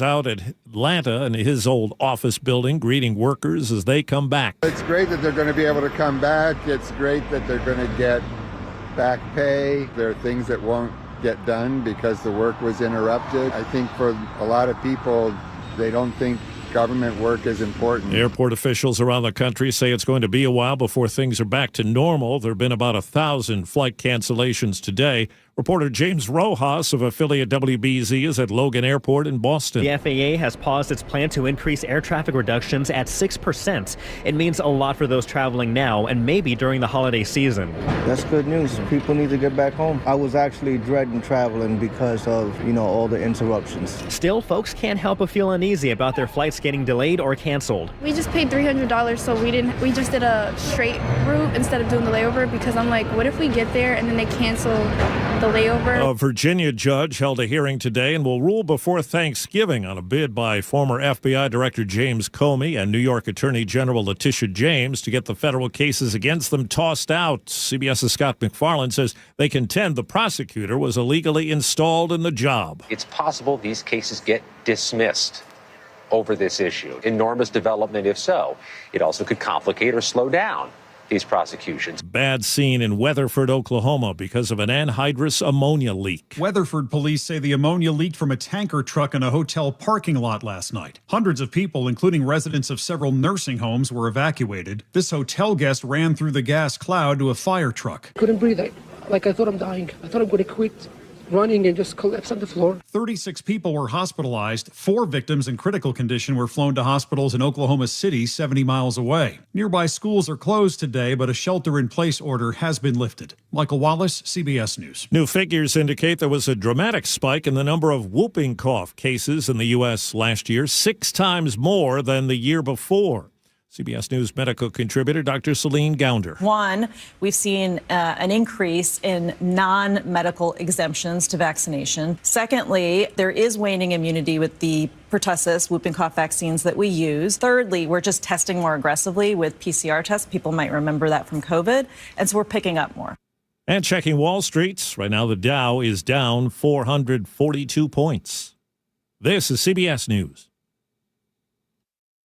Out at Atlanta in his old office building, greeting workers as they come back. It's great that they're going to be able to come back. It's great that they're going to get back pay. There are things that won't get done because the work was interrupted. I think for a lot of people, they don't think government work is important. Airport officials around the country say it's going to be a while before things are back to normal. There have been about 1,000 flight cancellations today. Reporter James Rojas of affiliate WBZ is at Logan Airport in Boston. The FAA has paused its plan to increase air traffic reductions at 6%. It means a lot for those traveling now and maybe during the holiday season. That's good news. People need to get back home. I was actually dreading traveling because of, all the interruptions. Still, folks can't help but feel uneasy about their flights getting delayed or canceled. We just paid $300, so we just did a straight route instead of doing the layover because I'm like, what if we get there and then they cancel the layover? A Virginia judge held a hearing today and will rule before Thanksgiving on a bid by former FBI Director James Comey and New York Attorney General Letitia James to get the federal cases against them tossed out. CBS's Scott McFarland says they contend the prosecutor was illegally installed in the job. It's possible these cases get dismissed over this issue. Enormous development if so. It also could complicate or slow down these prosecutions. Bad scene in Weatherford, Oklahoma because of an anhydrous ammonia leak. Weatherford police say the ammonia leaked from a tanker truck in a hotel parking lot last night. Hundreds of people, including residents of several nursing homes, were evacuated. This hotel guest ran through the gas cloud to a fire truck. Couldn't breathe. I thought I'm dying. I thought I'm going to quit running and just collapse on the floor. 36 people were hospitalized. 4 victims in critical condition were flown to hospitals in Oklahoma City, 70 miles away. Nearby schools are closed today, but a shelter-in-place order has been lifted. Michael Wallace, CBS News. New figures indicate there was a dramatic spike in the number of whooping cough cases in the U.S. last year, 6 times more than the year before. CBS News medical contributor Dr. Celine Gounder. One, we've seen an increase in non-medical exemptions to vaccination. Secondly, there is waning immunity with the pertussis, whooping cough vaccines that we use. Thirdly, we're just testing more aggressively with PCR tests. People might remember that from COVID. And so we're picking up more. And checking Wall Street, right now the Dow is down 442 points. This is CBS News.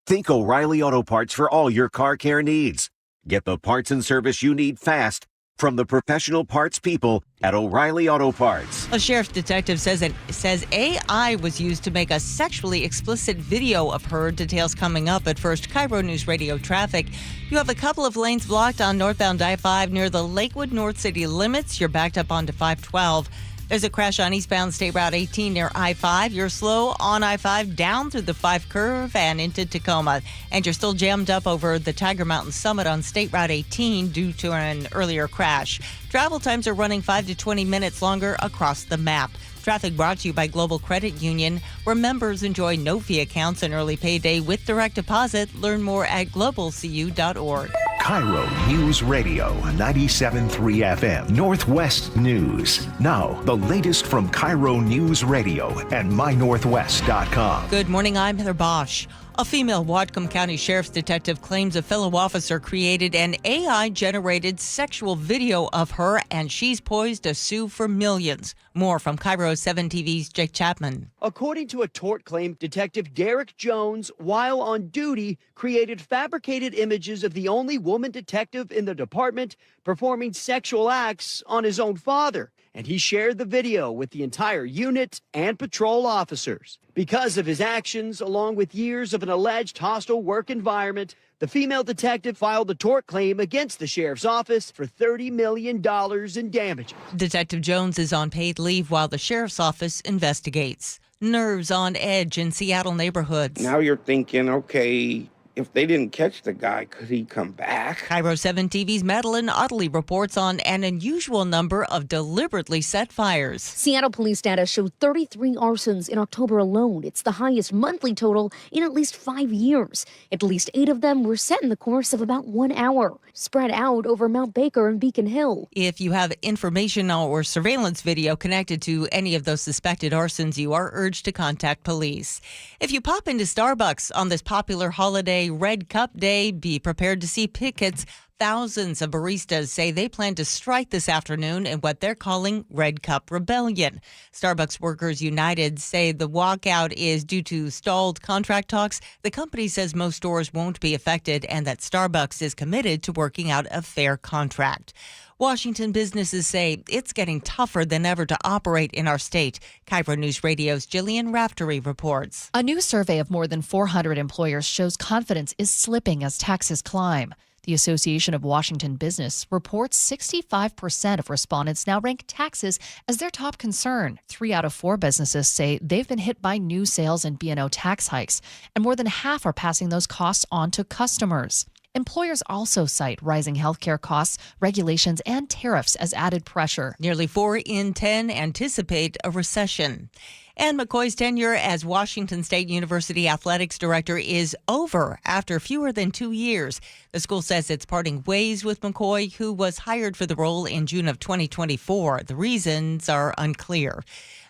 Think O'Reilly Auto Parts for all your car care needs. Get the parts and service you need fast from the professional parts people at O'Reilly Auto Parts. A sheriff's detective says AI was used to make a sexually explicit video of her. Details coming up. At first, KIRO Newsradio traffic. You have a couple of lanes blocked on northbound I-5 near the Lakewood North City limits. You're backed up onto 512. There's a crash on eastbound State Route 18 near I-5. You're slow on I-5 down through the 5 curve and into Tacoma. And you're still jammed up over the Tiger Mountain Summit on State Route 18 due to an earlier crash. Travel times are running 5 to 20 minutes longer across the map. Traffic brought to you by Global Credit Union, where members enjoy no-fee accounts and early payday with direct deposit. Learn more at globalcu.org. KIRO Newsradio 97.3 FM, Northwest News. Now, the latest from KIRO News Radio and mynorthwest.com. Good morning, I'm Heather Bosch. A female Whatcom County Sheriff's detective claims a fellow officer created an AI-generated sexual video of her, and she's poised to sue for millions. More from KIRO 7 TV's Jake Chapman. According to a tort claim, Detective Derek Jones, while on duty, created fabricated images of the only woman detective in the department performing sexual acts on his own father. And he shared the video with the entire unit and patrol officers. Because of his actions, along with years of an alleged hostile work environment, the female detective filed a tort claim against the sheriff's office for $30 million in damages. Detective Jones is on paid leave while the sheriff's office investigates. Nerves on edge in Seattle neighborhoods. Now you're thinking, okay, if they didn't catch the guy, could he come back? KIRO 7 TV's Madeline Ottley reports on an unusual number of deliberately set fires. Seattle police data showed 33 arsons in October alone. It's the highest monthly total in at least 5 years. At least 8 of them were set in the course of about 1 hour, spread out over Mount Baker and Beacon Hill. If you have information or surveillance video connected to any of those suspected arsons, you are urged to contact police. If you pop into Starbucks on this popular holiday, Wednesday, Red Cup Day. Be prepared to see pickets. Thousands of baristas say they plan to strike this afternoon in what they're calling Red Cup Rebellion. Starbucks Workers United say the walkout is due to stalled contract talks. The company says most stores won't be affected and that Starbucks is committed to working out a fair contract. Washington businesses say it's getting tougher than ever to operate in our state. KIRO News Radio's Jillian Raftery reports. A new survey of more than 400 employers shows confidence is slipping as taxes climb. The Association of Washington Business reports 65% of respondents now rank taxes as their top concern. 3 out of 4 businesses say they've been hit by new sales and B&O tax hikes, and more than half are passing those costs on to customers. Employers also cite rising healthcare costs, regulations, and tariffs as added pressure. Nearly 4 in 10 anticipate a recession. And McCoy's tenure as Washington State University athletics director is over after fewer than 2 years. The school says it's parting ways with McCoy, who was hired for the role in June of 2024. The reasons are unclear.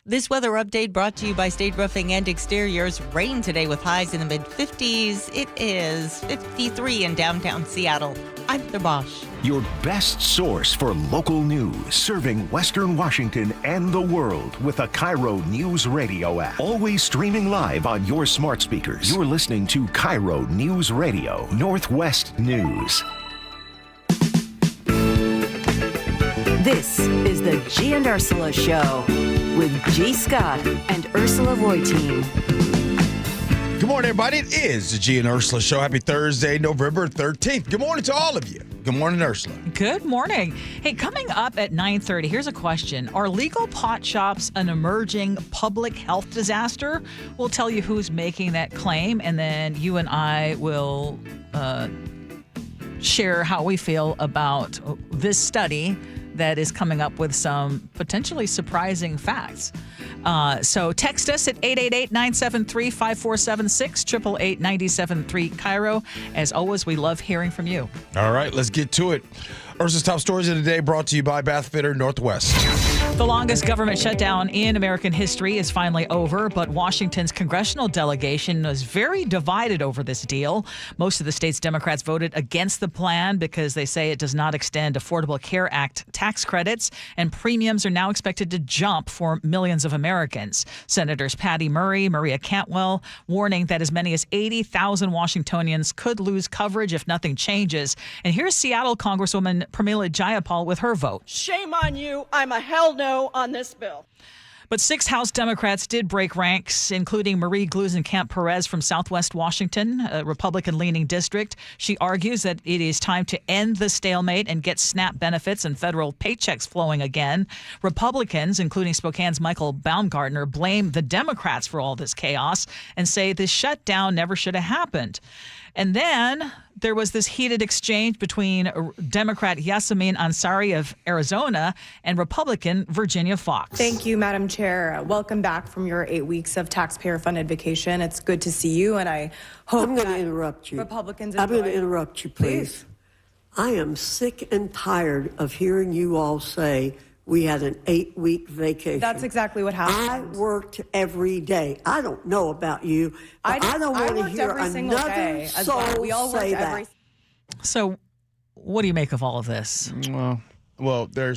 This weather update brought to you by State Roofing and Exteriors. Rain today with highs in the mid-50s. It is 53 in downtown Seattle. I'm Heather Bosch. Your best source for local news, serving Western Washington and the world with a KIRO News Radio app. Always streaming live on your smart speakers. You're listening to KIRO News Radio, Northwest News. This is the Gee and Ursula Show with G. Scott and Ursula Reutin. Good morning, everybody. It is the Gee and Ursula Show. Happy Thursday, November 13th. Good morning to all of you. Good morning, Ursula. Good morning. Hey, coming up at 9:30, here's a question. Are legal pot shops an emerging public health disaster? We'll tell you who's making that claim, and then you and I will share how we feel about this study that is coming up with some potentially surprising facts. So text us at 888-973-5476, 888-973 KIRO. As always, we love hearing from you. All right, let's get to it. Ursula's top stories of the day brought to you by Bath Fitter Northwest. The longest government shutdown in American history is finally over, but Washington's congressional delegation was very divided over this deal. Most of the state's Democrats voted against the plan because they say it does not extend Affordable Care Act tax credits, and premiums are now expected to jump for millions of Americans. Senators Patty Murray, Maria Cantwell, warning that as many as 80,000 Washingtonians could lose coverage if nothing changes. And here's Seattle Congresswoman Pramila Jayapal with her vote. Shame on you. I'm a hell no on this bill. But 6 House Democrats did break ranks, including Marie Gluesenkamp-Perez from Southwest Washington, a Republican-leaning district. She argues that it is time to end the stalemate and get SNAP benefits and federal paychecks flowing again. Republicans, including Spokane's Michael Baumgartner, blame the Democrats for all this chaos and say this shutdown never should have happened. And then there was this heated exchange between Democrat Yasamin Ansari of Arizona and Republican Virginia Fox. Thank you, Madam Chair. Welcome back from your 8 weeks of taxpayer-funded vacation. It's good to see you, and I hope I'm going to interrupt you. Republicans I'm going to interrupt you, please. I am sick and tired of hearing you all say we had an 8-week vacation. That's exactly what happened. I worked every day. I don't know about you, but I don't want to hear another soul we all say that. So what do you make of all of this? Well, I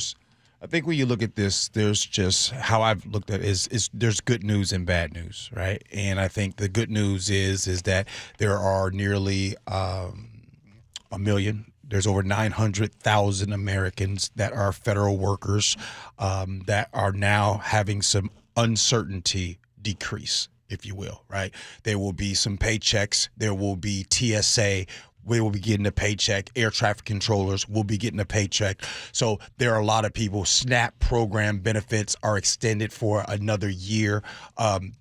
think when you look at this, there's just how I've looked at it is there's good news and bad news, right? And I think the good news is that there are nearly a million. There's over 900,000 Americans that are federal workers that are now having some uncertainty decrease, if you will, right? There will be some paychecks. There will be TSA. We will be getting a paycheck. Air traffic controllers will be getting a paycheck. So there are a lot of people. SNAP program benefits are extended for another year.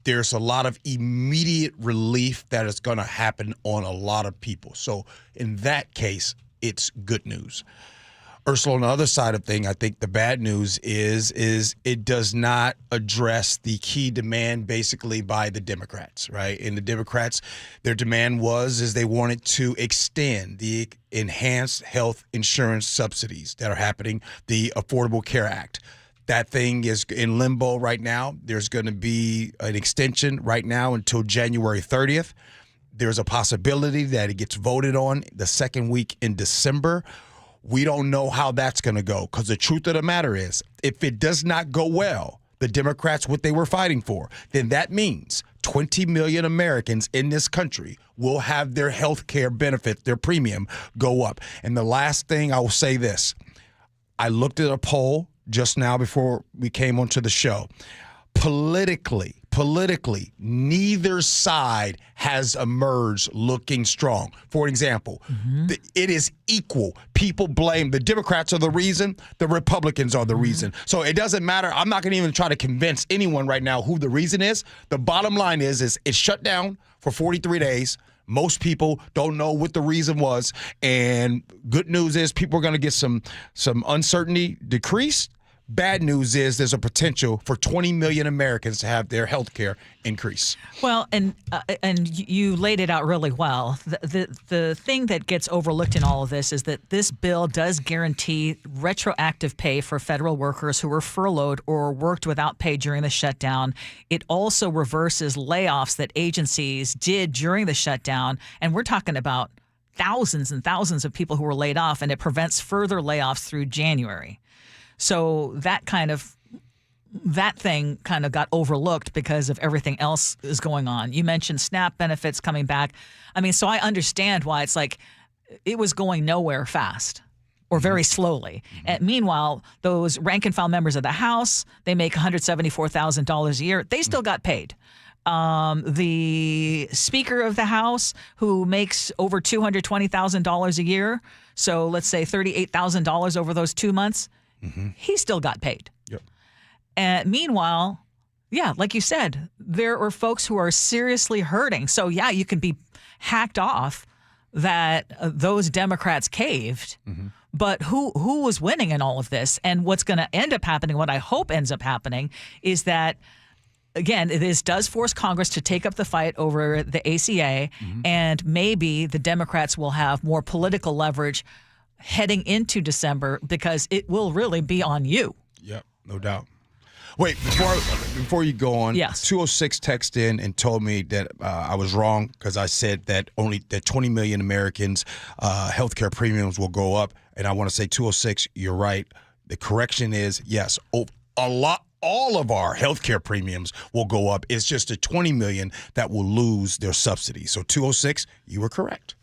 There's a lot of immediate relief that is going to happen on a lot of people. So in that case, it's good news. Ursula, on the other side of thing, I think the bad news is it does not address the key demand basically by the Democrats, right? And the Democrats, their demand is they wanted to extend the enhanced health insurance subsidies that are happening, the Affordable Care Act. That thing is in limbo right now. There's going to be an extension right now until January 30th. There's a possibility that it gets voted on the second week in December. We don't know how that's going to go, because the truth of the matter is, if it does not go well, the Democrats, what they were fighting for, then that means 20 million Americans in this country will have their health care benefit, their premium, go up. And the last thing I will say this. I looked at a poll just now before we came onto the show. Politically, neither side has emerged looking strong. For example, it is equal. People blame the Democrats are the reason, the Republicans are the reason. So it doesn't matter. I'm not going to even try to convince anyone right now who the reason is. The bottom line is it's shut down for 43 days. Most people don't know what the reason was. And good news is people are going to get some uncertainty decreased. Bad news is there's a potential for 20 million Americans to have their health care increase. Well, and you laid it out really well. The thing that gets overlooked in all of this is that this bill does guarantee retroactive pay for federal workers who were furloughed or worked without pay during the shutdown. It also reverses layoffs that agencies did during the shutdown, and we're talking about thousands and thousands of people who were laid off, and it prevents further layoffs through January. So that thing kind of got overlooked because of everything else is going on. You mentioned SNAP benefits coming back. I mean, so I understand why it's like it was going nowhere fast or very slowly. And meanwhile, those rank and file members of the House, they make $174,000 a year. They still got paid. The Speaker of the House, who makes over $220,000 a year, so let's say $38,000 over those 2 months, he still got paid. Yep. And meanwhile, yeah, like you said, there are folks who are seriously hurting. So, yeah, you can be hacked off that those Democrats caved. But who was winning in all of this? And what's going to end up happening, what I hope ends up happening, is that, again, this does force Congress to take up the fight over the ACA, and maybe the Democrats will have more political leverage heading into December, because it will really be on you. Yep, no doubt. Wait, before you go on, yes. 206 texted in and told me that I was wrong because I said that only that 20 million Americans' healthcare premiums will go up. And I want to say 206, you're right. The correction is, yes, all of our healthcare premiums will go up. It's just the 20 million that will lose their subsidy. So 206, you were correct.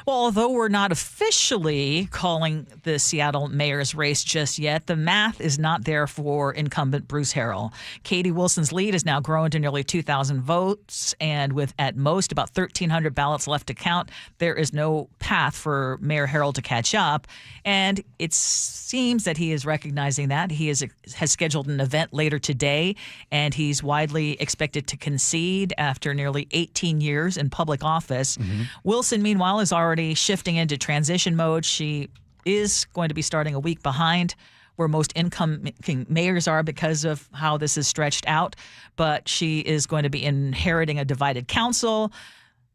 Well, although we're not officially calling the Seattle mayor's race just yet, the math is not there for incumbent Bruce Harrell. Katie Wilson's lead has now grown to nearly 2,000 votes, and with at most about 1,300 ballots left to count, there is no path for Mayor Harrell to catch up. And it seems that he is recognizing that. He has scheduled an event later today, and he's widely expected to concede after nearly 18 years in public office. Wilson, meanwhile, is already shifting into transition mode. She is going to be starting a week behind where most incoming mayors are because of how this is stretched out. But she is going to be inheriting a divided council.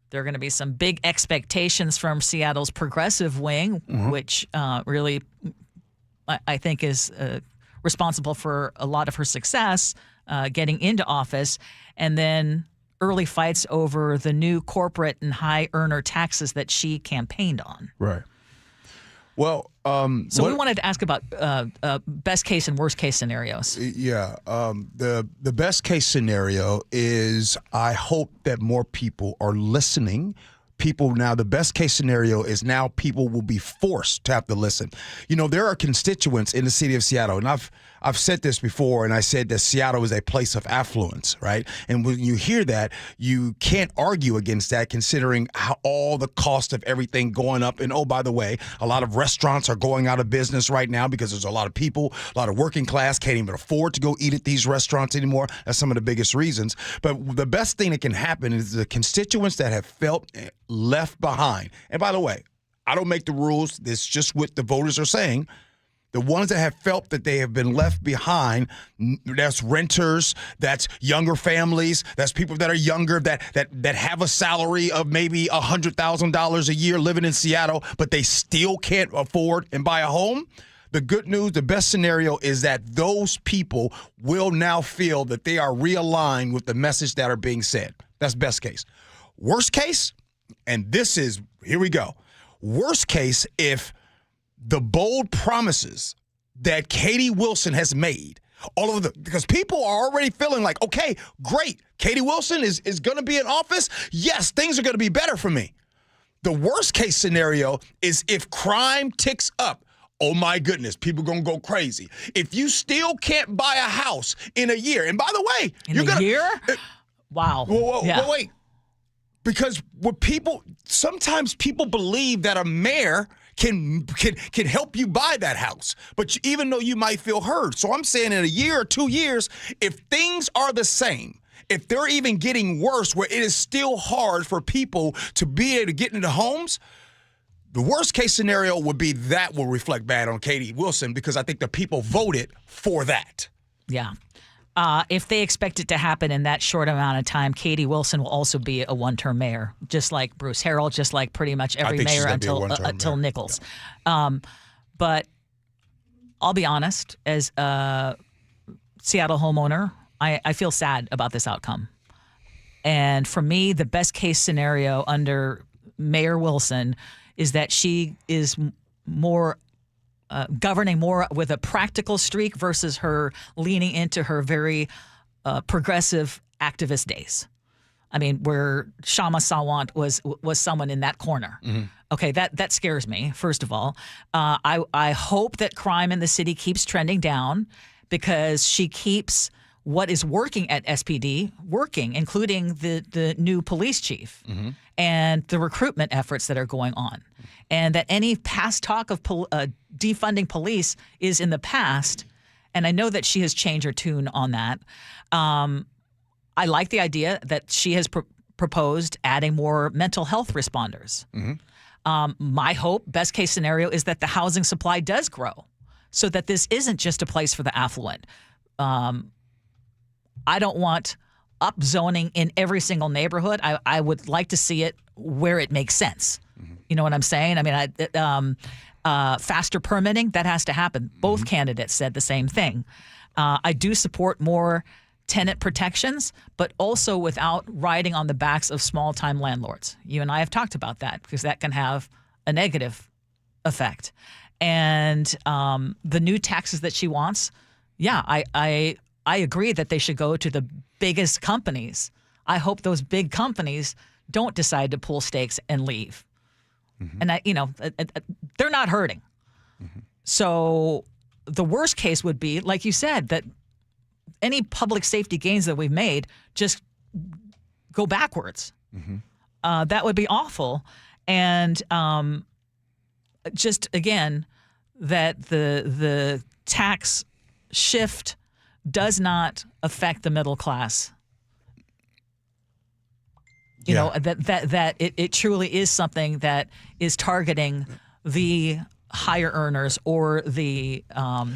There are going to be some big expectations from Seattle's progressive wing, which really, I think, is responsible for a lot of her success getting into office. And then early fights over the new corporate and high earner taxes that she campaigned on. Right. Well, so we wanted to ask about best case and worst case scenarios. Yeah. The best case scenario is I hope that more people are listening. The best case scenario is now people will be forced to have to listen. You know, there are constituents in the city of Seattle, and I've said this before, and I said that Seattle is a place of affluence, right? And when you hear that, you can't argue against that, considering how all the cost of everything going up. And oh, by the way, a lot of restaurants are going out of business right now because there's a lot of people, a lot of working class can't even afford to go eat at these restaurants anymore. That's some of the biggest reasons. But the best thing that can happen is the constituents that have felt left behind. And by the way, I don't make the rules. It's just what the voters are saying. The ones that have felt that they have been left behind, that's renters, that's younger families, that's people that are younger, that have a salary of maybe $100,000 a year living in Seattle, but they still can't afford and buy a home. The good news, the best scenario is that those people will now feel that they are realigned with the message that are being said. That's best case. Worst case, and this is, here we go. Worst case, if the bold promises that Katie Wilson has made, because people are already feeling like, okay, great, Katie Wilson is going to be in office. Yes, things are going to be better for me. The worst case scenario is if crime ticks up. Oh my goodness, people going to go crazy. If you still can't buy a house in a year, and by the way, year? Wow. Wait. Because sometimes people believe that a mayor can help you buy that house, but even though you might feel heard. So I'm saying in a year or 2 years, if things are the same, if they're even getting worse, where it is still hard for people to be able to get into homes, the worst case scenario would be that will reflect bad on Katie Wilson, because I think the people voted for that. Yeah. If they expect it to happen in that short amount of time, Katie Wilson will also be a one-term mayor, just like Bruce Harrell, just like pretty much every mayor until Nichols. Yeah. But I'll be honest, as a Seattle homeowner, I feel sad about this outcome. And for me, the best case scenario under Mayor Wilson is that she is more governing more with a practical streak versus her leaning into her very progressive activist days. I mean, where Shama Sawant was someone in that corner. Mm-hmm. Okay, that scares me, first of all. I hope that crime in the city keeps trending down, because she keeps what is working at SPD working, including the new police chief and the recruitment efforts that are going on. And that any past talk of defunding police is in the past. And I know that she has changed her tune on that. I like the idea that she has proposed adding more mental health responders. Mm-hmm. My hope, best case scenario, is that the housing supply does grow so that this isn't just a place for the affluent. I don't want upzoning in every single neighborhood. I would like to see it where it makes sense. Mm-hmm. You know what I'm saying? I mean, faster permitting, that has to happen. Both candidates said the same thing. I do support more tenant protections, but also without riding on the backs of small-time landlords. You and I have talked about that, because that can have a negative effect. And the new taxes that she wants, yeah, I agree that they should go to the biggest companies. I hope those big companies don't decide to pull stakes and leave. Mm-hmm. And they're not hurting. Mm-hmm. So the worst case would be, like you said, that any public safety gains that we've made just go backwards. Mm-hmm. That would be awful. And just, again, that the tax shift does not affect the middle class. You know, that it truly is something that is targeting the higher earners or the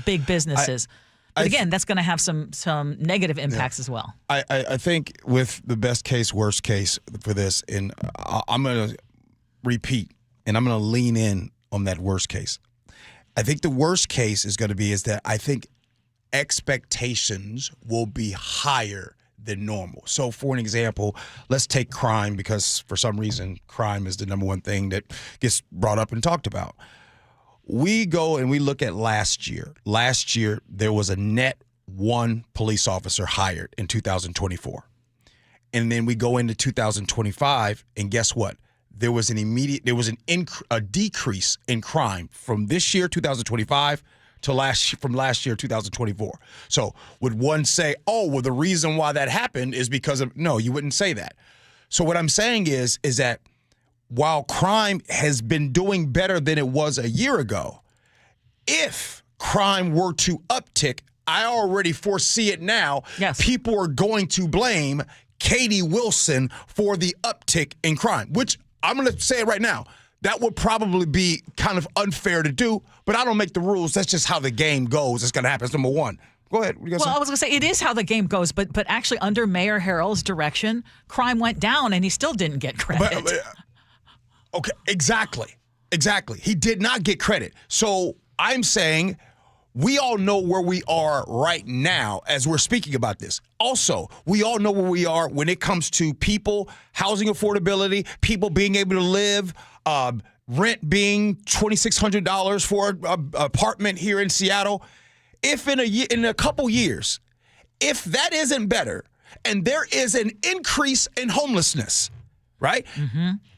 big businesses. But again, that's going to have some negative impacts as well. I think with the best case, worst case for this, and I'm going to repeat, and I'm going to lean in on that worst case. I think the worst case is going to be is that I think expectations will be higher than normal. So for an example, let's take crime, because for some reason crime is the number one thing that gets brought up and talked about. We go and we look at last year. Last year, there was a net one police officer hired in 2024. And then we go into 2025, and guess what? There was a decrease in crime from this year, 2025, from last year, 2024. So would one say, oh, well, the reason why that happened is because of, no, you wouldn't say that. So what I'm saying is that while crime has been doing better than it was a year ago, if crime were to uptick, I already foresee it now. Yes. People are going to blame Katie Wilson for the uptick in crime, which I'm going to say it right now. That would probably be kind of unfair to do, but I don't make the rules. That's just how the game goes. It's going to happen. That's number one. Go ahead. Well, I was going to say, it is how the game goes, but actually under Mayor Harrell's direction, crime went down and he still didn't get credit. Okay, exactly. He did not get credit. So I'm saying we all know where we are right now as we're speaking about this. Also, we all know where we are when it comes to people, housing affordability, people being able to live, rent being $2,600 for an apartment here in Seattle. If in a couple years, if that isn't better and there is an increase in homelessness, right,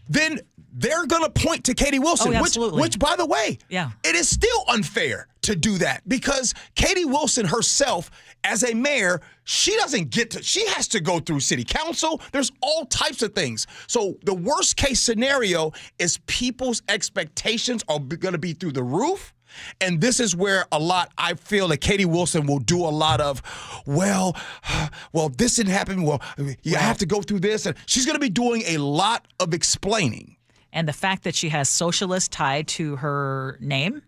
then they're going to point to Katie Wilson, which, by the way, it is still unfair to do that because Katie Wilson herself, as a mayor, she has to go through city council. There's all types of things. So the worst case scenario is people's expectations are going to be through the roof. And this is where I feel that Katie Wilson will do a lot of, well, this didn't happen. Well, you have to go through this. And she's going to be doing a lot of explaining. And the fact that she has socialist tied to her name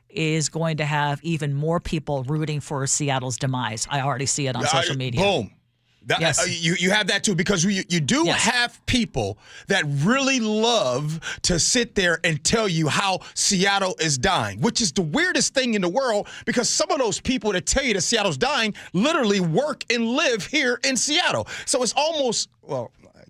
is going to have even more people rooting for Seattle's demise. I already see it on social media. Boom. You have that too, because you do have people that really love to sit there and tell you how Seattle is dying, which is the weirdest thing in the world because some of those people that tell you that Seattle's dying literally work and live here in Seattle. So it's almost,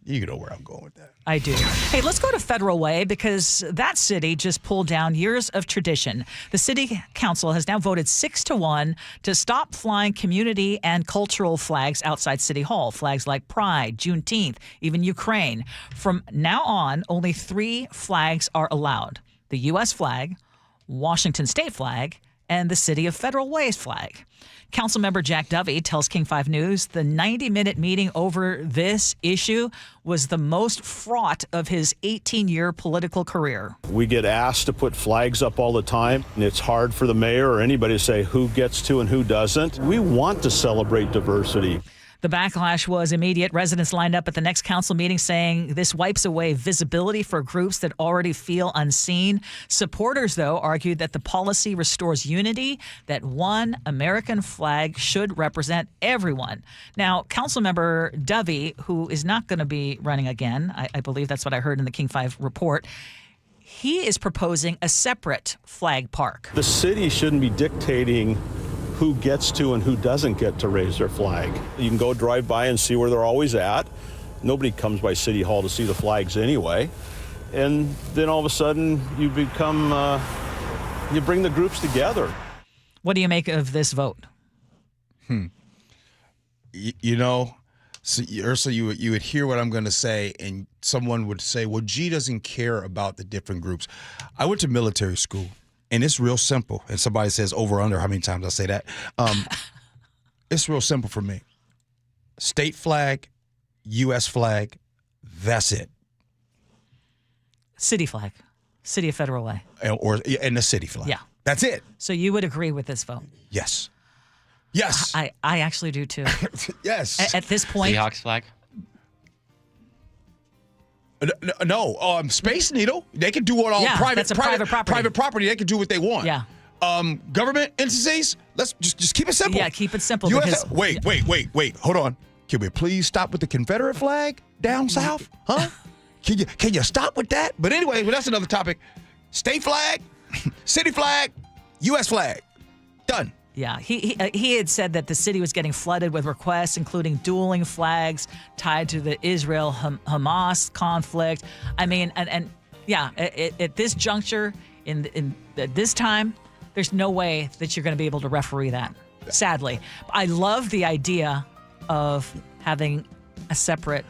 you know where I'm going with that. I do. Hey, let's go to Federal Way because that city just pulled down years of tradition. The city council has now voted 6-1 to stop flying community and cultural flags outside City Hall. Flags like Pride, Juneteenth, even Ukraine. From now on, only 3 flags are allowed. The U.S. flag, Washington state flag, and the City of Federal Way's flag. Councilmember Jack Dovey tells King 5 News the 90-minute meeting over this issue was the most fraught of his 18-year political career. We get asked to put flags up all the time, and it's hard for the mayor or anybody to say who gets to and who doesn't. We want to celebrate diversity. The backlash was immediate. Residents lined up at the next council meeting saying this wipes away visibility for groups that already feel unseen. Supporters, though, argued that the policy restores unity, that one American flag should represent everyone. Now, Councilmember Dovey, who is not going to be running again, I believe that's what I heard in the King 5 report, he is proposing a separate flag park. The city shouldn't be dictating who gets to and who doesn't get to raise their flag. You can go drive by and see where they're always at. Nobody comes by City Hall to see the flags anyway. And then all of a sudden you become, you bring the groups together. What do you make of this vote? You know, so Ursula, you would hear what I'm going to say, and someone would say, well, G doesn't care about the different groups. I went to military school. And it's real simple. And somebody says over under how many times I say that. It's real simple for me. State flag, U.S. flag, that's it. City flag, City of Federal Way. And the city flag. Yeah. That's it. So you would agree with this vote? Yes. Yes. I actually do too. Yes. At this point. Seahawks flag? No, Space Needle. They can do it all private property. They can do what they want. Yeah. Government entities. Let's just keep it simple. Yeah, keep it simple. Wait. Hold on. Can we please stop with the Confederate flag down south? Huh? Can you stop with that? But anyway, that's another topic. State flag, city flag, U.S. flag. Done. Yeah, he had said that the city was getting flooded with requests, including dueling flags tied to the Israel-Hamas conflict. I mean, and at this juncture, at this time, there's no way that you're going to be able to referee that, sadly. I love the idea of having a separate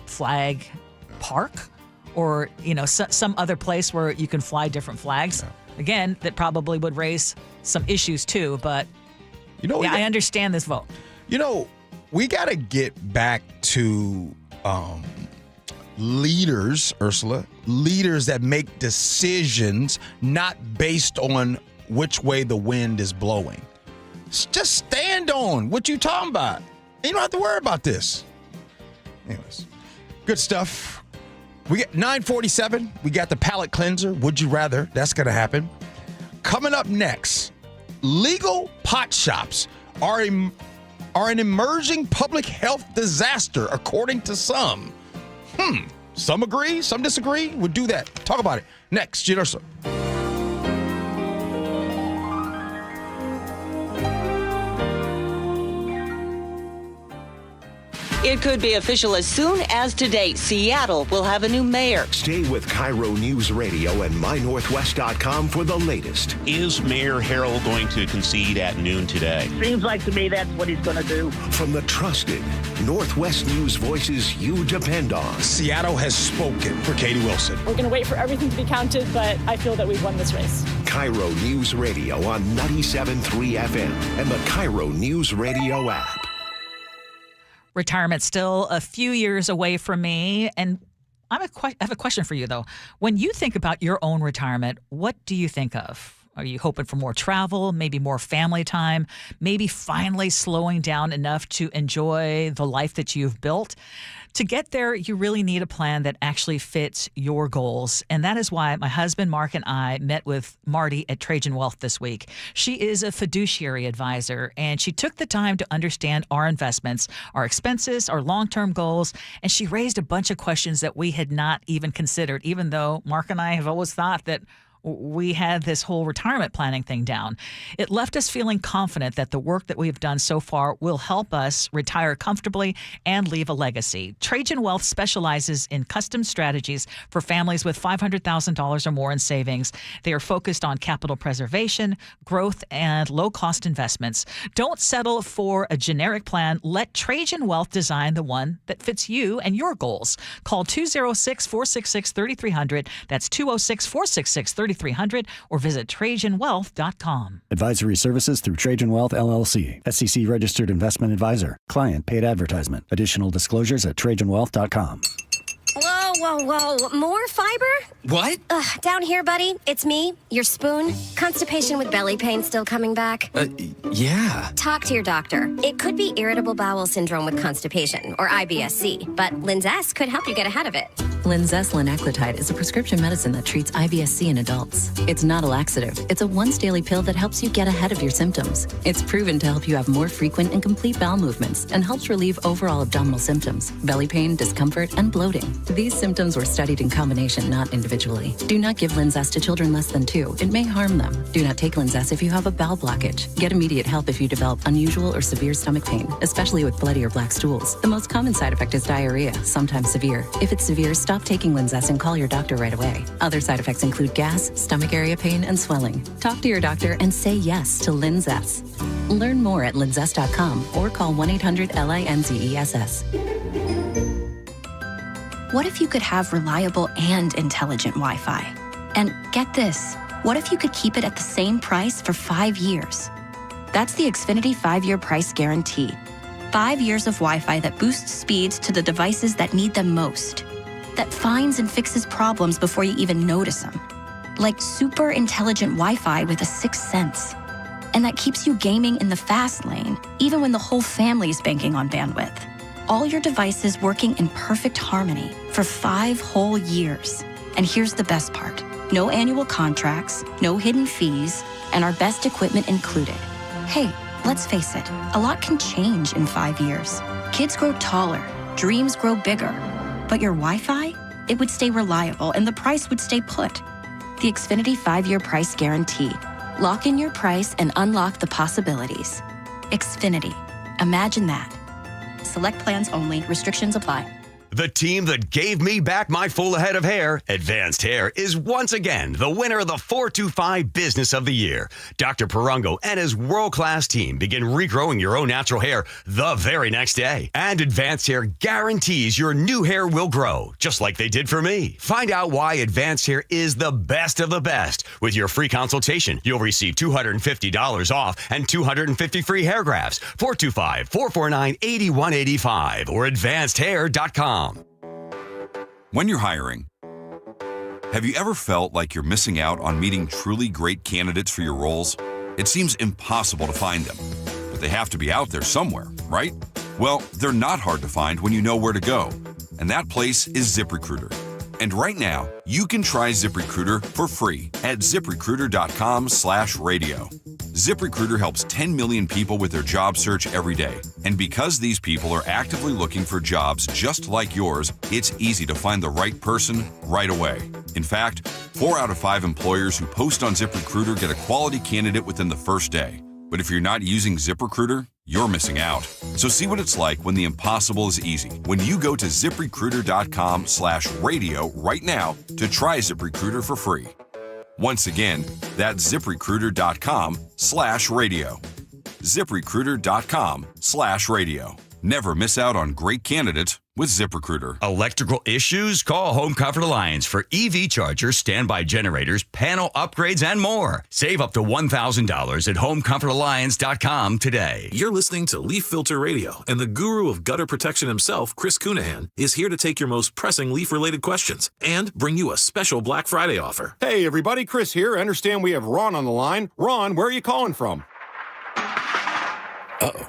flag park or, some other place where you can fly different flags. Yeah. Again, that probably would raise some issues too, but I understand this vote. We got to get back to leaders, Ursula, leaders that make decisions not based on which way the wind is blowing. Just stand on what you're talking about. You don't have to worry about this. Anyways, good stuff. We get 9:47. We got the palate cleanser. Would you rather? That's going to happen. Coming up next, legal pot shops are an emerging public health disaster, according to some. Some agree, some disagree. We'll do that. Talk about it next. Gee Ursula. All It could be official as soon as today. Seattle will have a new mayor. Stay with KIRO News Radio and mynorthwest.com for the latest. Is Mayor Harrell going to concede at noon today? Seems like to me that's what he's going to do. From the trusted Northwest News voices you depend on. Seattle has spoken for Katie Wilson. We're going to wait for everything to be counted, but I feel that we've won this race. KIRO News Radio on 97.3 FM and the KIRO News Radio app. Retirement's still a few years away from me, and I have a question for you, though. When you think about your own retirement, what do you think of? Are you hoping for more travel, maybe more family time, maybe finally slowing down enough to enjoy the life that you've built? To get there, you really need a plan that actually fits your goals. And that is why my husband, Mark, and I met with Marty at Trajan Wealth this week. She is a fiduciary advisor, and she took the time to understand our investments, our expenses, our long-term goals, and she raised a bunch of questions that we had not even considered, even though Mark and I have always thought that we had this whole retirement planning thing down. It left us feeling confident that the work that we've done so far will help us retire comfortably and leave a legacy. Trajan Wealth specializes in custom strategies for families with $500,000 or more in savings. They are focused on capital preservation, growth, and low-cost investments. Don't settle for a generic plan. Let Trajan Wealth design the one that fits you and your goals. Call 206-466-3300. That's 206-466-3300. Or visit TrajanWealth.com. Advisory services through Trajan Wealth, LLC. SEC registered investment advisor. Client paid advertisement. Additional disclosures at TrajanWealth.com. Whoa. More fiber? What? Down here, buddy. It's me, your spoon. Constipation with belly pain still coming back? Yeah. Talk to your doctor. It could be irritable bowel syndrome with constipation, or IBS-C, but Linzess could help you get ahead of it. Linzess linaclotide is a prescription medicine that treats IBS-C in adults. It's not a laxative. It's a once-daily pill that helps you get ahead of your symptoms. It's proven to help you have more frequent and complete bowel movements and helps relieve overall abdominal symptoms, belly pain, discomfort, and bloating. These symptoms were studied in combination, not individually. Do not give Linzess to children less than 2. It may harm them. Do not take Linzess if you have a bowel blockage. Get immediate help if you develop unusual or severe stomach pain, especially with bloody or black stools. The most common side effect is diarrhea, sometimes severe. If it's severe, stop taking Linzess and call your doctor right away. Other side effects include gas, stomach area pain, and swelling. Talk to your doctor and say yes to Linzess. Learn more at linzess.com or call 1-800-LINZESS. What if you could have reliable and intelligent Wi-Fi? And get this, what if you could keep it at the same price for 5 years? That's the Xfinity 5-year price guarantee. 5 years of Wi-Fi that boosts speeds to the devices that need them most. That finds and fixes problems before you even notice them. Like super intelligent Wi-Fi with a 6th sense. And that keeps you gaming in the fast lane, even when the whole family is banking on bandwidth. All your devices working in perfect harmony for 5 whole years. And here's the best part. No annual contracts, no hidden fees, and our best equipment included. Hey, let's face it, a lot can change in 5 years. Kids grow taller, dreams grow bigger. But your Wi-Fi? It would stay reliable and the price would stay put. The Xfinity 5-year price guarantee. Lock in your price and unlock the possibilities. Xfinity. Imagine that. Select plans only. Restrictions apply. The team that gave me back my full head of hair, Advanced Hair, is once again the winner of the 425 Business of the Year. Dr. Perungo and his world-class team begin regrowing your own natural hair the very next day. And Advanced Hair guarantees your new hair will grow, just like they did for me. Find out why Advanced Hair is the best of the best. With your free consultation, you'll receive $250 off and 250 free hair grafts. 425-449-8185 or advancedhair.com. When you're hiring, have you ever felt like you're missing out on meeting truly great candidates for your roles? It seems impossible to find them, but they have to be out there somewhere, right? Well, they're not hard to find when you know where to go, and that place is ZipRecruiter. And right now, you can try ZipRecruiter for free at ZipRecruiter.com/radio. ZipRecruiter helps 10 million people with their job search every day. And because these people are actively looking for jobs just like yours, it's easy to find the right person right away. In fact, 4 out of 5 employers who post on ZipRecruiter get a quality candidate within the first day. But if you're not using ZipRecruiter, you're missing out. So see what it's like when the impossible is easy. When you go to ZipRecruiter.com/radio right now to try ZipRecruiter for free. Once again, that's ZipRecruiter.com/radio. ZipRecruiter.com/radio. Never miss out on great candidates with ZipRecruiter. Electrical issues? Call Home Comfort Alliance for EV chargers, standby generators, panel upgrades, and more. Save up to $1,000 at HomeComfortAlliance.com today. You're listening to Leaf Filter Radio, and the guru of gutter protection himself, Chris Cunahan, is here to take your most pressing leaf-related questions and bring you a special Black Friday offer. Hey, everybody, Chris here. I understand we have Ron on the line. Ron, where are you calling from? Uh-oh.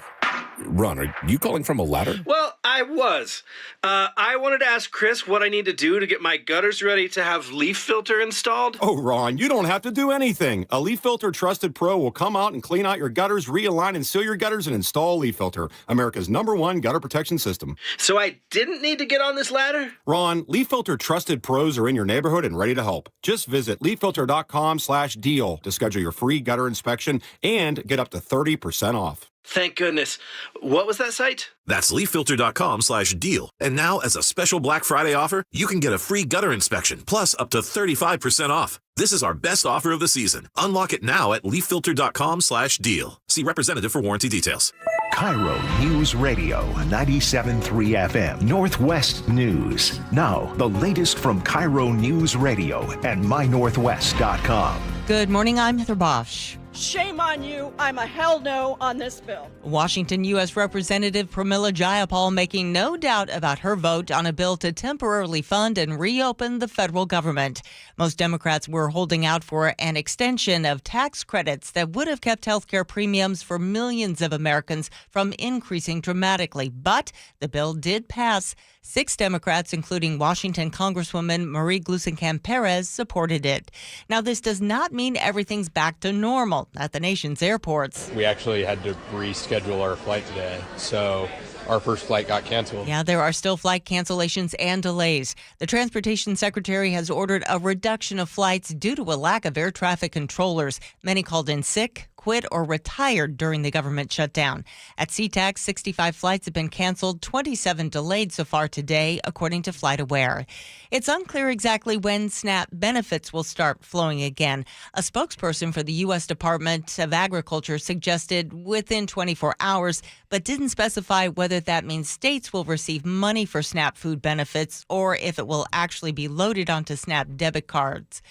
Ron, are you calling from a ladder? Well, I was. I wanted to ask Chris what I need to do to get my gutters ready to have leaf filter installed. Oh, Ron, you don't have to do anything. A Leaf Filter Trusted Pro will come out and clean out your gutters, realign and seal your gutters, and install Leaf Filter, America's #1 gutter protection system. So I didn't need to get on this ladder? Ron, Leaf Filter Trusted Pros are in your neighborhood and ready to help. Just visit leaffilter.com/deal to schedule your free gutter inspection and get up to 30% off. Thank goodness. What was that site? That's leaffilter.com/deal. And now, as a special Black Friday offer, you can get a free gutter inspection, plus up to 35% off. This is our best offer of the season. Unlock it now at leaffilter.com/deal. See representative for warranty details. KIRO News Radio 97.3 FM, Northwest News. Now, the latest from KIRO News Radio and mynorthwest.com. Good morning, I'm Heather Bosch. Shame on you. I'm a hell no on this bill. Washington U.S. Representative Pramila Jayapal making no doubt about her vote on a bill to temporarily fund and reopen the federal government. Most Democrats were holding out for an extension of tax credits that would have kept health care premiums for millions of Americans from increasing dramatically. But the bill did pass. 6 Democrats, including Washington Congresswoman Marie Gluesenkamp-Perez, supported it. Now, this does not mean everything's back to normal at the nation's airports. We actually had to reschedule our flight today, so our first flight got canceled. Yeah, there are still flight cancellations and delays. The Transportation Secretary has ordered a reduction of flights due to a lack of air traffic controllers. Many called in sick, quit, or retired during the government shutdown. At SeaTac, 65 flights have been canceled, 27 delayed so far today, according to FlightAware. It's unclear exactly when SNAP benefits will start flowing again. A spokesperson for the U.S. Department of Agriculture suggested within 24 hours, but didn't specify whether that means states will receive money for SNAP food benefits or if it will actually be loaded onto SNAP debit cards.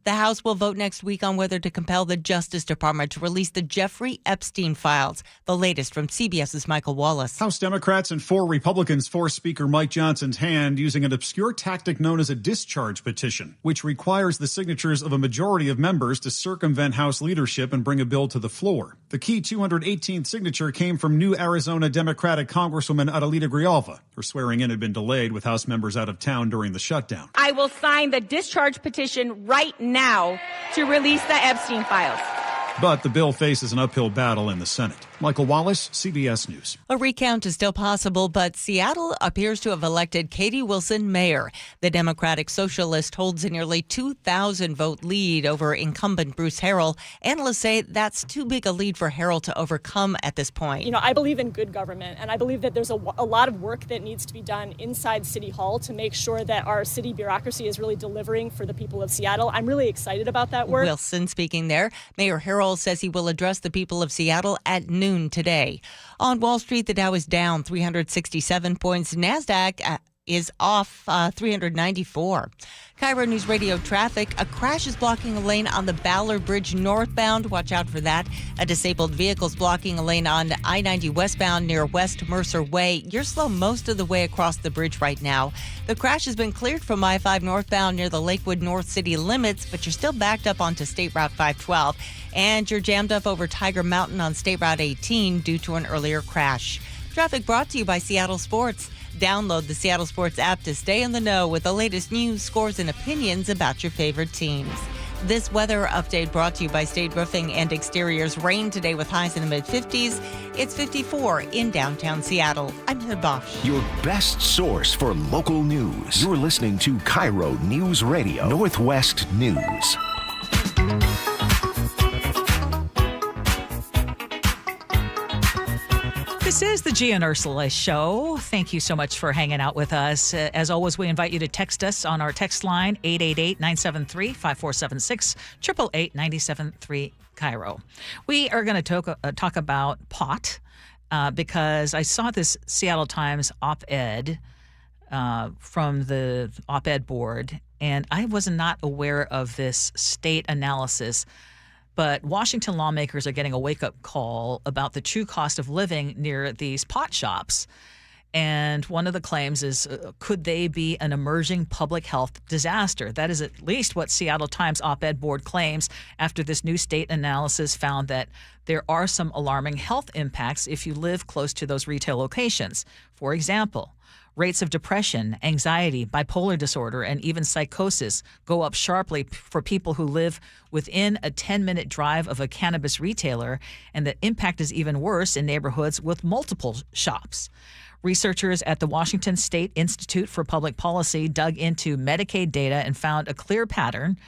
The House will vote next week on whether to compel the Justice Department to release the Jeffrey Epstein files. The latest from CBS's Michael Wallace. House Democrats and 4 Republicans forced Speaker Mike Johnson's hand using an obscure tactic known as a discharge petition, which requires the signatures of a majority of members to circumvent House leadership and bring a bill to the floor. The key 218th signature came from new Arizona Democratic Congresswoman Adelita Grijalva. Her swearing in had been delayed with House members out of town during the shutdown. I will sign the discharge petition right now to release the Epstein files. But the bill faces an uphill battle in the Senate. Michael Wallace, CBS News. A recount is still possible, but Seattle appears to have elected Katie Wilson mayor. The Democratic Socialist holds a nearly 2,000-vote lead over incumbent Bruce Harrell. Analysts say that's too big a lead for Harrell to overcome at this point. You know, I believe in good government, and I believe that there's a lot of work that needs to be done inside City Hall to make sure that our city bureaucracy is really delivering for the people of Seattle. I'm really excited about that work. Wilson speaking there. Mayor Harrell says he will address the people of Seattle at noon today. On Wall Street, the Dow is down 367 points. NASDAQ is off 394. KIRO News Radio traffic. A crash is blocking a lane on the Ballard Bridge northbound. Watch out for that. A disabled vehicle is blocking a lane on I-90 westbound near West Mercer Way. You're slow most of the way across the bridge right now. The crash has been cleared from I-5 northbound near the Lakewood North City limits, but you're still backed up onto State Route 512. And you're jammed up over Tiger Mountain on State Route 18 due to an earlier crash. Traffic brought to you by Seattle Sports. Download the Seattle Sports app to stay in the know with the latest news, scores, and opinions about your favorite teams. This weather update brought to you by State Roofing and Exteriors. Rain today with highs in the mid-50s. It's 54 in downtown Seattle. I'm Heather Bosch. Your best source for local news. You're listening to KIRO News Radio, Northwest News. This is the Gee and Ursula Show. Thank you so much for hanging out with us. As always, we invite you to text us on our text line, 888-973-5476, 888-973 KIRO. We are going to talk about pot because I saw this Seattle Times op-ed from the op-ed board, and I was not aware of this state analysis. But Washington lawmakers are getting a wake-up call about the true cost of living near these pot shops. And one of the claims is, could they be an emerging public health disaster? That is at least what Seattle Times op-ed board claims after this new state analysis found that there are some alarming health impacts if you live close to those retail locations. For example, rates of depression, anxiety, bipolar disorder, and even psychosis go up sharply for people who live within a 10-minute drive of a cannabis retailer, and the impact is even worse in neighborhoods with multiple shops. Researchers at the Washington State Institute for Public Policy dug into Medicaid data and found a clear pattern.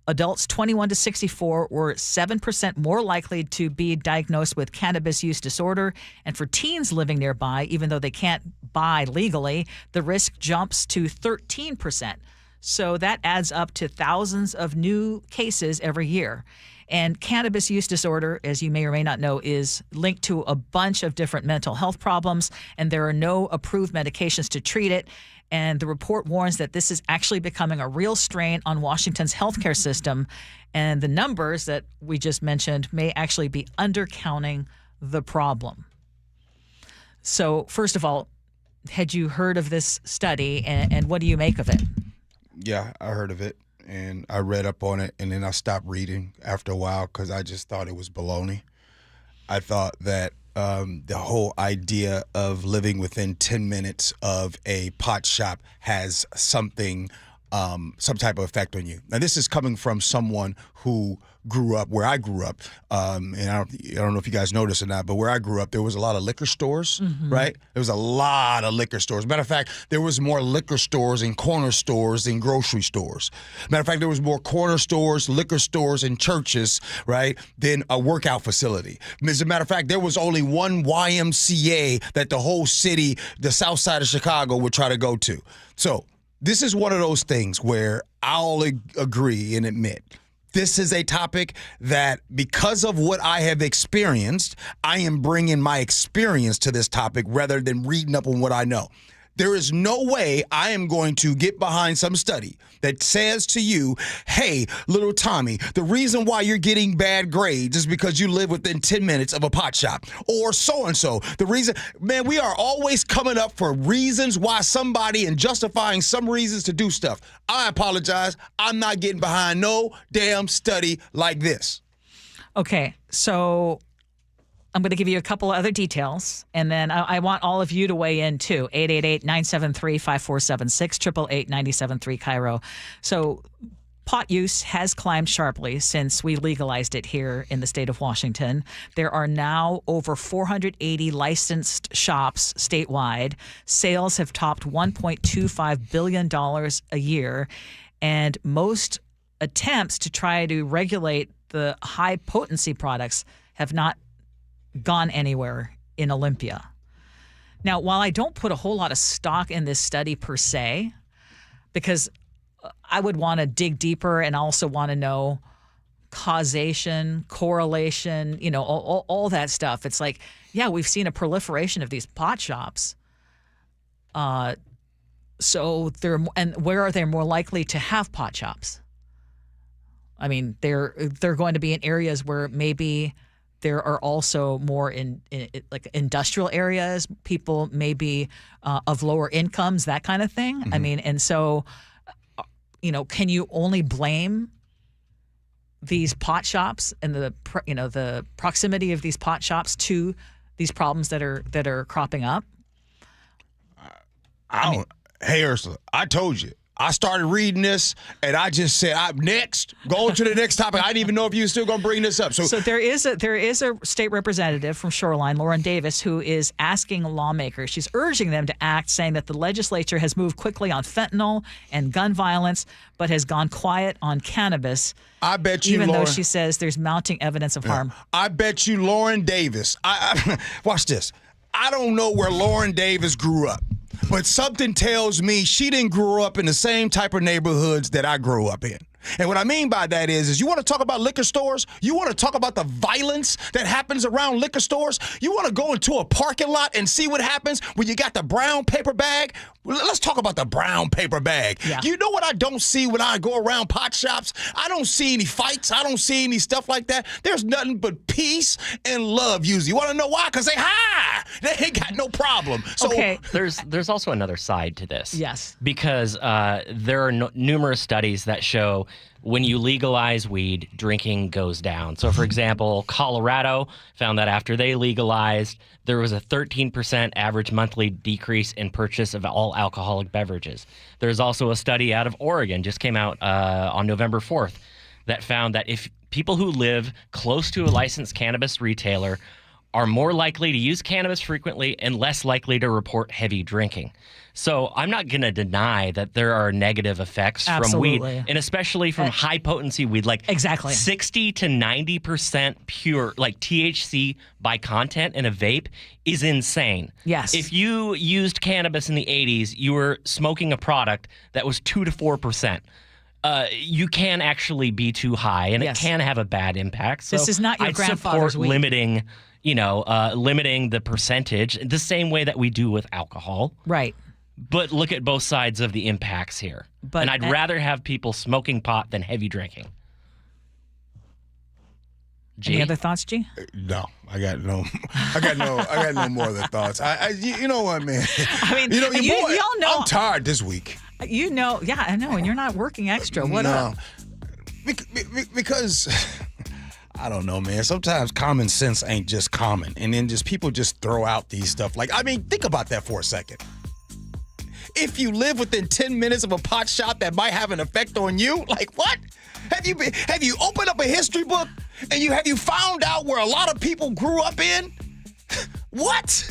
Adults 21 to 64 were 7% more likely to be diagnosed with cannabis use disorder. And for teens living nearby, even though they can't buy legally, the risk jumps to 13%. So that adds up to thousands of new cases every year. And cannabis use disorder, as you may or may not know, is linked to a bunch of different mental health problems, and there are no approved medications to treat it. And the report warns that this is actually becoming a real strain on Washington's healthcare system. And the numbers that we just mentioned may actually be undercounting the problem. So, first of all, had you heard of this study, and what do you make of it? Yeah, I heard of it, and I read up on it, and then I stopped reading after a while because I just thought it was baloney. I thought that the whole idea of living within 10 minutes of a pot shop has something, some type of effect on you. Now, this is coming from someone who grew up where I grew up, and I don't know if you guys noticed or not, but where I grew up, there was a lot of liquor stores, right? There was a lot of liquor stores. Matter of fact, there was more liquor stores and corner stores than grocery stores. Matter of fact, there was more corner stores, liquor stores, and churches, right, than a workout facility. As a matter of fact, there was only one YMCA that the whole city, the south side of Chicago, would try to go to. So this is one of those things where I'll agree and admit this is a topic that, because of what I have experienced, I am bringing my experience to this topic rather than reading up on what I know. There is no way I am going to get behind some study that says to you, hey, little Tommy, the reason why you're getting bad grades is because you live within 10 minutes of a pot shop, or so-and-so. The reason, man, we are always coming up for reasons why somebody and justifying some reasons to do stuff. I apologize. I'm not getting behind no damn study like this. Okay, so I'm going to give you a couple of other details, and then I want all of you to weigh in, too. 888-973-5476, 888-973 KIRO. So pot use has climbed sharply since we legalized it here in the state of Washington. There are now over 480 licensed shops statewide. Sales have topped $1.25 billion a year, and most attempts to try to regulate the high-potency products have not gone anywhere in Olympia. Now, while I don't put a whole lot of stock in this study per se, because I would want to dig deeper and also want to know causation, correlation, you know, all that stuff. It's like, yeah, we've seen a proliferation of these pot shops. So where are they more likely to have pot shops? I mean, they're going to be in areas where maybe there are also more in like industrial areas, people maybe of lower incomes, that kind of thing. Mm-hmm. I mean, and so, you know, can you only blame these pot shops and the proximity of these pot shops to these problems that are cropping up? Hey, Ursula, I told you. I started reading this, and I just said, next, going to the next topic. I didn't even know if you were still going to bring this up. So there is a state representative from Shoreline, Lauren Davis, who is asking lawmakers. She's urging them to act, saying that the legislature has moved quickly on fentanyl and gun violence, but has gone quiet on cannabis. I bet you, even Lauren, though she says there's mounting evidence of harm. I bet you, Lauren Davis. Watch this. I don't know where Lauren Davis grew up, but something tells me she didn't grow up in the same type of neighborhoods that I grew up in. And what I mean by that is you want to talk about liquor stores? You want to talk about the violence that happens around liquor stores? You want to go into a parking lot and see what happens when you got the brown paper bag? Let's talk about the brown paper bag. Yeah. You know what I don't see when I go around pot shops? I don't see any fights. I don't see any stuff like that. There's nothing but peace and love usually. You want to know why? Because they high. They ain't got no problem. So, okay. There's also another side to this. Yes. Because there are numerous studies that show when you legalize weed, drinking goes down. So, for example, Colorado found that after they legalized, there was a 13% average monthly decrease in purchase of all alcoholic beverages. There's also a study out of Oregon, just came out on November 4th, that found that if people who live close to a licensed cannabis retailer are more likely to use cannabis frequently and less likely to report heavy drinking. So I'm not going to deny that there are negative effects from weed, and especially from high-potency weed, like 60 to 90% pure, like THC by content in a vape is insane. Yes. If you used cannabis in the 80s, you were smoking a product that was 2 to 4%. You can actually be too high, and it can have a bad impact. So this is not your grandfather's weed. Limiting, limiting the percentage the same way that we do with alcohol. Right. But look at both sides of the impacts here. And I'd rather have people smoking pot than heavy drinking. G? Any other thoughts, G? No, I got no more other thoughts. You know what, man? I mean, you all know. I'm tired this week. You know, yeah, I know, and you're not working extra. What up? Because I don't know, man. Sometimes common sense ain't just common, and then just people just throw out these stuff. Like, I mean, think about that for a second. If you live within 10 minutes of a pot shop that might have an effect on you, like what? Have you opened up a history book and have you found out where a lot of people grew up in? What?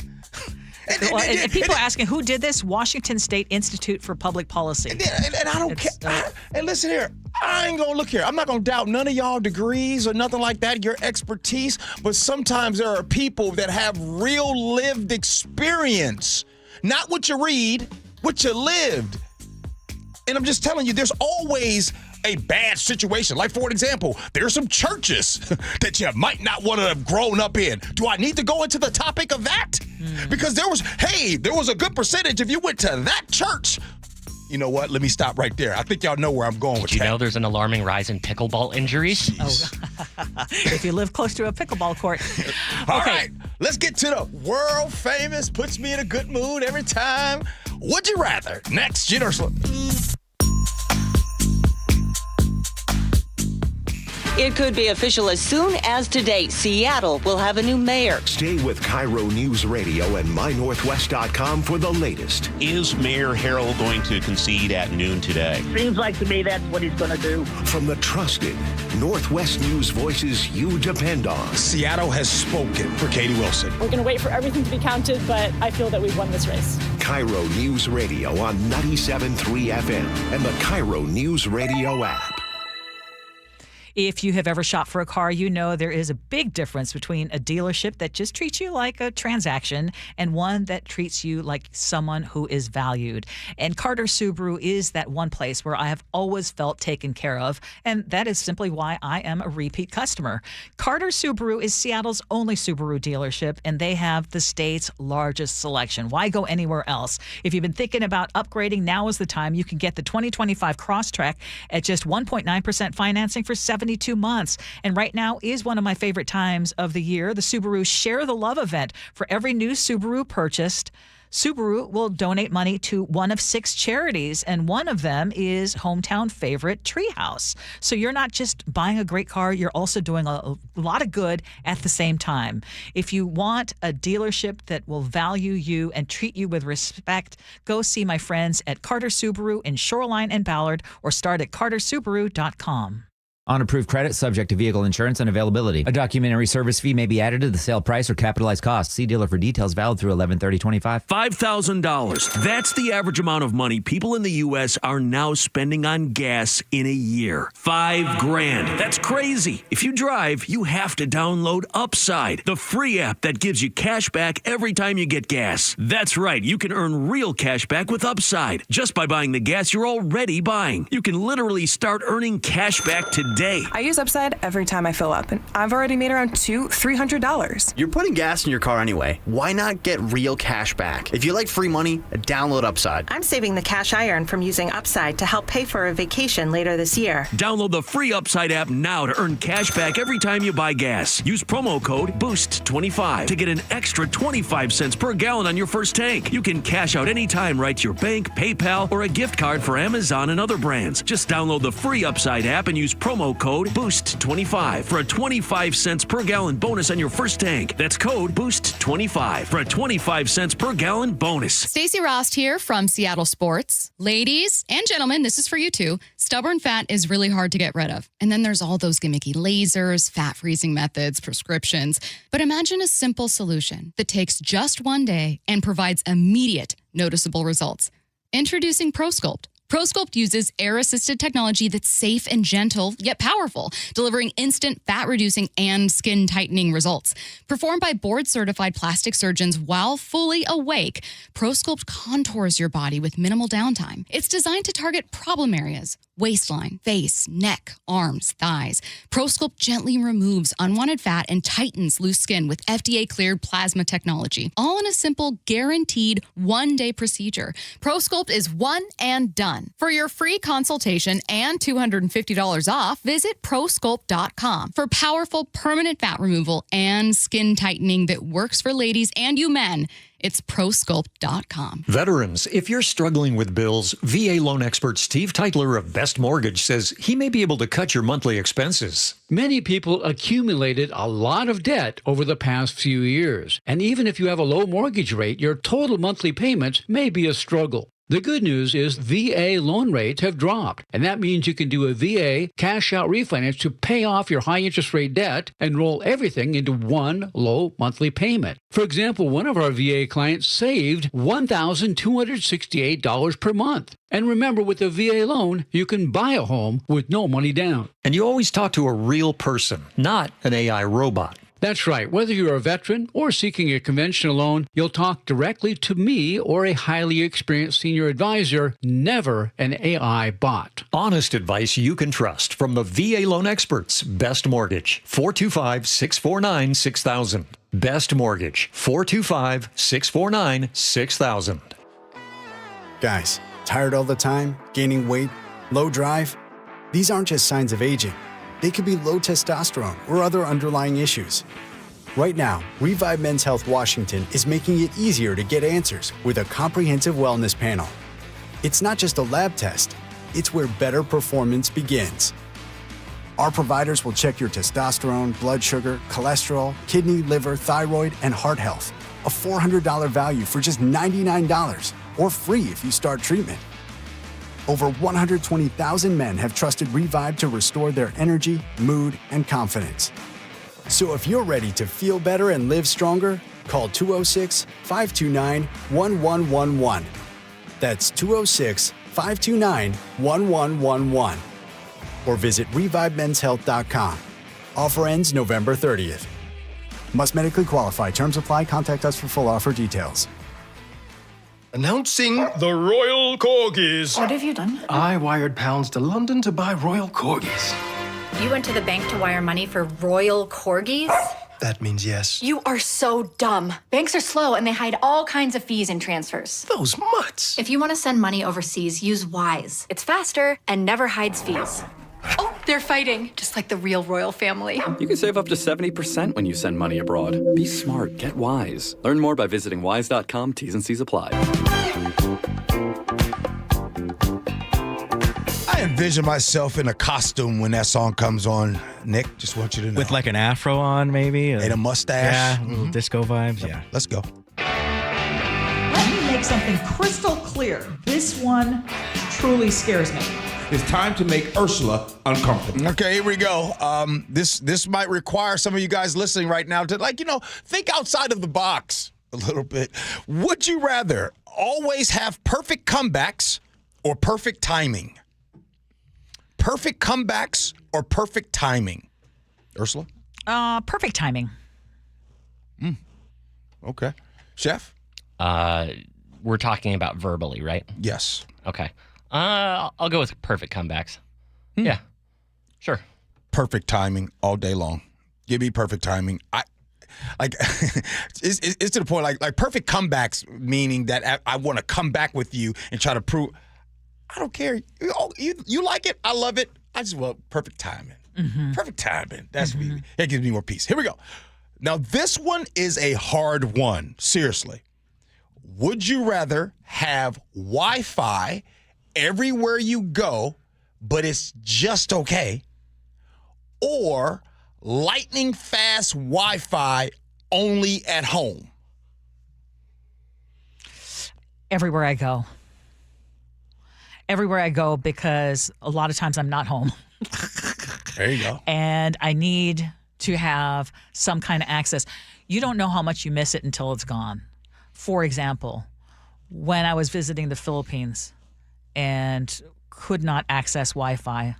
And people are asking, who did this? Washington State Institute for Public Policy. And I don't care. And listen here, I ain't gonna look here. I'm not gonna doubt none of y'all degrees or nothing like that, your expertise, but sometimes there are people that have real lived experience. Not what you read, what you lived. And I'm just telling you, there's always a bad situation. Like, for example, there's some churches that you might not want to have grown up in. Do I need to go into the topic of that? Because there was a good percentage if you went to that church. You know what? Let me stop right there. I think y'all know where I'm going with that. Did you know there's an alarming rise in pickleball injuries? If you live close to a pickleball court. All right, let's get to the world famous, puts me in a good mood every time. Would you rather? Next, Gee Ursula. It could be official as soon as today. Seattle will have a new mayor. Stay with KIRO News Radio and MyNorthwest.com for the latest. Is Mayor Harrell going to concede at noon today? Seems like to me that's what he's going to do. From the trusted Northwest News voices you depend on. Seattle has spoken for Katie Wilson. We're going to wait for everything to be counted, but I feel that we've won this race. KIRO News Radio on 97.3 FM and the KIRO News Radio app. If you have ever shopped for a car, you know there is a big difference between a dealership that just treats you like a transaction and one that treats you like someone who is valued. And Carter Subaru is that one place where I have always felt taken care of, and that is simply why I am a repeat customer. Carter Subaru is Seattle's only Subaru dealership, and they have the state's largest selection. Why go anywhere else? If you've been thinking about upgrading, now is the time. You can get the 2025 Crosstrek at just 1.9% financing for 72 months. And right now is one of my favorite times of the year, the Subaru Share the Love event. For every new Subaru purchased, Subaru will donate money to one of 6 charities, and one of them is hometown favorite Treehouse. So you're not just buying a great car, you're also doing a lot of good at the same time. If you want a dealership that will value you and treat you with respect, go see my friends at Carter Subaru in Shoreline and Ballard, or start at cartersubaru.com. On approved credit, subject to vehicle insurance and availability. A documentary service fee may be added to the sale price or capitalized costs. See dealer for details. Valid through 11/30/25. $5,000. That's the average amount of money people in the U.S. are now spending on gas in a year. $5,000. That's crazy. If you drive, you have to download Upside, the free app that gives you cash back every time you get gas. That's right. You can earn real cash back with Upside just by buying the gas you're already buying. You can literally start earning cash back today. I use Upside every time I fill up, and I've already made around $300. You're putting gas in your car anyway. Why not get real cash back? If you like free money, download Upside. I'm saving the cash I earn from using Upside to help pay for a vacation later this year. Download the free Upside app now to earn cash back every time you buy gas. Use promo code BOOST25 to get an extra 25 cents per gallon on your first tank. You can cash out anytime right to your bank, PayPal, or a gift card for Amazon and other brands. Just download the free Upside app and use promo code BOOST25 for a 25 cents per gallon bonus on your first tank. That's code BOOST25 for a 25 cents per gallon bonus. Stacey Rost here from Seattle Sports. Ladies and gentlemen, this is for you too. Stubborn fat is really hard to get rid of. And then there's all those gimmicky lasers, fat freezing methods, prescriptions. But imagine a simple solution that takes just one day and provides immediate, noticeable results. Introducing ProSculpt. ProSculpt uses air-assisted technology that's safe and gentle, yet powerful, delivering instant fat-reducing and skin-tightening results. Performed by board-certified plastic surgeons while fully awake, ProSculpt contours your body with minimal downtime. It's designed to target problem areas: waistline, face, neck, arms, thighs. ProSculpt gently removes unwanted fat and tightens loose skin with FDA-cleared plasma technology, all in a simple, guaranteed one-day procedure. ProSculpt is one and done. For your free consultation and $250 off, visit ProSculpt.com for powerful permanent fat removal and skin tightening that works for ladies and you men. It's ProSculpt.com. Veterans, if you're struggling with bills, VA loan expert Steve Teitler of Best Mortgage says he may be able to cut your monthly expenses. Many people accumulated a lot of debt over the past few years. And even if you have a low mortgage rate, your total monthly payments may be a struggle. The good news is VA loan rates have dropped, and that means you can do a VA cash-out refinance to pay off your high-interest rate debt and roll everything into one low monthly payment. For example, one of our VA clients saved $1,268 per month. And remember, with a VA loan, you can buy a home with no money down. And you always talk to a real person, not an AI robot. That's right. Whether you're a veteran or seeking a conventional loan, you'll talk directly to me or a highly experienced senior advisor, never an AI bot. Honest advice you can trust from the VA loan experts. Best Mortgage, 425-649-6000. Best Mortgage, 425-649-6000. Guys, tired all the time? Gaining weight? Low drive? These aren't just signs of aging. They could be low testosterone or other underlying issues. Right now, Revive Men's Health Washington is making it easier to get answers with a comprehensive wellness panel. It's not just a lab test, it's where better performance begins. Our providers will check your testosterone, blood sugar, cholesterol, kidney, liver, thyroid, and heart health. A $400 value for just $99, or free if you start treatment. Over 120,000 men have trusted Revive to restore their energy, mood, and confidence. So if you're ready to feel better and live stronger, call 206-529-1111. That's 206-529-1111. Or visit ReviveMen'sHealth.com. Offer ends November 30th. Must medically qualify. Terms apply. Contact us for full offer details. Announcing the Royal Corgis. What have you done? I wired pounds to London to buy Royal Corgis. You went to the bank to wire money for Royal Corgis? That means yes. You are so dumb. Banks are slow and they hide all kinds of fees in transfers. Those mutts. If you want to send money overseas, use Wise. It's faster and never hides fees. Oh, they're fighting, just like the real royal family. You can save up to 70% when you send money abroad. Be smart, get Wise. Learn more by visiting wise.com. T's and C's apply. I envision myself in a costume when that song comes on. Nick, just want you to know. With like an afro on, maybe? And a mustache. Yeah, little disco vibes, yeah. Let's go. Let me make something crystal clear. This one truly scares me. It's time to make Ursula uncomfortable. Okay, here we go. This might require some of you guys listening right now to, think outside of the box a little bit. Would you rather always have perfect comebacks or perfect timing? Perfect comebacks or perfect timing? Ursula? Perfect timing. Okay. Chef? We're talking about verbally, right? Yes. Okay. I'll go with perfect comebacks. Yeah. Sure. Perfect timing all day long. Give me perfect timing. It's to the point like perfect comebacks, meaning that I want to come back with you and try to prove. I don't care. You like it. I love it. I just want perfect timing. Mm-hmm. Perfect timing. That's me. That gives me more peace. Here we go. Now this one is a hard one. Seriously. Would you rather have Wi-Fi everywhere you go, but it's just okay, or lightning fast Wi-Fi only at home? Everywhere I go. Everywhere I go, because a lot of times I'm not home. There you go. And I need to have some kind of access. You don't know how much you miss it until it's gone. For example, when I was visiting the Philippines and could not access Wi-Fi,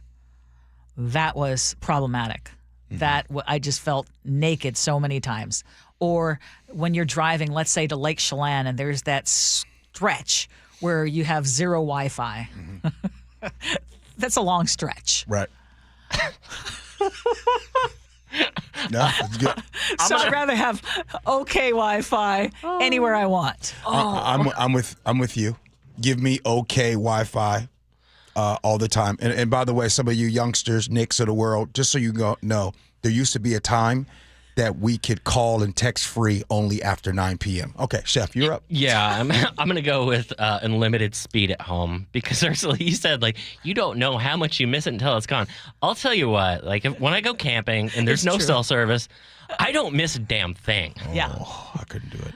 that was problematic. I just felt naked so many times. Or when you're driving, let's say to Lake Chelan, and there's that stretch where you have zero Wi-Fi. That's a long stretch. Right. No, it's good. So I'd rather have okay Wi-Fi anywhere I want. I'm with you. Give me okay Wi-Fi all the time. And by the way, some of you youngsters, Nicks of the world, just so you know, there used to be a time that we could call and text free only after 9 p.m. Okay, Chef, you're up. Yeah, I'm going to go with unlimited speed at home because Ursula, you said you don't know how much you miss it until it's gone. I'll tell you what, when I go camping and there's no cell service, I don't miss a damn thing. Yeah. I couldn't do it.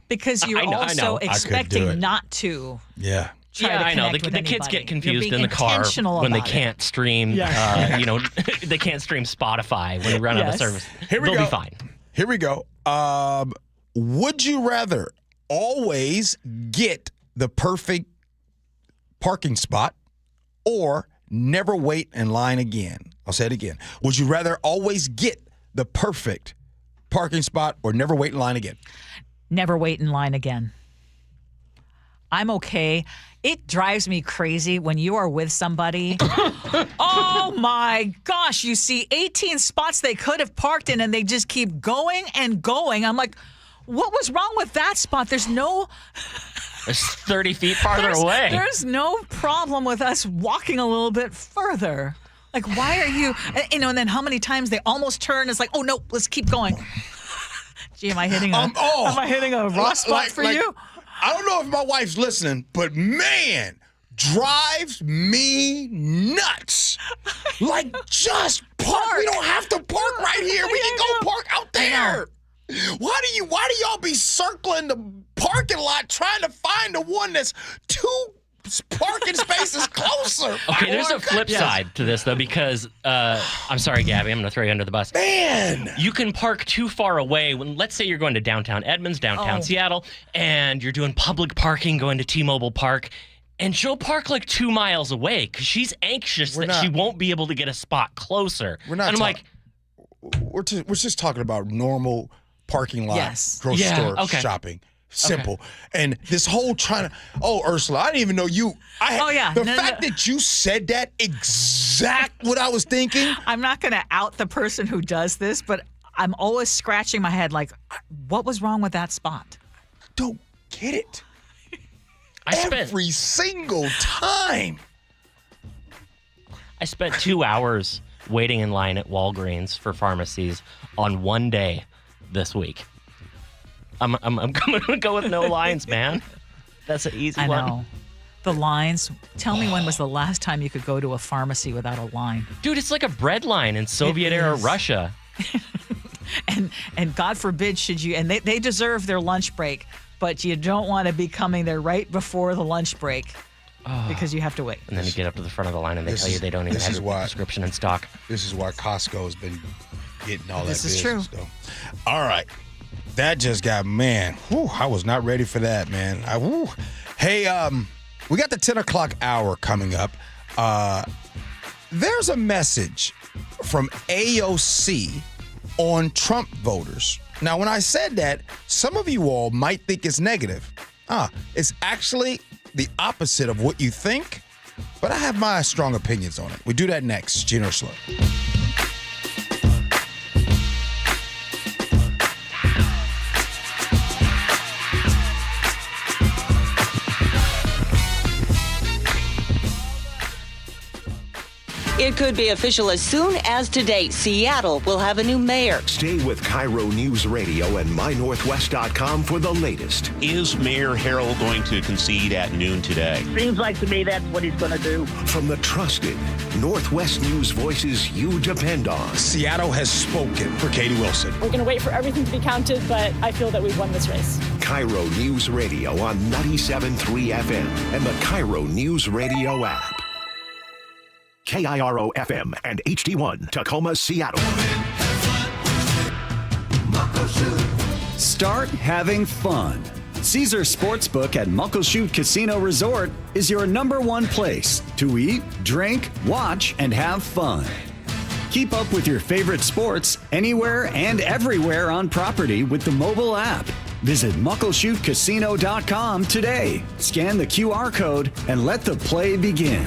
Because you're I know. expecting not to. Yeah. I know. The kids get confused in the car when they can't stream. They can't stream Spotify when you run out of service. They'll be fine. Here we go. Would you rather always get the perfect parking spot or never wait in line again? I'll say it again. Would you rather always get the perfect parking spot or never wait in line again? Never wait in line again. I'm okay. It drives me crazy when you are with somebody. Oh my gosh, you see 18 spots they could have parked in and they just keep going and going. I'm like, what was wrong with that spot? It's 30 feet farther away. There's no problem with us walking a little bit further. Like, why are you, and then how many times they almost turn. It's like, oh no, let's keep going. Gee, am I hitting a raw spot for you? I don't know if my wife's listening, but man, drives me nuts. Just park. We don't have to park right here. We can go park out there. Why do y'all be circling the parking lot trying to find the one that's 2 parking spaces closer? Okay, there's a flip side to this, though, because I'm sorry, Gabby, I'm going to throw you under the bus. Man! You can park too far away. Let's say you're going to downtown Edmonds, downtown Seattle, and you're doing public parking, going to T-Mobile Park, and she'll park 2 miles away because she's anxious she won't be able to get a spot closer. We're just talking about normal parking lot, grocery store shopping. Simple. Okay. And this whole Ursula, I didn't even know you. The fact that you said that exact what I was thinking. I'm not going to out the person who does this, but I'm always scratching my head what was wrong with that spot? Don't get it. Every single time. I spent 2 hours waiting in line at Walgreens for pharmacies on one day this week. I'm going to go with no lines, man. That's an easy one. I know. The lines. Tell me when was the last time you could go to a pharmacy without a line? Dude, it's like a bread line in Soviet-era Russia. And God forbid should you, and they deserve their lunch break, but you don't want to be coming there right before the lunch break. because you have to wait. And then you get up to the front of the line and they tell you they don't even have your prescription in stock. This is why Costco has been getting all that business. This is true. Though. All right. That just got, I was not ready for that, man. Hey, we got the 10 o'clock hour coming up. There's a message from AOC on Trump voters. Now, when I said that, some of you all might think it's negative. It's actually the opposite of what you think, but I have my strong opinions on it. We do that next. Gee Ursula. It could be official as soon as today. Seattle will have a new mayor. Stay with KIRO Newsradio and MyNorthwest.com for the latest. Is Mayor Harrell going to concede at noon today? Seems like to me that's what he's going to do. From the trusted Northwest News voices you depend on. Seattle has spoken for Katie Wilson. We're going to wait for everything to be counted, but I feel that we've won this race. KIRO Newsradio on 97.3 FM and the KIRO Newsradio app. KIRO FM and HD1 Tacoma, Seattle. Start having fun. Caesar Sportsbook at Muckleshoot Casino Resort is your #1 place to eat, drink, watch, and have fun. Keep up with your favorite sports anywhere and everywhere on property with the mobile app. Visit muckleshootcasino.com today. Scan the QR code and let the play begin.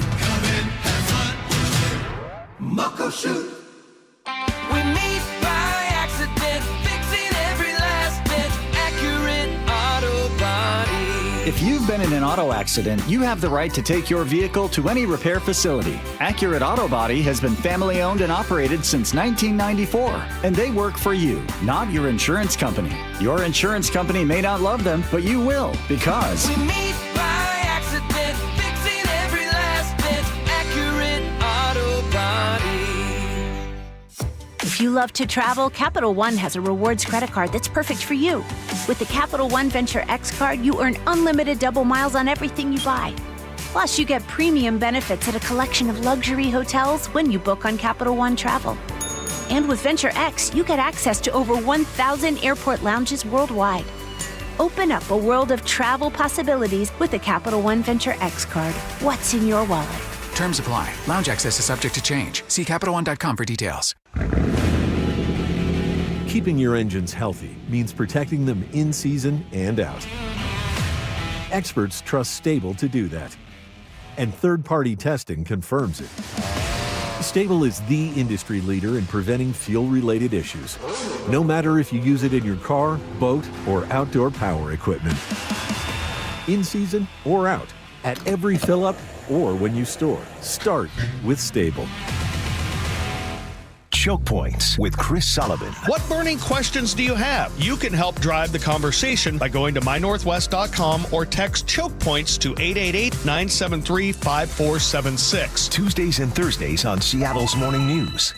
Muckleshoot. We meet by accident, fixing every last bit. Accurate Auto Body. If you've been in an auto accident, you have the right to take your vehicle to any repair facility. Accurate Auto Body has been family owned and operated since 1994, and they work for you, not your insurance company. Your insurance company may not love them, but you will, because We meet by accident, fixing every last bit. Accurate Auto Body. If you love to travel, Capital One has a rewards credit card that's perfect for you. With the Capital One Venture X card, you earn unlimited double miles on everything you buy. Plus, you get premium benefits at a collection of luxury hotels when you book on Capital One Travel. And with Venture X, you get access to over 1,000 airport lounges worldwide. Open up a world of travel possibilities with the Capital One Venture X card. What's in your wallet? Terms apply. Lounge access is subject to change. See CapitalOne.com for details. Keeping your engines healthy means protecting them in season and out. Experts trust Stable to do that. And third-party testing confirms it. Stable is the industry leader in preventing fuel-related issues, no matter if you use it in your car, boat, or outdoor power equipment. In season or out, at every fill-up or when you store, start with Stable. Choke Points with Chris Sullivan. What burning questions do you have? You can help drive the conversation by going to mynorthwest.com or text Choke Points to 888-973-5476. Tuesdays and Thursdays on Seattle's Morning News.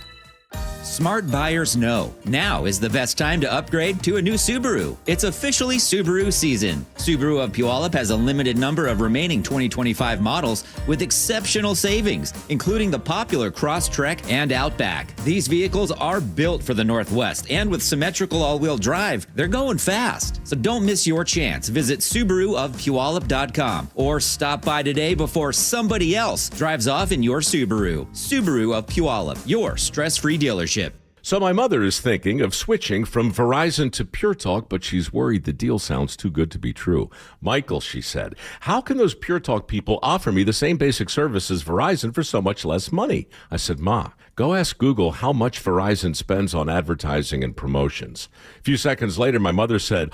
Smart buyers know now is the best time to upgrade to a new Subaru. It's officially Subaru season. Subaru of Puyallup has a limited number of remaining 2025 models with exceptional savings, including the popular Crosstrek and Outback. These vehicles are built for the Northwest, and with symmetrical all-wheel drive, they're going fast. So don't miss your chance. Visit SubaruofPuyallup.com or stop by today before somebody else drives off in your Subaru. Subaru of Puyallup, your stress-free dealership. So my mother is thinking of switching from Verizon to Pure Talk, but she's worried the deal sounds too good to be true. Michael, she said, how can those Pure Talk people offer me the same basic service as Verizon for so much less money? I said, Ma, go ask Google how much Verizon spends on advertising and promotions. A few seconds later, my mother said,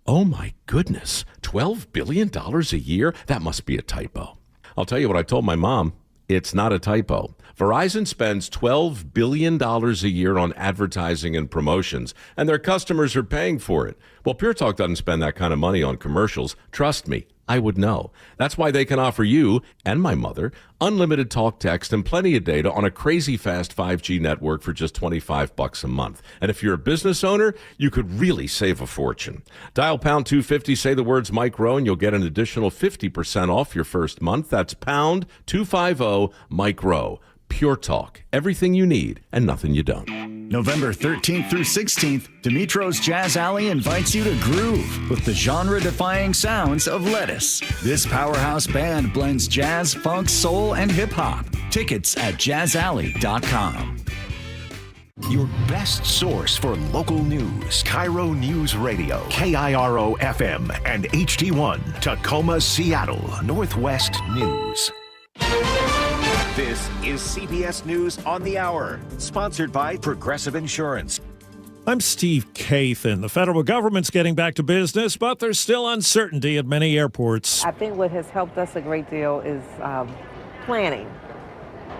oh my goodness, $12 billion a year? That must be a typo. I'll tell you what I told my mom. It's not a typo. Verizon spends $12 billion a year on advertising and promotions, and their customers are paying for it. Well, Pure Talk doesn't spend that kind of money on commercials. Trust me, I would know. That's why they can offer you and my mother unlimited talk, text, and plenty of data on a crazy fast 5G network for just $25 a month. And if you're a business owner, you could really save a fortune. Dial pound 250, say the words Mike Rowe, and you'll get an additional 50% off your first month. That's pound 250 Mike Rowe. Pure Talk. Everything you need and nothing you don't. November 13th through 16th, Dimitro's Jazz Alley invites you to groove with the genre-defying sounds of Lettuce. This powerhouse band blends jazz, funk, soul, and hip-hop. Tickets at jazzalley.com. Your best source for local news. KIRO News Radio. KIRO FM and HD1. Tacoma, Seattle. Northwest News. This is CBS News on the Hour, sponsored by Progressive Insurance. I'm Steve Kathan. The federal government's getting back to business, but there's still uncertainty at many airports. I think what has helped us a great deal is planning.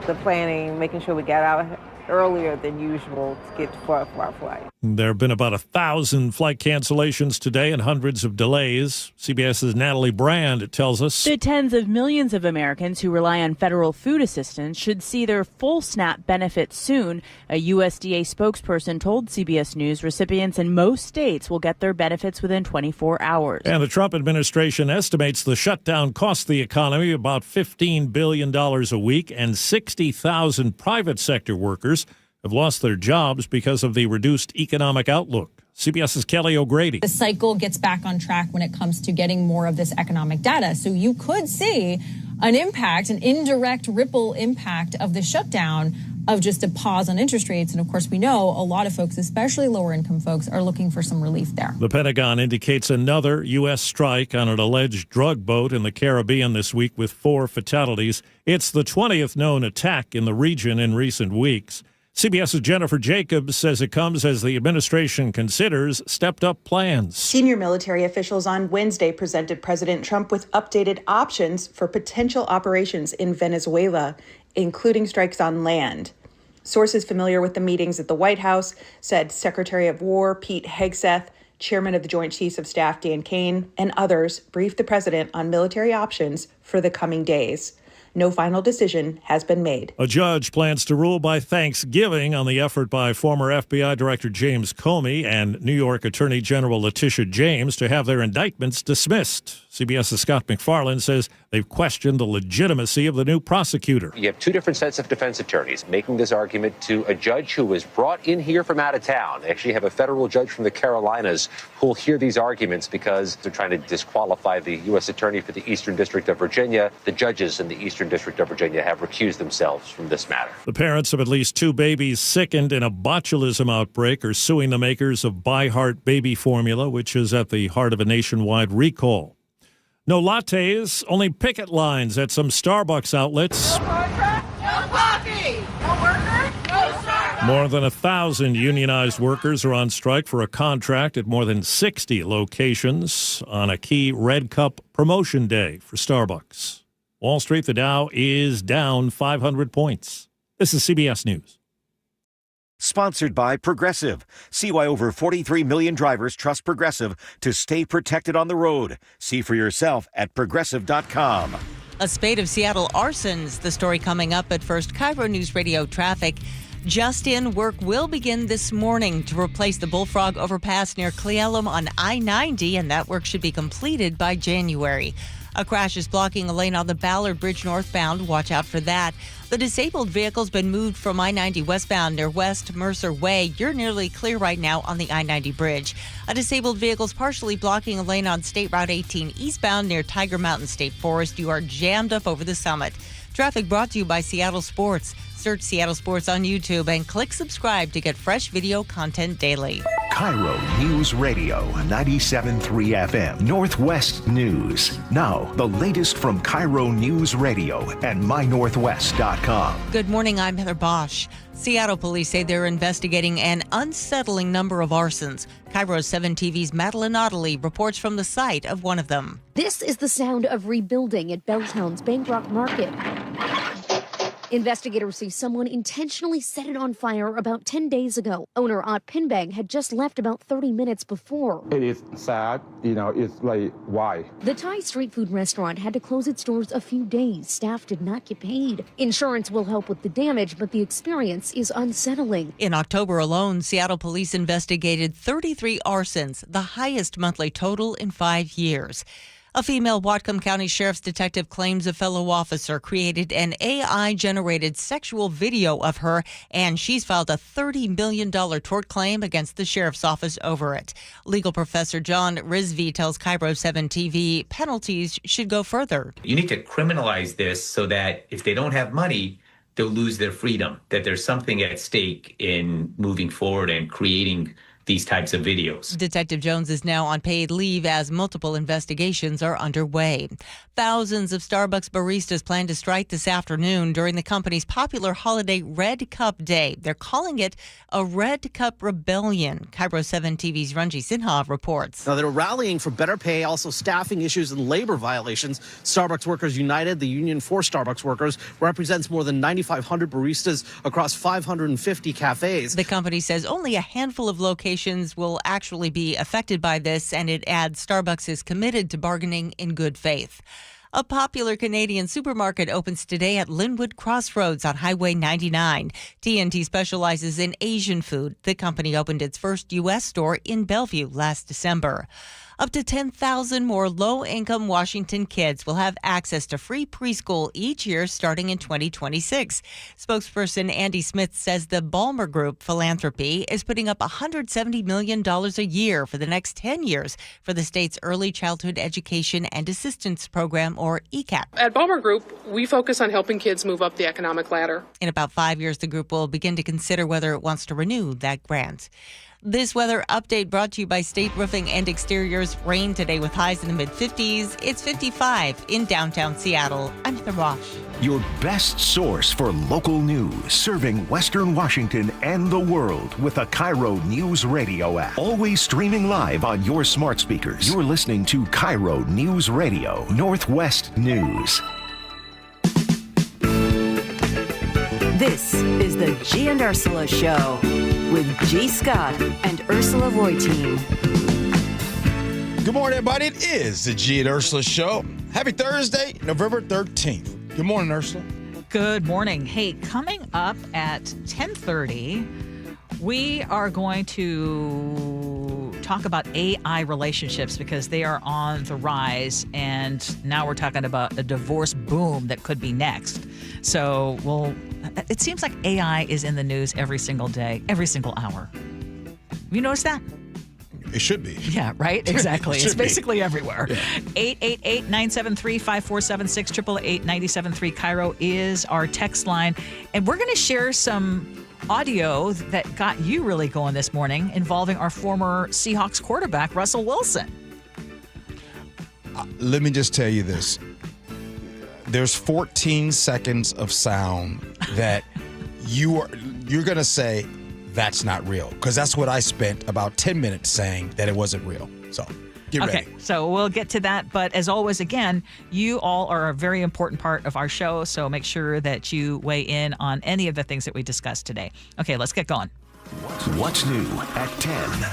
The planning, making sure we get out earlier than usual to get for our flight. There have been about 1,000 flight cancellations today and hundreds of delays. CBS's Natalie Brand tells us the tens of millions of Americans who rely on federal food assistance should see their full SNAP benefits soon. A USDA spokesperson told CBS News recipients in most states will get their benefits within 24 hours. And the Trump administration estimates the shutdown cost the economy about $15 billion a week, and 60,000 private sector workers have lost their jobs because of the reduced economic outlook. CBS's Kelly O'Grady. The cycle gets back on track when it comes to getting more of this economic data. So you could see an impact, an indirect ripple impact of the shutdown of just a pause on interest rates. And of course, we know a lot of folks, especially lower income folks, are looking for some relief there. The Pentagon indicates another U.S. strike on an alleged drug boat in the Caribbean this week with 4 fatalities. It's the 20th known attack in the region in recent weeks. CBS's Jennifer Jacobs says it comes as the administration considers stepped-up plans. Senior military officials on Wednesday presented President Trump with updated options for potential operations in Venezuela, including strikes on land. Sources familiar with the meetings at the White House said Secretary of War Pete Hegseth, Chairman of the Joint Chiefs of Staff Dan Kane, and others briefed the president on military options for the coming days. No final decision has been made. A judge plans to rule by Thanksgiving on the effort by former FBI Director James Comey and New York Attorney General Letitia James to have their indictments dismissed. CBS's Scott MacFarlane says they've questioned the legitimacy of the new prosecutor. You have 2 different sets of defense attorneys making this argument to a judge who was brought in here from out of town. They actually have a federal judge from the Carolinas who will hear these arguments because they're trying to disqualify the U.S. Attorney for the Eastern District of Virginia. The judges in the Eastern District of Virginia have recused themselves from this matter. The parents of at least 2 babies sickened in a botulism outbreak are suing the makers of ByHeart baby formula, which is at the heart of a nationwide recall. No lattes, only picket lines at some Starbucks outlets. No coffee! No worker! No Starbucks! More than 1,000 unionized workers are on strike for a contract at more than 60 locations on a key Red Cup promotion day for Starbucks. Wall Street, the Dow is down 500 points. This is CBS News. Sponsored by Progressive. See why over 43 million drivers trust Progressive to stay protected on the road. See for yourself at Progressive.com. A spate of Seattle arsons. The story coming up at first. KIRO News Radio traffic. Just in, work will begin this morning to replace the Bullfrog overpass near Cle Elum on I-90, and that work should be completed by January. A crash is blocking a lane on the Ballard Bridge northbound. Watch out for that. The disabled vehicle's been moved from I-90 westbound near West Mercer Way. You're nearly clear right now on the I-90 bridge. A disabled vehicle's partially blocking a lane on State Route 18 eastbound near Tiger Mountain State Forest. You are jammed up over the summit. Traffic brought to you by Seattle Sports. Search Seattle Sports on YouTube and click subscribe to get fresh video content daily. KIRO News Radio 97.3 FM Northwest News. Now, the latest from KIRO News Radio and mynorthwest.com. Good morning, I'm Heather Bosch. Seattle police say they're investigating an unsettling number of arsons. KIRO 7 TV's Madeline Ottley reports from the site of one of them. This is the sound of rebuilding at Belltown's Bancroft Market. Investigators say someone intentionally set it on fire about 10 days ago. Owner Ott Pinbang had just left about 30 minutes before. It is sad. It's like, why? The Thai street food restaurant had to close its doors a few days. Staff did not get paid. Insurance will help with the damage, but the experience is unsettling. In October alone, Seattle police investigated 33 arsons, the highest monthly total in 5 years. A female Whatcom County Sheriff's detective claims a fellow officer created an AI-generated sexual video of her, and she's filed a $30 million tort claim against the sheriff's office over it. Legal professor John Rizvi tells KIRO 7 TV penalties should go further. You need to criminalize this so that if they don't have money, they'll lose their freedom, that there's something at stake in moving forward and creating these types of videos. Detective Jones is now on paid leave as multiple investigations are underway. Thousands of Starbucks baristas plan to strike this afternoon during the company's popular holiday Red Cup Day. They're calling it a Red Cup Rebellion. KIRO 7 TV's Ranji Sinha reports. Now, they're rallying for better pay, also staffing issues and labor violations. Starbucks Workers United, the union for Starbucks workers, represents more than 9,500 baristas across 550 cafes. The company says only a handful of locations will actually be affected by this, and it adds Starbucks is committed to bargaining in good faith. A popular Canadian supermarket opens today at Linwood Crossroads on Highway 99. TNT specializes in Asian food. The company opened its first U.S. store in Bellevue last December. Up to 10,000 more low-income Washington kids will have access to free preschool each year starting in 2026. Spokesperson Andy Smith says the Balmer Group Philanthropy is putting up $170 million a year for the next 10 years for the state's Early Childhood Education and Assistance Program, or ECAP. At Balmer Group, we focus on helping kids move up the economic ladder. In about 5 years, the group will begin to consider whether it wants to renew that grant. This weather update brought to you by State Roofing and Exteriors. Rain today with highs in the mid-50s. It's 55 in downtown Seattle. I'm Heather Roche. Your best source for local news, serving Western Washington and the world with a KIRO Newsradio app. Always streaming live on your smart speakers. You're listening to KIRO Newsradio, Northwest News. This is the Gee and Ursula Show with G. Scott and Ursula Reutin. Good morning, everybody. It is the Gee and Ursula Show. Happy Thursday, November 13th. Good morning, Ursula. Good morning. Hey, coming up at 10:30, we are going to talk about AI relationships because they are on the rise, and now we're talking about a divorce boom that could be next. So it seems like AI is in the news every single day, every single hour. Have you noticed that? It should be. Yeah, right? Exactly. It's basically everywhere. Yeah. 888-973-5476, 888-973 KIRO is our text line. And we're going to share some audio that got you really going this morning involving our former Seahawks quarterback, Russell Wilson. Let me just tell you this. There's 14 seconds of sound that you're going to say, that's not real. Because that's what I spent about 10 minutes saying, that it wasn't real. So get ready. Okay, so we'll get to that. But as always, again, you all are a very important part of our show. So make sure that you weigh in on any of the things that we discussed today. Okay, let's get going. What's new at 10?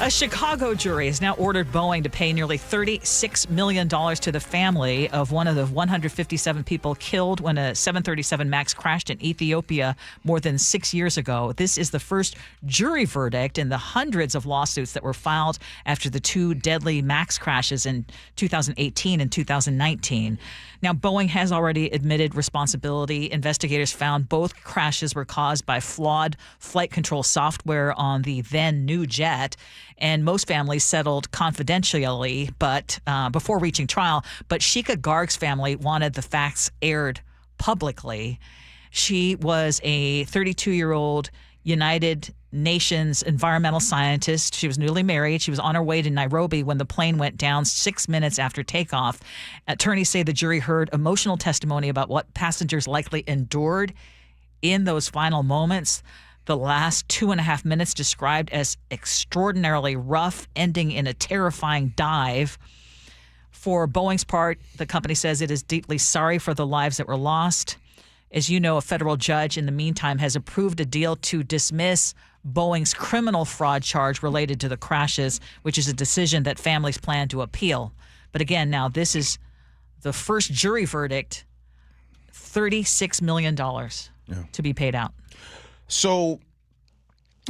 A Chicago jury has now ordered Boeing to pay nearly $36 million to the family of one of the 157 people killed when a 737 MAX crashed in Ethiopia more than 6 years ago. This is the first jury verdict in the hundreds of lawsuits that were filed after the two deadly MAX crashes in 2018 and 2019. Now, Boeing has already admitted responsibility. Investigators found both crashes were caused by flawed flight control software on the then new jet. And most families settled confidentially, but before reaching trial. But Sheikha Garg's family wanted the facts aired publicly. She was a 32-year-old United Nations environmental scientist. She was newly married. She was on her way to Nairobi when the plane went down 6 minutes after takeoff. Attorneys say the jury heard emotional testimony about what passengers likely endured in those final moments. The last 2.5 minutes described as extraordinarily rough, ending in a terrifying dive. For Boeing's part, the company says it is deeply sorry for the lives that were lost. As you know, a federal judge in the meantime has approved a deal to dismiss Boeing's criminal fraud charge related to the crashes, which is a decision that families plan to appeal. But again, now this is the first jury verdict, $36 million to be paid out. So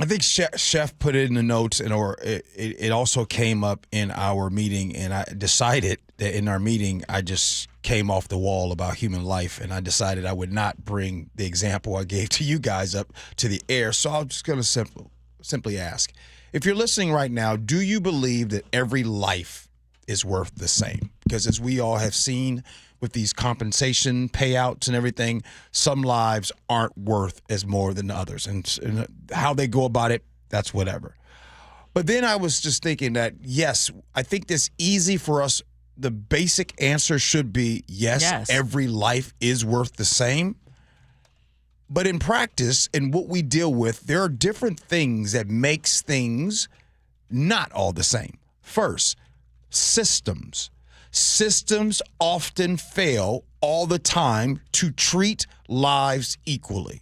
I think Chef put it in the notes, it also came up in our meeting, and I decided that in our meeting I just came off the wall about human life, and I decided I would not bring the example I gave to you guys up to the air. So I'm just going to simply ask, if you're listening right now, do you believe that every life is worth the same? Because as we all have seen with these compensation payouts and everything, some lives aren't worth as more than others. And how they go about it, that's whatever. But then I was just thinking that, yes, I think this easy for us. The basic answer should be yes, every life is worth the same. But in practice, in what we deal with, there are different things that makes things not all the same. First, systems. Systems often fail all the time to treat lives equally.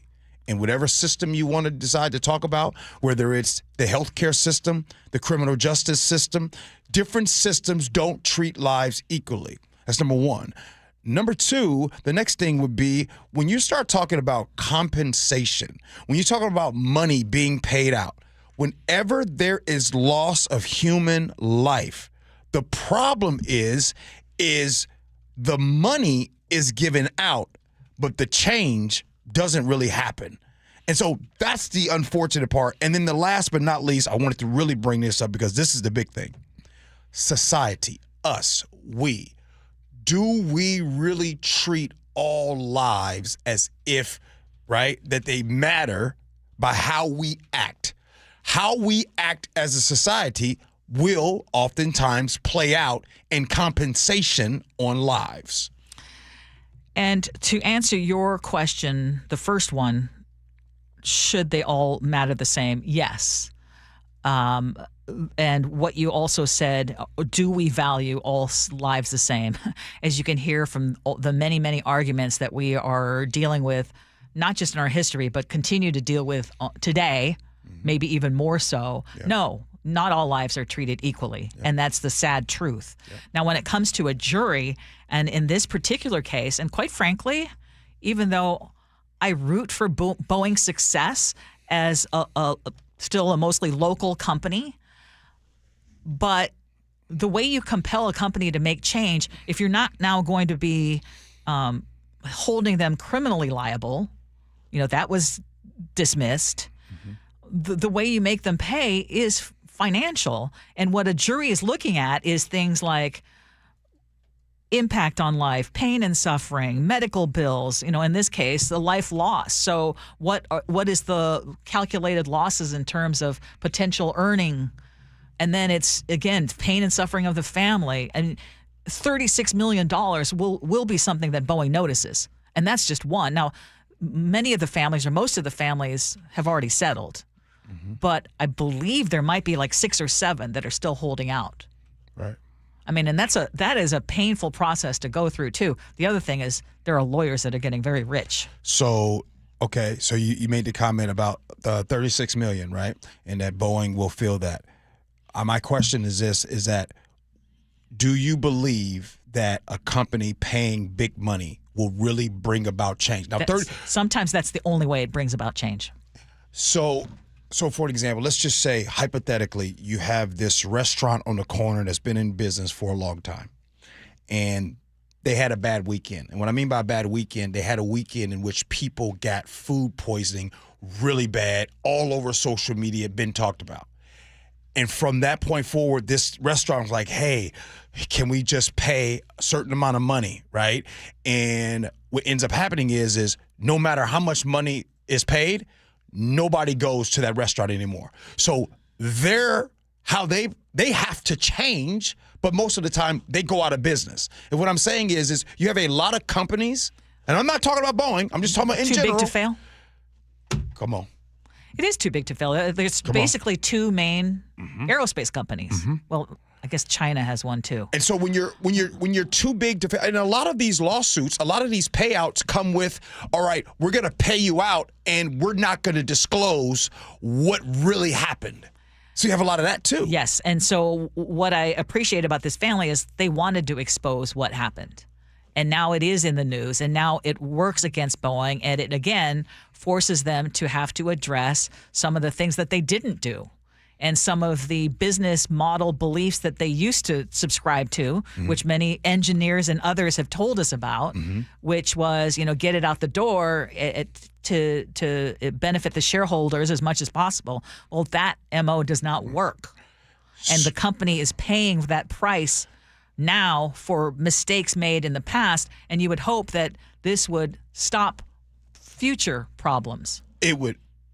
And whatever system you want to decide to talk about, whether it's the healthcare system, the criminal justice system, different systems don't treat lives equally. That's number one. Number two, the next thing would be when you start talking about compensation, when you're talking about money being paid out, whenever there is loss of human life, the problem is the money is given out, but the change doesn't really happen. And so that's the unfortunate part. And then the last but not least, I wanted to really bring this up because this is the big thing. Society, us, we. Do we really treat all lives as if, right, that they matter by how we act? How we act as a society will oftentimes play out in compensation on lives. And to answer your question, the first one, should they all matter the same? Yes. And what you also said, do we value all lives the same? As you can hear from the many, many arguments that we are dealing with, not just in our history, but continue to deal with today, maybe even more so. Yeah. No, not all lives are treated equally. Yeah. And that's the sad truth. Yeah. Now, when it comes to a jury, and in this particular case, and quite frankly, even though I root for Boeing's success as still a mostly local company, but the way you compel a company to make change, if you're not now going to be holding them criminally liable, that was dismissed. Mm-hmm. The way you make them pay is financial. And what a jury is looking at is things like impact on life, pain and suffering, medical bills, in this case, the life loss. So what is the calculated losses in terms of potential earning? And then it's, again, pain and suffering of the family. And $36 million will be something that Boeing notices. And that's just one. Now, many of the families, or most of the families, have already settled. Mm-hmm. But I believe there might be like 6 or 7 that are still holding out. Right. I mean, and that is a painful process to go through, too. The other thing is there are lawyers that are getting very rich. So, okay, so you made the comment about the $36 million, right? And that Boeing will feel that. My question is this, is that do you believe that a company paying big money will really bring about change? Now, sometimes that's the only way it brings about change. So for example, let's just say hypothetically you have this restaurant on the corner that's been in business for a long time, and they had a bad weekend. And what I mean by a bad weekend, they had a weekend in which people got food poisoning really bad, all over social media, been talked about. And from that point forward, this restaurant was like, hey, can we just pay a certain amount of money, right? And what ends up happening is no matter how much money is paid, nobody goes to that restaurant anymore. So how they have to change, but most of the time they go out of business. And what I'm saying is you have a lot of companies, and I'm not talking about Boeing, I'm just talking about in general. Too big to fail? Come on. It is too big to fail. There's basically 2 main aerospace companies. Mm-hmm. Well, I guess China has one too. And so when you're too big to, and a lot of these lawsuits, a lot of these payouts come with, all right, we're going to pay you out, and we're not going to disclose what really happened. So you have a lot of that too. Yes, and so what I appreciate about this family is they wanted to expose what happened. And now it is in the news, and now it works against Boeing, and it again forces them to have to address some of the things that they didn't do and some of the business model beliefs that they used to subscribe to, which many engineers and others have told us about, which was, get it out the door to benefit the shareholders as much as possible. Well, that MO does not work. And the company is paying that price now for mistakes made in the past, and you would hope that this would stop future problems.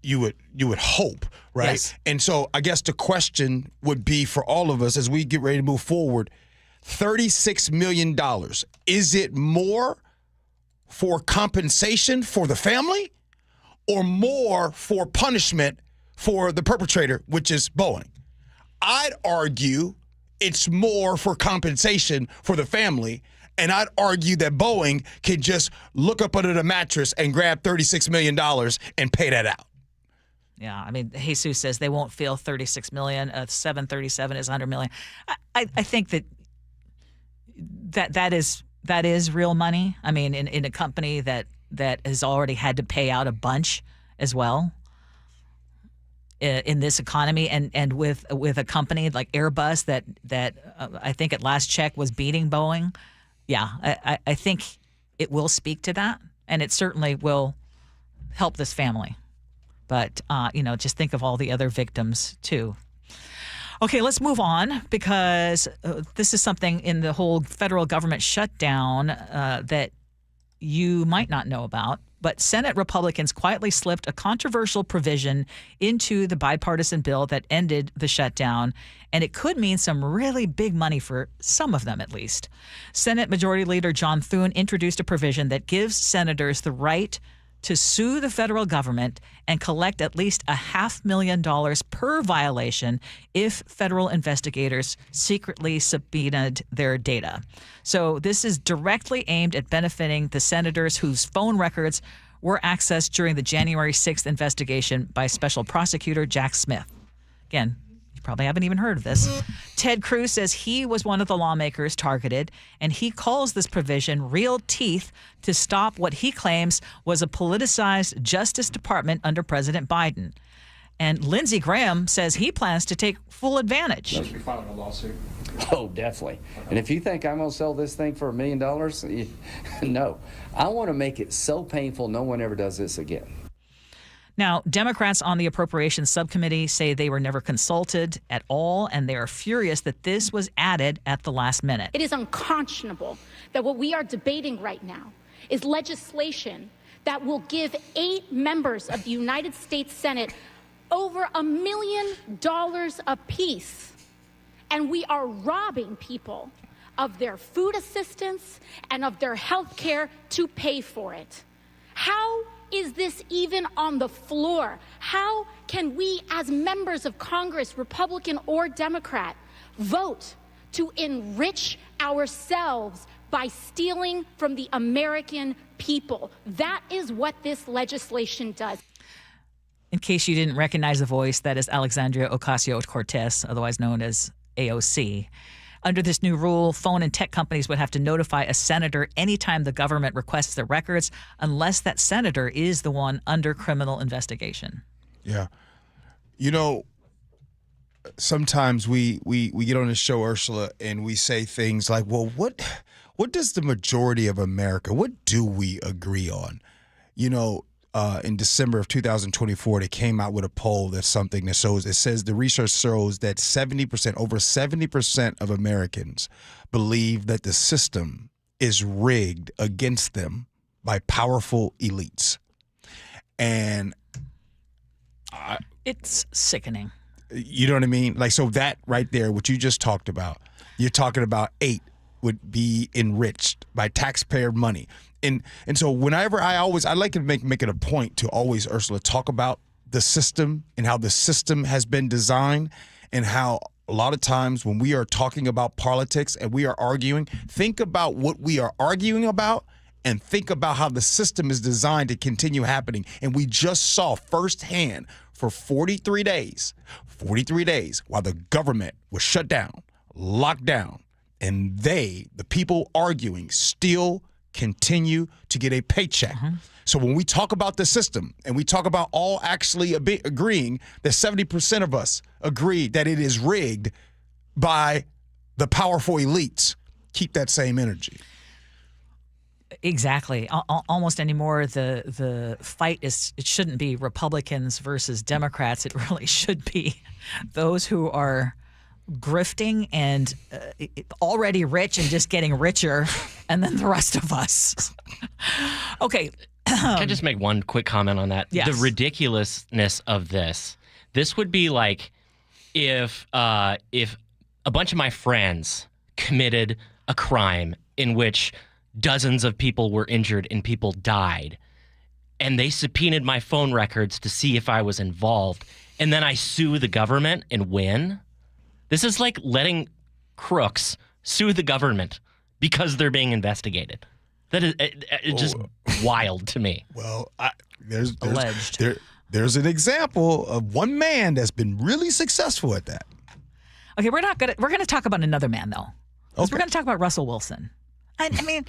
You would hope, right? Yes. And so I guess the question would be for all of us as we get ready to move forward, $36 million, is it more for compensation for the family or more for punishment for the perpetrator, which is Boeing? I'd argue it's more for compensation for the family, and I'd argue that Boeing can just look up under the mattress and grab $36 million and pay that out. Yeah, I mean, Jesus says they won't feel $36 million. 737 is $100 million. I think that is real money. I mean, in a company that has already had to pay out a bunch as well in this economy, and with a company like Airbus that I think at last check was beating Boeing. Yeah, I think it will speak to that, and it certainly will help this family. But, just think of all the other victims, too. Okay, let's move on, because this is something in the whole federal government shutdown that you might not know about. But Senate Republicans quietly slipped a controversial provision into the bipartisan bill that ended the shutdown, and it could mean some really big money for some of them, at least. Senate Majority Leader John Thune introduced a provision that gives senators the right to sue the federal government and collect at least $500,000 per violation if federal investigators secretly subpoenaed their data. So this is directly aimed at benefiting the senators whose phone records were accessed during the January 6th investigation by Special Prosecutor Jack Smith. Again, you probably haven't even heard of this. Ted Cruz says he was one of the lawmakers targeted, and he calls this provision real teeth to stop what he claims was a politicized Justice Department under President Biden. And Lindsey Graham says he plans to take full advantage. Must be filing a lawsuit. Oh, definitely. And if you think I'm going to sell this thing for $1 million, no. I want to make it so painful no one ever does this again. Now, Democrats on the Appropriations Subcommittee say they were never consulted at all, and they are furious that this was added at the last minute. It is unconscionable that what we are debating right now is legislation that will give 8 members of the United States Senate over $1 million apiece. And we are robbing people of their food assistance and of their health care to pay for it. How is this even on the floor? How can we, as members of Congress, Republican or Democrat, vote to enrich ourselves by stealing from the American people? That is what this legislation does. In case you didn't recognize the voice, that is Alexandria Ocasio-Cortez, otherwise known as AOC. Under this new rule, phone and tech companies would have to notify a senator anytime the government requests the records, unless that senator is the one under criminal investigation. Yeah. Sometimes we get on the show, Ursula, and we say things like, well, what does the majority of America, what do we agree on? In December of 2024, they came out with a poll that's something that shows, it says the research shows that over 70% of Americans believe that the system is rigged against them by powerful elites. And it's sickening. You know what I mean? Like, so that right there, what you just talked about, you're talking about 8 would be enriched by taxpayer money. And so whenever I like to make it a point to always, Ursula, talk about the system and how the system has been designed and how a lot of times when we are talking about politics and we are arguing, think about what we are arguing about and think about how the system is designed to continue happening. And we just saw firsthand for 43 days, while the government was shut down, locked down, and the people arguing, still continue to get a paycheck. So when we talk about the system and we talk about all actually agreeing that 70% of us agree that it is rigged by the powerful elites, keep that same energy. Exactly. Almost anymore, the fight it shouldn't be Republicans versus Democrats. It really should be those who are grifting and already rich and just getting richer, and then the rest of us. Okay. Can I just make one quick comment on that? Yes. The ridiculousness of this. This would be like if a bunch of my friends committed a crime in which dozens of people were injured and people died, and they subpoenaed my phone records to see if I was involved, and then I sue the government and win. This is like letting crooks sue the government because they're being investigated. That is just wild to me. Well, there's an example of one man that's been really successful at that. Okay, we're gonna talk about another man though. Okay. We're gonna talk about Russell Wilson. I mean,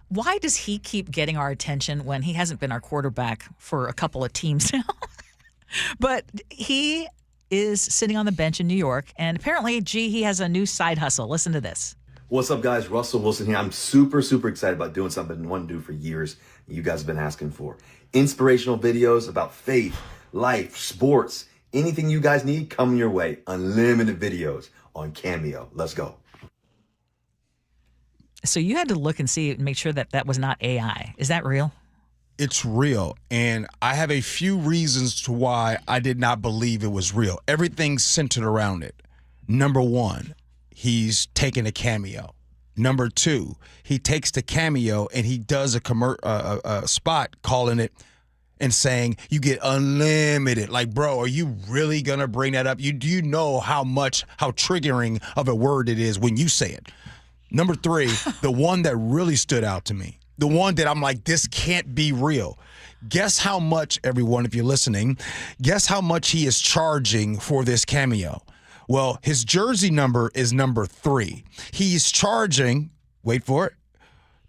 why does he keep getting our attention when he hasn't been our quarterback for a couple of teams now? But he is sitting on the bench in New York, and apparently, he has a new side hustle. Listen to this. What's up, guys? Russell Wilson here. I'm super excited about doing something I've been wanting to do for years. You guys have been asking for. Inspirational videos about faith, life, sports, anything you guys need, come your way. Unlimited videos on Cameo. Let's go. So you had to look and see and make sure that was not AI. Is that real? It's real, and I have a few reasons to why I did not believe it was real. Everything's centered around it. Number one, he's taking a cameo. Number two, he takes the cameo and he does a spot calling it and saying you get unlimited. Like, bro, are you really gonna bring that up? Do you know how triggering of a word it is when you say it? Number three, the one that really stood out to me, the one that I'm like, this can't be real. Guess how much, everyone, if you're listening, guess how much he is charging for this cameo? Well, his jersey number is number 3. He's charging, wait for it,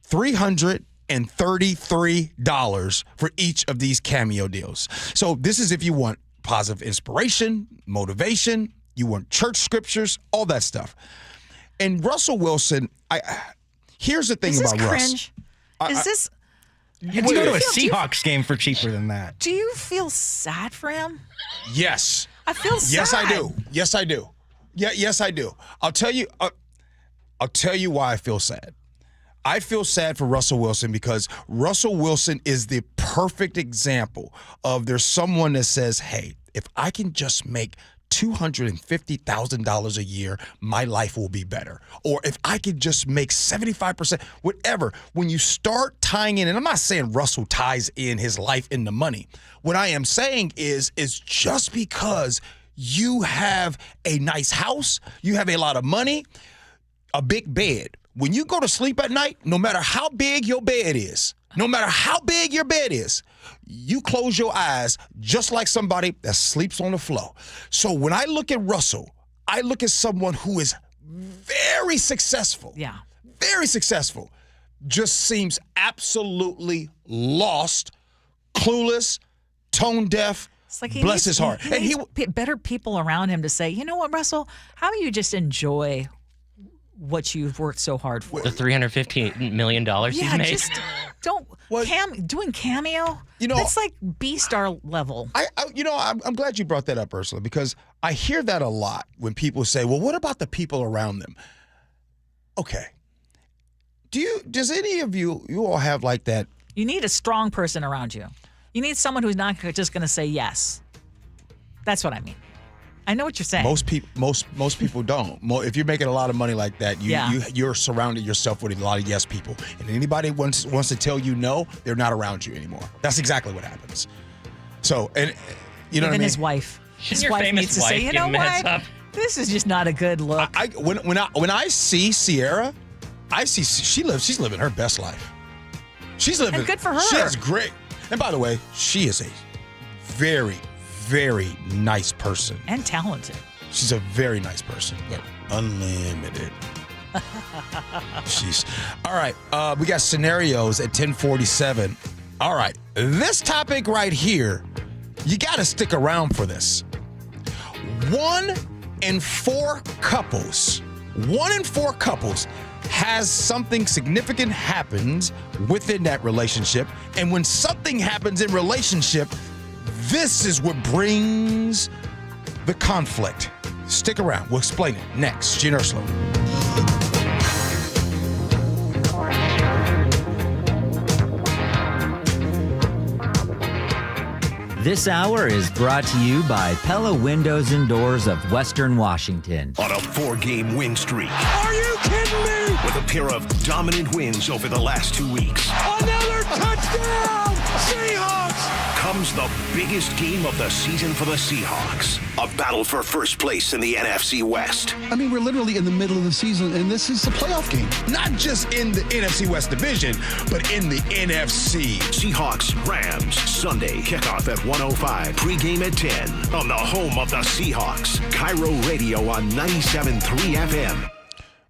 $333 for each of these cameo deals. So this is if you want positive inspiration, motivation, you want church scriptures, all that stuff. And Russell Wilson, here's the thing about cringe? Russ. Is this? You can go to a Seahawks game for cheaper than that. Do you feel sad for him? Yes. I feel sad. Yes, I do. Yes, I do. Yeah, yes, I do. I'll tell you why I feel sad. I feel sad for Russell Wilson because Russell Wilson is the perfect example of there's someone that says, hey, if I can just make $250,000 a year, my life will be better. Or if I could just make 75%, whatever. When you start tying in, and I'm not saying Russell ties in his life into money. What I am saying is just because you have a nice house, you have a lot of money, a big bed. When you go to sleep at night, no matter how big your bed is, you close your eyes just like somebody that sleeps on the floor. So when I look at Russell, I look at someone who is very successful. Yeah. Very successful. Just seems absolutely lost, clueless, tone deaf. It's like bless his heart. He needs better people around him to say, you know what, Russell, how about you just enjoy what you've worked so hard for? The $315 million he's made. Just don't doing cameo. That's like B-star level. I'm glad you brought that up, Ursula, because I hear that a lot when people say, "Well, what about the people around them?" Okay. Does any of you all have like that? You need a strong person around you. You need someone who's not just going to say yes. That's what I mean. I know what you're saying. Most people don't. If you're making a lot of money like that, you're surrounded yourself with a lot of yes people. And anybody wants to tell you no, they're not around you anymore. That's exactly what happens. So, and you know what I mean? Even his wife. His wife needs to say, you know what? This is just not a good look. When I see Sierra, she's living her best life. She's living. And good for her. She is great. And by the way, she is a very, very nice person. And talented. She's a very nice person. But unlimited. She's all right. We got scenarios at 10:47. All right, this topic right here, you got to stick around for this. 1 in 4 couples has something significant happens within that relationship, and when something happens in relationship, this is what brings the conflict. Stick around. We'll explain it next. Gee Ursula. This hour is brought to you by Pella Windows and Doors of Western Washington. On a 4-game win streak. Are you kidding me? With a pair of dominant wins over the last 2 weeks. Another touchdown! Seahawks! Comes the biggest game of the season for the Seahawks. A battle for first place in the NFC West. I mean, we're literally in the middle of the season, and this is a playoff game. Not just in the NFC West division, but in the NFC. Seahawks, Rams, Sunday, kickoff at 1:05, pregame at 10, on the home of the Seahawks. KIRO Radio on 97.3 FM.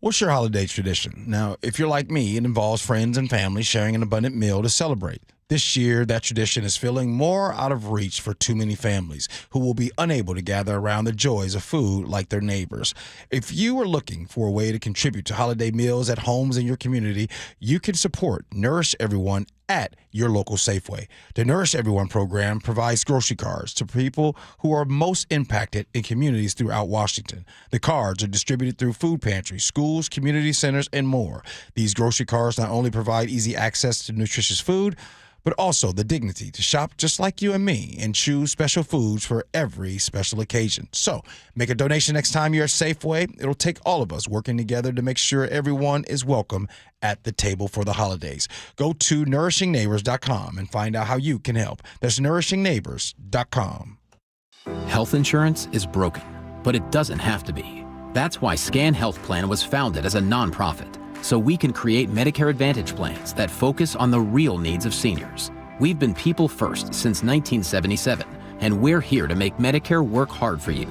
What's your holiday tradition? Now, if you're like me, it involves friends and family sharing an abundant meal to celebrate. This year, that tradition is feeling more out of reach for too many families who will be unable to gather around the joys of food like their neighbors. If you are looking for a way to contribute to holiday meals at homes in your community, you can support Nourish Everyone at your local Safeway. The Nourish Everyone program provides grocery cards to people who are most impacted in communities throughout Washington. The cards are distributed through food pantries, schools, community centers, and more. These grocery cards not only provide easy access to nutritious food, but also the dignity to shop just like you and me and choose special foods for every special occasion. So make a donation next time you're at Safeway. It'll take all of us working together to make sure everyone is welcome at the table for the holidays. Go to nourishingneighbors.com and find out how you can help. That's nourishingneighbors.com. Health insurance is broken, but it doesn't have to be. That's why Scan Health Plan was founded as a nonprofit, so we can create Medicare Advantage plans that focus on the real needs of seniors. We've been people first since 1977, and we're here to make Medicare work hard for you,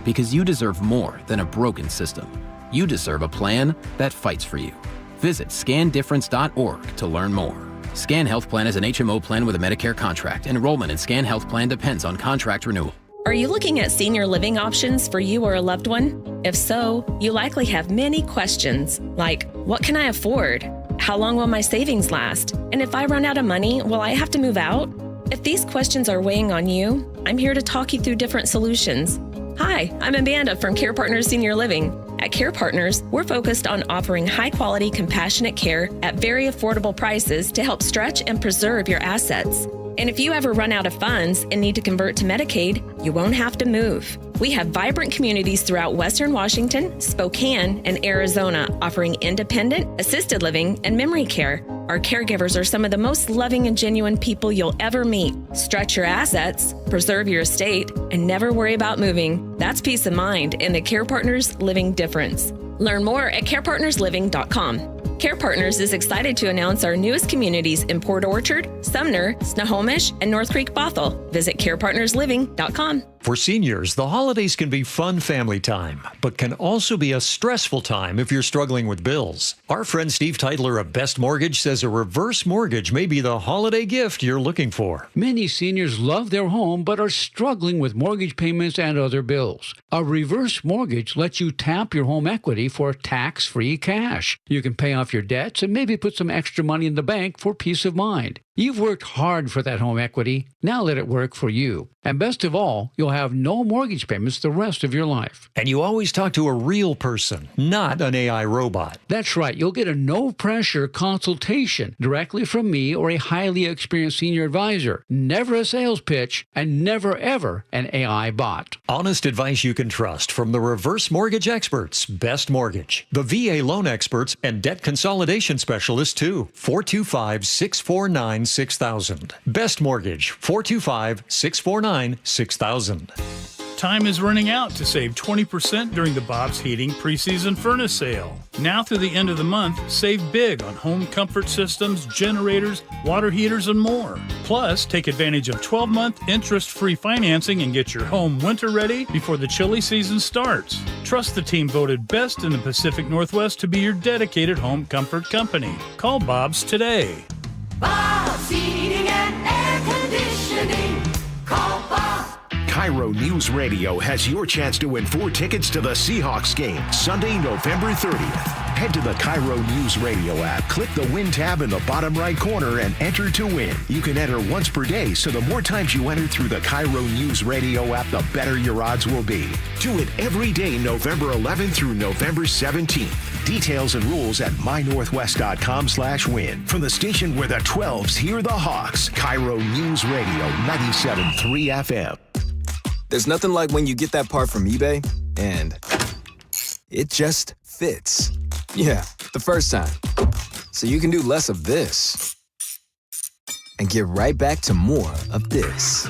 because you deserve more than a broken system. You deserve a plan that fights for you. Visit scandifference.org to learn more. Scan Health Plan is an HMO plan with a Medicare contract. Enrollment in Scan Health Plan depends on contract renewal. Are you looking at senior living options for you or a loved one? If so, you likely have many questions like, what can I afford? How long will my savings last? And if I run out of money, will I have to move out? If these questions are weighing on you, I'm here to talk you through different solutions. Hi, I'm Amanda from Care Partners Senior Living. At Care Partners, we're focused on offering high-quality, compassionate care at very affordable prices to help stretch and preserve your assets. And if you ever run out of funds and need to convert to Medicaid, you won't have to move. We have vibrant communities throughout Western Washington, Spokane, and Arizona offering independent, assisted living, and memory care. Our caregivers are some of the most loving and genuine people you'll ever meet. Stretch your assets, preserve your estate, and never worry about moving. That's peace of mind in the Care Partners Living Difference. Learn more at carepartnersliving.com. Care Partners is excited to announce our newest communities in Port Orchard, Sumner, Snohomish, and North Creek Bothell. Visit carepartnersliving.com. For seniors, the holidays can be fun family time, but can also be a stressful time if you're struggling with bills. Our friend Steve Teitler of Best Mortgage says a reverse mortgage may be the holiday gift you're looking for. Many seniors love their home but are struggling with mortgage payments and other bills. A reverse mortgage lets you tap your home equity for tax-free cash. You can pay off your debts and maybe put some extra money in the bank for peace of mind. You've worked hard for that home equity. Now let it work for you. And best of all, you'll have no mortgage payments the rest of your life. And you always talk to a real person, not an AI robot. That's right. You'll get a no-pressure consultation directly from me or a highly experienced senior advisor. Never a sales pitch and never, ever an AI bot. Honest advice you can trust from the reverse mortgage experts, Best Mortgage, the VA loan experts, and debt consolidation specialists, too. 425-649-6000. Best Mortgage, 425-649-6000. Time is running out to save 20% during the Bob's Heating preseason furnace sale. Now through the end of the month, save big on home comfort systems, generators, water heaters, and more. Plus, take advantage of 12-month interest-free financing and get your home winter ready before the chilly season starts. Trust the team voted best in the Pacific Northwest to be your dedicated home comfort company. Call Bob's today. Bob's Heating and Air Conditioning. Call Bob. KIRO News Radio has your chance to win 4 tickets to the Seahawks game, Sunday, November 30th. Head to the KIRO News Radio app, click the Win tab in the bottom right corner, and enter to win. You can enter once per day, so the more times you enter through the KIRO News Radio app, the better your odds will be. Do it every day, November 11th through November 17th. Details and rules at mynorthwest.com/win. From the station where the 12s hear the Hawks, KIRO News Radio 97.3 FM. There's nothing like when you get that part from eBay and it just fits. Yeah, the first time. So you can do less of this and get right back to more of this.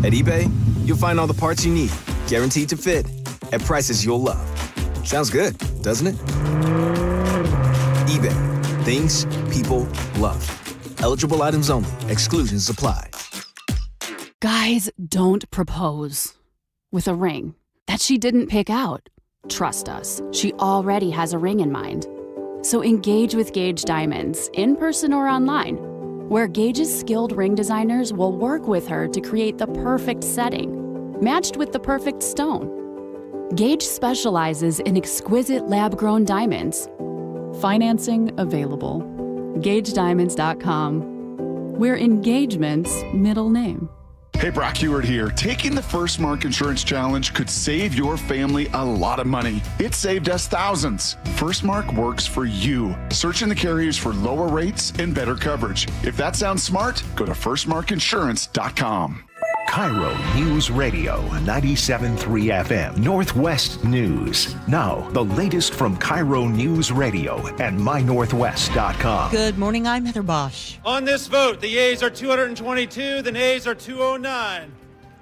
At eBay, you'll find all the parts you need, guaranteed to fit, at prices you'll love. Sounds good, doesn't it? eBay, things people love. Eligible items only. Exclusions apply. Guys, don't propose with a ring that she didn't pick out. Trust us, she already has a ring in mind. So engage with Gage Diamonds, in person or online, where Gage's skilled ring designers will work with her to create the perfect setting, matched with the perfect stone. Gage specializes in exquisite lab-grown diamonds. Financing available. GageDiamonds.com. We're engagement's middle name. Hey, Brock Heward here. Taking the First Mark Insurance Challenge could save your family a lot of money. It saved us thousands. First Mark works for you. Search in the carriers for lower rates and better coverage. If that sounds smart, go to firstmarkinsurance.com. KIRO News Radio 97.3 FM Northwest News. Now, the latest from KIRO News Radio and mynorthwest.com. Good morning, I'm Heather Bosch. On this vote, the yeas are 222, the nays are 209.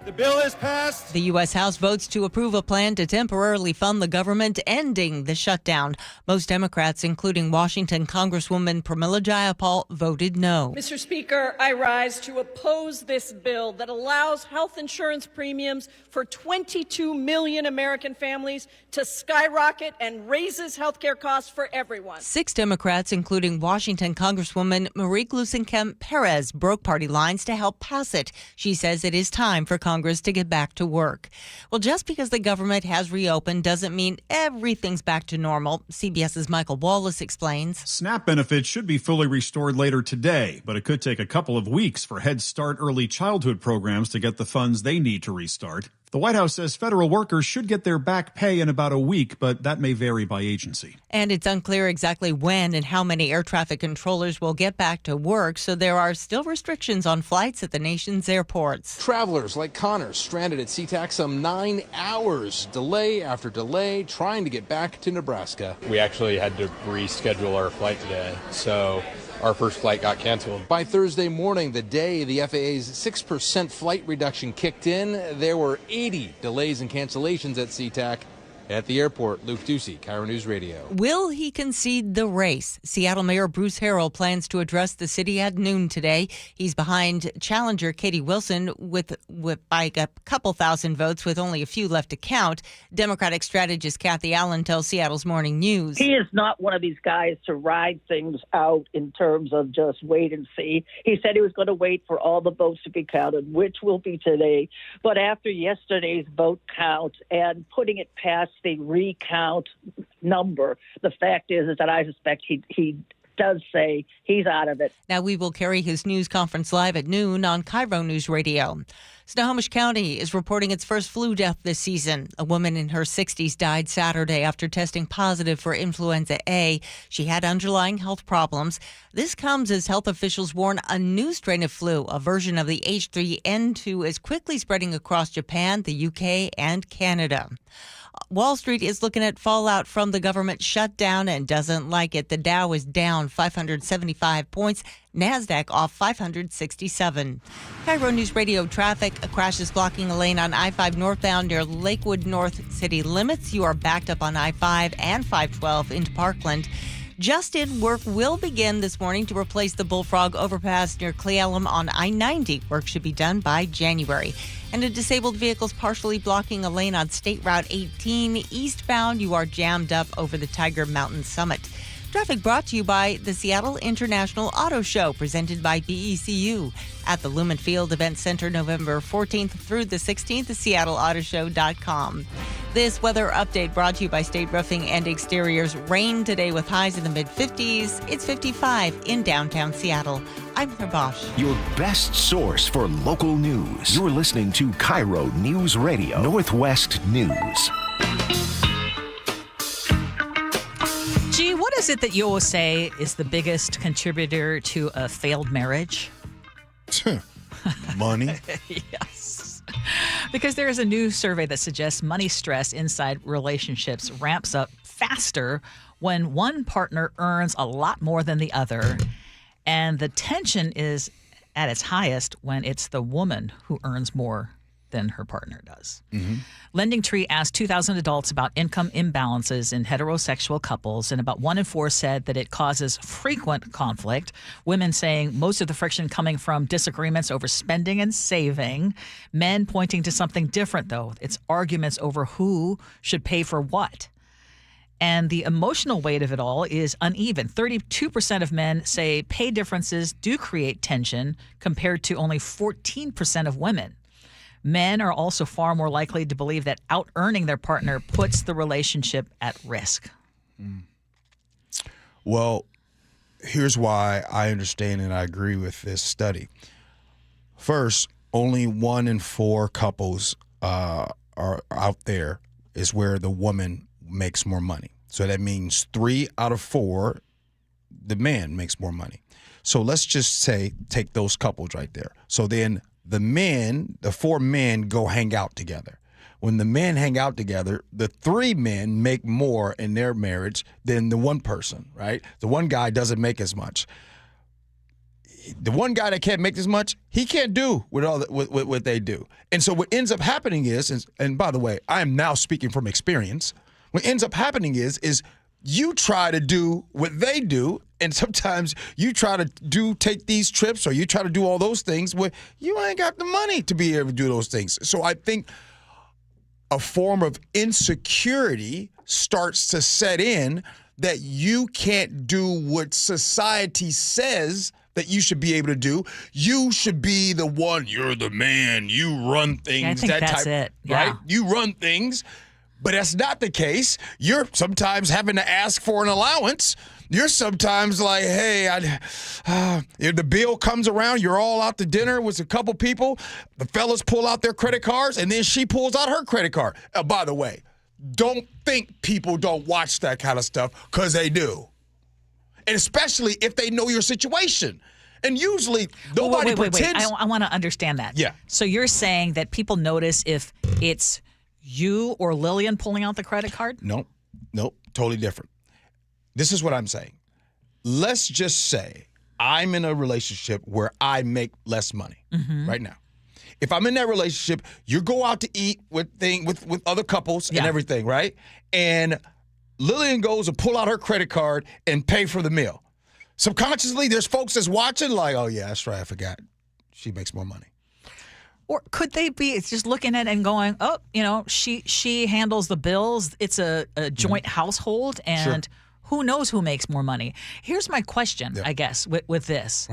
The bill is passed. The U.S. House votes to approve a plan to temporarily fund the government, ending the shutdown. Most Democrats, including Washington Congresswoman Pramila Jayapal, voted no. Mr. Speaker, I rise to oppose this bill that allows health insurance premiums for 22 million American families to skyrocket and raises health care costs for everyone. 6 Democrats, including Washington Congresswoman Marie Gluesenkamp Perez, broke party lines to help pass it. She says it is time for Congress to get back to work. Well, just because the government has reopened doesn't mean everything's back to normal. CBS's Michael Wallace explains. SNAP benefits should be fully restored later today, but it could take a couple of weeks for Head Start early childhood programs to get the funds they need to restart. The White House says federal workers should get their back pay in about a week, but that may vary by agency. And it's unclear exactly when and how many air traffic controllers will get back to work, so there are still restrictions on flights at the nation's airports. Travelers like Connor stranded at SeaTac some 9 hours, delay after delay, trying to get back to Nebraska. We actually had to reschedule our flight today, so our first flight got canceled. By Thursday morning, the day the FAA's 6% flight reduction kicked in, there were 80 delays and cancellations at SeaTac. At the airport, Luke Ducey, KIRO News Radio. Will he concede the race? Seattle Mayor Bruce Harrell plans to address the city at noon today. He's behind challenger Katie Wilson with by a couple thousand votes, with only a few left to count. Democratic strategist Kathy Allen tells Seattle's Morning News. He is not one of these guys to ride things out in terms of just wait and see. He said he was going to wait for all the votes to be counted, which will be today. But after yesterday's vote count and putting it past the recount number, the fact is that I suspect he does say he's out of it. Now, we will carry his news conference live at noon on KIRO News Radio. Snohomish County is reporting its first flu death this season. A woman in her 60s died Saturday after testing positive for influenza A. She had underlying health problems. This comes as health officials warn a new strain of flu, a version of the H3N2, is quickly spreading across Japan, the UK, and Canada. Wall Street is looking at fallout from the government shutdown and doesn't like it. The Dow is down 575 points NASDAQ off 567. KIRO News Radio traffic. A crash is blocking a lane on I-5 northbound near Lakewood North city limits. You are backed up on I-5 and 512 into Parkland. Just in, work will begin this morning to replace the Bullfrog overpass near Cle Elum on I-90. Work should be done by January. And a disabled vehicle is partially blocking a lane on State Route 18. Eastbound, you are jammed up over the Tiger Mountain Summit. Traffic brought to you by the Seattle International Auto Show, presented by BECU. At the Lumen Field Event Center, November 14th through the 16th, SeattleAutoShow.com. This weather update brought to you by State Roofing and Exteriors. Rain today with highs in the mid-50s. It's 55 in downtown Seattle. I'm Heather Bosch. Your best source for local news. You're listening to KIRO News Radio, Northwest News. Gee, what is it that you always say is the biggest contributor to a failed marriage? Money. Yes. Because there is a new survey that suggests money stress inside relationships ramps up faster when one partner earns a lot more than the other. And the tension is at its highest when it's the woman who earns more than her partner does. Mm-hmm. Lending Tree asked 2,000 adults about income imbalances in heterosexual couples, and about 1 in 4 said that it causes frequent conflict. Women saying most of the friction coming from disagreements over spending and saving. Men pointing to something different, though. It's arguments over who should pay for what. And the emotional weight of it all is uneven. 32% of men say pay differences do create tension compared to only 14% of women. Men are also far more likely to believe that out-earning their partner puts the relationship at risk. Well, here's why I understand and I agree with this study. First, only 1 in 4 couples are out there is where the woman makes more money. So that means 3 out of 4, the man makes more money. So let's just say, take those couples right there. So then the 4 men go hang out together. When the men hang out together, the 3 men make more in their marriage than the one person, right? The one guy doesn't make as much. The one guy that can't make as much, he can't do what they do. And so what ends up happening is, and by the way, I am now speaking from experience, what ends up happening is you try to do what they do, and sometimes you try to take these trips or you try to do all those things where you ain't got the money to be able to do those things. So I think a form of insecurity starts to set in that you can't do what society says that you should be able to do. You should be the one. You're the man. You run things. I think that's it. Yeah. Right? You run things. But that's not the case. You're sometimes having to ask for an allowance. You're sometimes like, hey, if the bill comes around, you're all out to dinner with a couple people. The fellas pull out their credit cards, and then she pulls out her credit card. By the way, don't think people don't watch that kind of stuff, because they do. And especially if they know your situation. And usually nobody pretends. Wait. I want to understand that. Yeah. So you're saying that people notice if it's you or Lillian pulling out the credit card? Nope, totally different. This is what I'm saying. Let's just say I'm in a relationship where I make less money right now. If I'm in that relationship, you go out to eat with other couples and everything, right? And Lillian goes and pull out her credit card and pay for the meal. Subconsciously, there's folks that's watching like, oh yeah, that's right, I forgot. She makes more money. Or could they be just looking at it and going, oh, she handles the bills. It's a joint household, and who knows who makes more money? Here's my question, I guess, with this.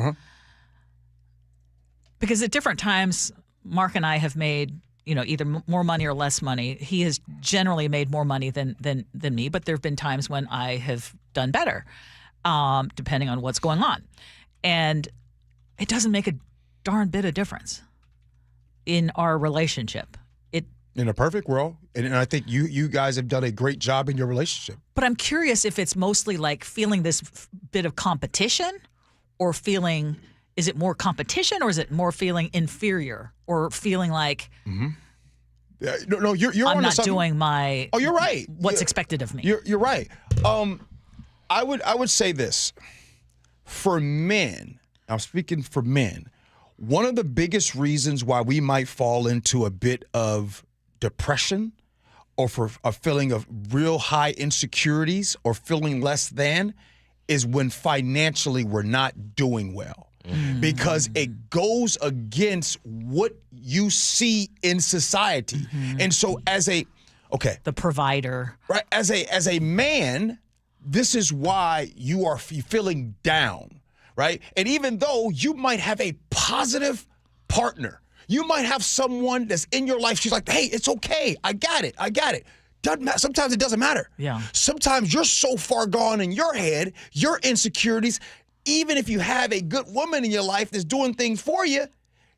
Because at different times, Mark and I have made, either more money or less money. He has generally made more money than me, but there have been times when I have done better, depending on what's going on. And it doesn't make a darn bit of difference in our relationship. In a perfect world, and I think you guys have done a great job in your relationship. But I'm curious if it's mostly like feeling this bit of competition, or feeling, is it more competition, or is it more feeling inferior, or feeling like no, you're I'm not doing my you're right. What's expected of me? You're right. I would say this: for men, I'm speaking for men, one of the biggest reasons why we might fall into a bit of depression or for a feeling of real high insecurities or feeling less than is when financially we're not doing well. Because it goes against what you see in society. And so the provider, right? As a man, this is why you are feeling down, right? And even though you might have a positive partner, you might have someone that's in your life. She's like, hey, it's okay. I got it. Doesn't matter. Sometimes it doesn't matter. Yeah. Sometimes you're so far gone in your head, your insecurities, even if you have a good woman in your life that's doing things for you,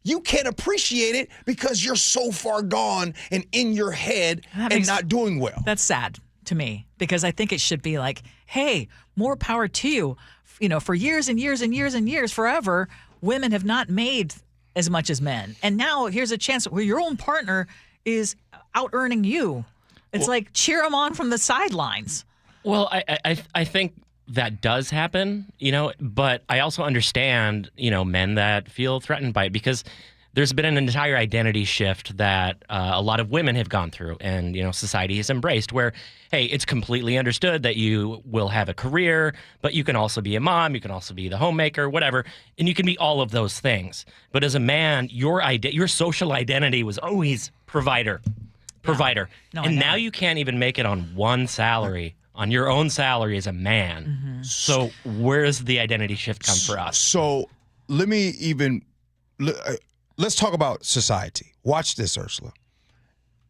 you can't appreciate it because you're so far gone and in your head and not doing well. That's sad to me because I think it should be like, hey, more power to you. You know, for years and years and years and years, forever, women have not made as much as men. And now here's a chance where your own partner is out earning you. It's like cheer them on from the sidelines. Well, I think that does happen, but I also understand, men that feel threatened by it because there's been an entire identity shift that a lot of women have gone through and, society has embraced where, hey, it's completely understood that you will have a career, but you can also be a mom, you can also be the homemaker, whatever, and you can be all of those things. But as a man, your social identity was always provider. No, and now you can't even make it on one salary. On your own salary as a man. So where's the identity shift come for us? So let's talk about society. Watch this, Ursula.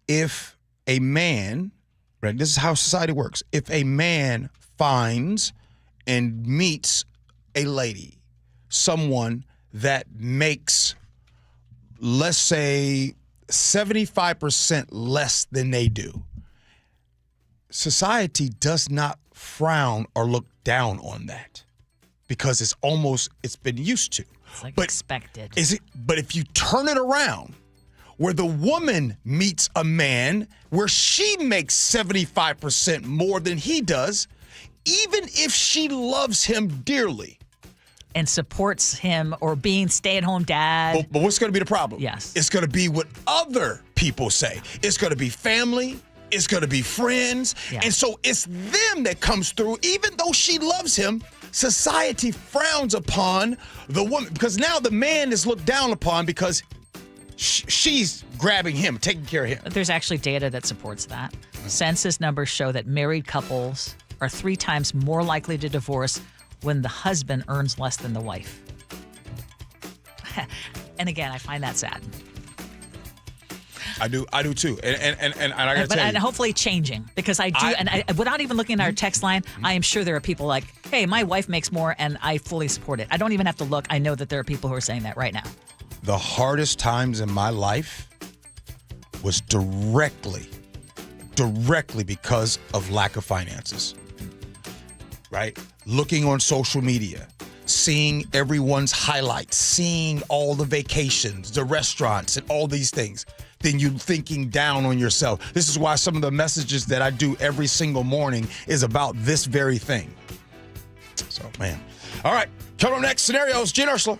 If a man, right, this is how society works. If a man finds and meets a lady, someone that makes, let's say, 75% less than they do, society does not frown or look down on that because it's been used to. It's like expected. But if you turn it around where the woman meets a man where she makes 75% more than he does, even if she loves him dearly and supports him or being stay-at-home dad. But what's going to be the problem? Yes. It's going to be what other people say. It's going to be family. It's going to be friends. Yeah. And so it's them that comes through. Even though she loves him, society frowns upon the woman because now the man is looked down upon because she's grabbing him, taking care of him. There's actually data that supports that. Census numbers show that married couples are 3 times more likely to divorce when the husband earns less than the wife. And again, I find that sad. I do too, and I gotta tell you, and hopefully changing because I do, without even looking at our text line, I am sure there are people like, hey, my wife makes more, and I fully support it. I don't even have to look. I know that there are people who are saying that right now. The hardest times in my life was directly because of lack of finances. Right, looking on social media, seeing everyone's highlights, seeing all the vacations, the restaurants, and all these things. Then you thinking down on yourself. This is why some of the messages that I do every single morning is about this very thing. So, man. All right, coming up next, scenarios, Gee Ursula.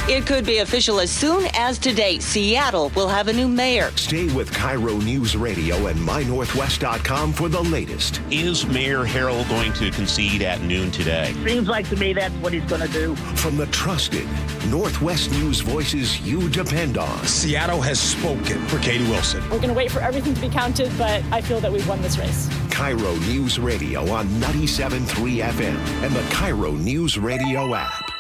It could be official as soon as today. Seattle will have a new mayor. Stay with KIRO News Radio and MyNorthwest.com for the latest. Is Mayor Harrell going to concede at noon today? Seems like to me that's what he's going to do. From the trusted Northwest News voices you depend on. Seattle has spoken for Katie Wilson. We're going to wait for everything to be counted, but I feel that we've won this race. KIRO News Radio on 97.3 FM and the KIRO News Radio app.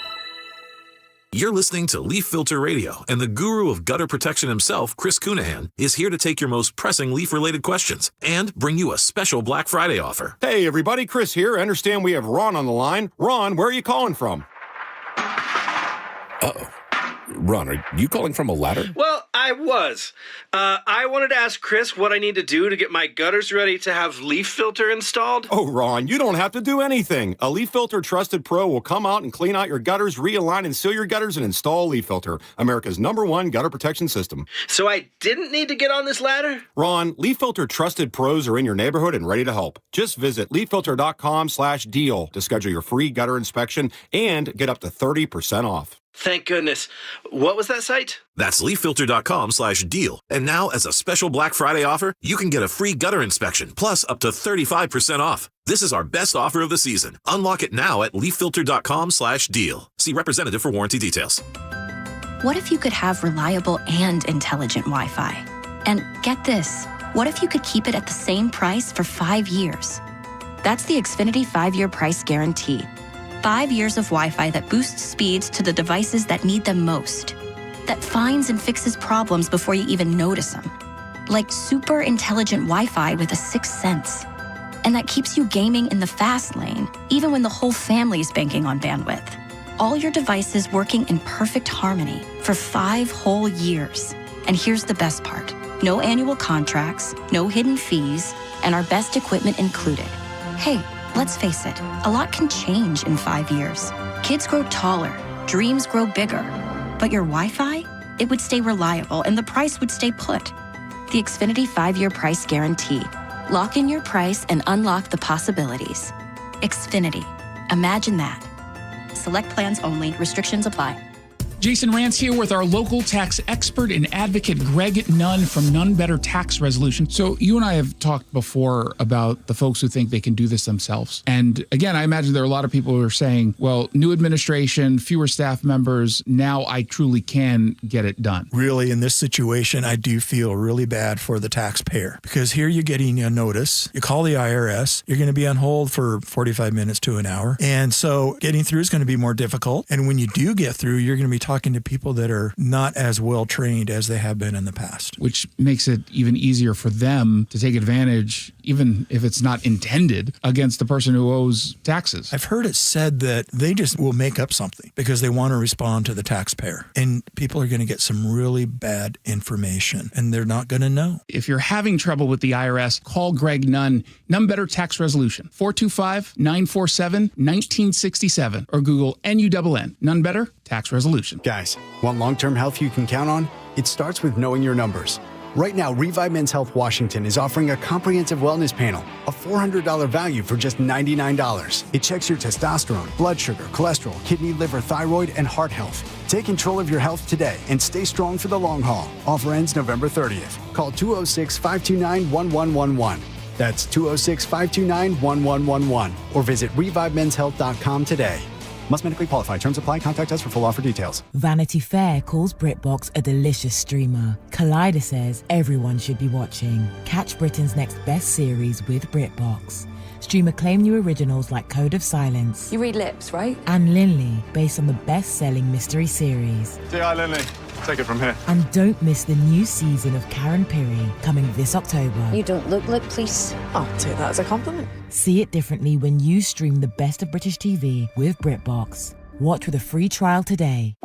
You're listening to Leaf Filter Radio, and the guru of gutter protection himself, Chris Cunahan, is here to take your most pressing leaf-related questions and bring you a special Black Friday offer. Hey, everybody, Chris here. I understand we have Ron on the line. Ron, where are you calling from? Uh-oh. Ron, are you calling from a ladder? Well, I was. I wanted to ask Chris what I need to do to get my gutters ready to have leaf filter installed. Oh, Ron, you don't have to do anything. A Leaf Filter Trusted Pro will come out and clean out your gutters, realign and seal your gutters, and install Leaf Filter, America's #1 gutter protection system. So I didn't need to get on this ladder? Ron, Leaf Filter Trusted Pros are in your neighborhood and ready to help. Just visit leaffilter.com/deal to schedule your free gutter inspection and get up to 30% off. Thank goodness. What was that site? That's leaffilter.com/deal. And now, as a special Black Friday offer, you can get a free gutter inspection, plus up to 35% off. This is our best offer of the season. Unlock it now at leaffilter.com/deal. See representative for warranty details. What if you could have reliable and intelligent Wi-Fi? And get this, what if you could keep it at the same price for 5 years? That's the Xfinity 5-year price guarantee. 5 years of Wi-Fi that boosts speeds to the devices that need them most. That finds and fixes problems before you even notice them. Like super intelligent Wi-Fi with a 6th sense. And that keeps you gaming in the fast lane, even when the whole family is banking on bandwidth. All your devices working in perfect harmony for 5 whole years. And here's the best part. No annual contracts, no hidden fees, and our best equipment included. Hey, let's face it, a lot can change in 5 years. Kids grow taller, dreams grow bigger. But your Wi-Fi? It would stay reliable and the price would stay put. The Xfinity 5-year price guarantee. Lock in your price and unlock the possibilities. Xfinity. Imagine that. Select plans only. Restrictions apply. Jason Rance here with our local tax expert and advocate, Greg Nunn from None Better Tax Resolution. So you and I have talked before about the folks who think they can do this themselves. And again, I imagine there are a lot of people who are saying, well, new administration, fewer staff members, now I truly can get it done. Really, in this situation, I do feel really bad for the taxpayer because here you're getting a notice. You call the IRS, you're going to be on hold for 45 minutes to an hour. And so getting through is going to be more difficult. And when you do get through, you're going to be talking to people that are not as well trained as they have been in the past. Which makes it even easier for them to take advantage, even if it's not intended, against the person who owes taxes. I've heard it said that they just will make up something because they want to respond to the taxpayer. And people are going to get some really bad information and they're not going to know. If you're having trouble with the IRS, call Greg Nunn, None Better Tax Resolution, 425-947-1967, or Google NUNN, None Better Tax Resolution. Guys, want long-term health you can count on? It starts with knowing your numbers. Right now, Revive Men's Health Washington is offering a comprehensive wellness panel, a $400 value for just $99. It checks your testosterone, blood sugar, cholesterol, kidney, liver, thyroid, and heart health. Take control of your health today and stay strong for the long haul. Offer ends November 30th. Call 206-529-1111. That's 206-529-1111. Or visit ReviveMen'sHealth.com today. Must medically qualify. Terms apply. Contact us for full offer details. Vanity Fair calls BritBox a delicious streamer. Collider says everyone should be watching. Catch Britain's next best series with BritBox. Stream acclaimed new originals like Code of Silence. You read lips, right? And Linley, based on the best-selling mystery series. Say hi, Linley. Take it from here. And don't miss the new season of Karen Piri coming this October. You don't look like police. I'll take that as a compliment. See it differently when you stream the best of British TV with BritBox. Watch with a free trial today.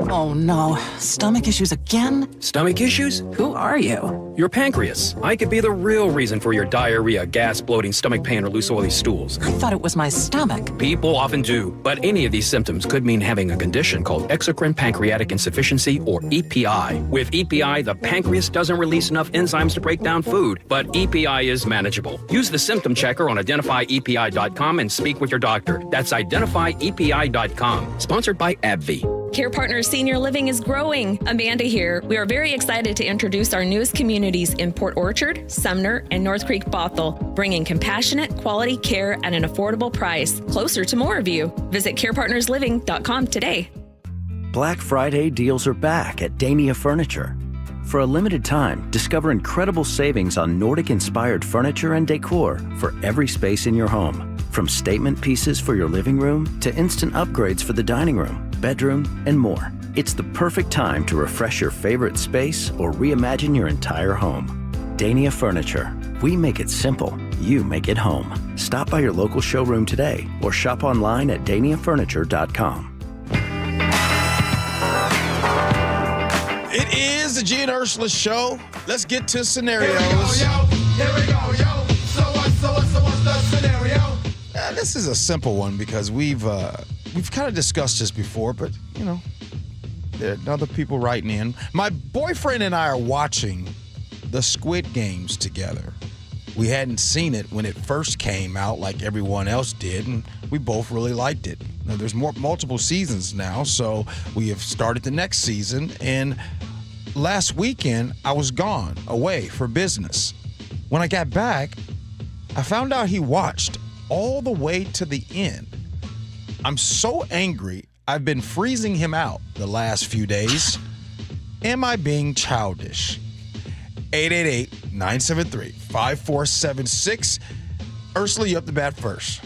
Oh no, stomach issues again? Stomach issues? Who are you? Your pancreas. I could be the real reason for your diarrhea, gas, bloating, stomach pain, or loose oily stools. I thought it was my stomach. People often do, but any of these symptoms could mean having a condition called exocrine pancreatic insufficiency, or EPI. With EPI, the pancreas doesn't release enough enzymes to break down food, but EPI is manageable. Use the symptom checker on identifyepi.com and speak with your doctor. That's identifyepi.com. Sponsored by AbbVie. Care Partners Senior Living is growing. Amanda here. We are very excited to introduce our newest communities in Port Orchard, Sumner, and North Creek Bothell, bringing compassionate, quality care at an affordable price, closer to more of you. Visit carepartnersliving.com today. Black Friday deals are back at Dania Furniture. For a limited time, discover incredible savings on Nordic-inspired furniture and decor for every space in your home. From statement pieces for your living room to instant upgrades for the dining room, bedroom, and more. It's the perfect time to refresh your favorite space or reimagine your entire home. Dania Furniture. We make it simple. You make it home. Stop by your local showroom today or shop online at daniafurniture.com. It is the Gee and Ursula Show. Let's get to scenarios. Here we go, yo. So what's the scenario? This is a simple one because we've kind of discussed this before, but you know, there are other people writing in. My boyfriend and I are watching the Squid Games together. We hadn't seen it when it first came out like everyone else did, and we both really liked it. Now, there's multiple seasons now, so we have started the next season, and last weekend I was gone, away for business. When I got back, I found out he watched all the way to the end. I'm so angry, I've been freezing him out the last few days. Am I being childish? 888-973-5476. Ursula, you up the bat first.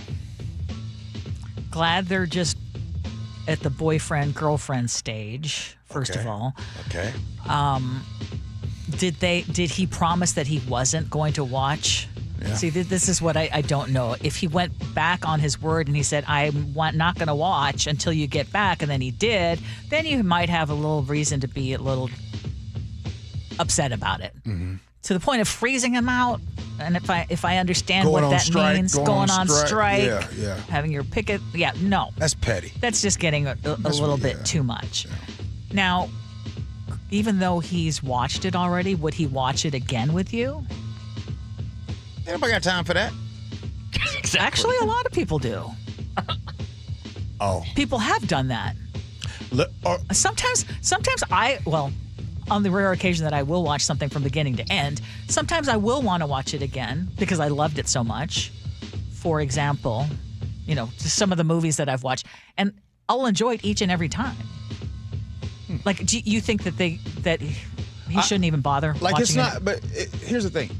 Glad they're just at the boyfriend-girlfriend stage, first of all. Okay. Did he promise that he wasn't going to watch? Yeah. See, this is what I don't know. If he went back on his word and he said, I'm not going to watch until you get back, and then he did, then you might have a little reason to be a little upset about it. Mm-hmm. To the point of freezing him out, and if I understand Going what on that strike, means, going going on on strike. strike, Yeah. having your picket, no. That's petty. That's just getting a little bit too much. Yeah. Now, even though he's watched it already, would he watch it again with you? Anybody got time for that? Exactly. Actually, a lot of people do. People have done that. Sometimes on the rare occasion that I will watch something from beginning to end, sometimes I will want to watch it again because I loved it so much. For example, just some of the movies that I've watched, and I'll enjoy it each and every time. Like, do you think that he shouldn't even bother? Like, it's watching not. it? But here's the thing: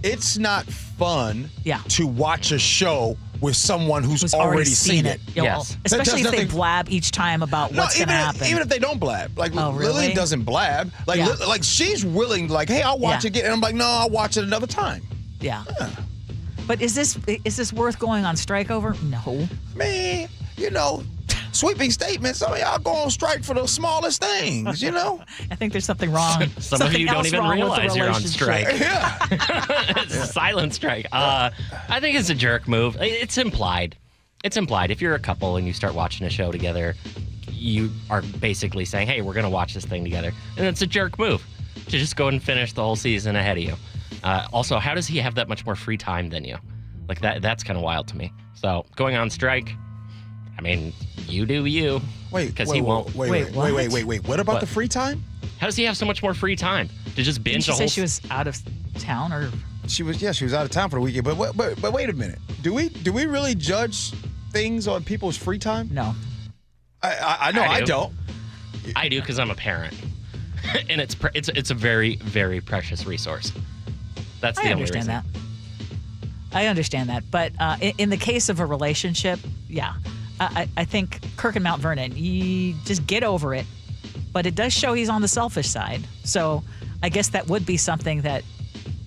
it's not fun. To watch a show with someone who's already seen it. Yes. Especially if they blab each time about what's going to happen. Even if they don't blab. Like, really? Lillian doesn't blab. Like, like she's willing, like, hey, I'll watch it again. And I'm like, no, I'll watch it another time. Yeah. But is this worth going on strike over? No. Man, sweeping statements. I mean, I'll go on strike for the smallest things, I think there's something wrong. Some of you don't even realize you're on strike. Yeah. It's a silent strike. I think it's a jerk move. It's implied. It's implied. If you're a couple and you start watching a show together, you are basically saying, hey, we're going to watch this thing together. And it's a jerk move to just go and finish the whole season ahead of you. Also, how does he have that much more free time than you? Like, that's kind of wild to me. So going on strike, I mean, you do you. Because he won't. Wait. What about the free time? How does he have so much more free time to just binge Didn't she a whole? say she was out of town, or she was out of town for the weekend. But wait a minute. Do we really judge things on people's free time? No. I know I don't. I do because I'm a parent, and it's a very, very precious resource. That's the only reason. I understand that, but in the case of a relationship, I think Kirk and Mount Vernon, you just get over it. But it does show he's on the selfish side. So I guess that would be something that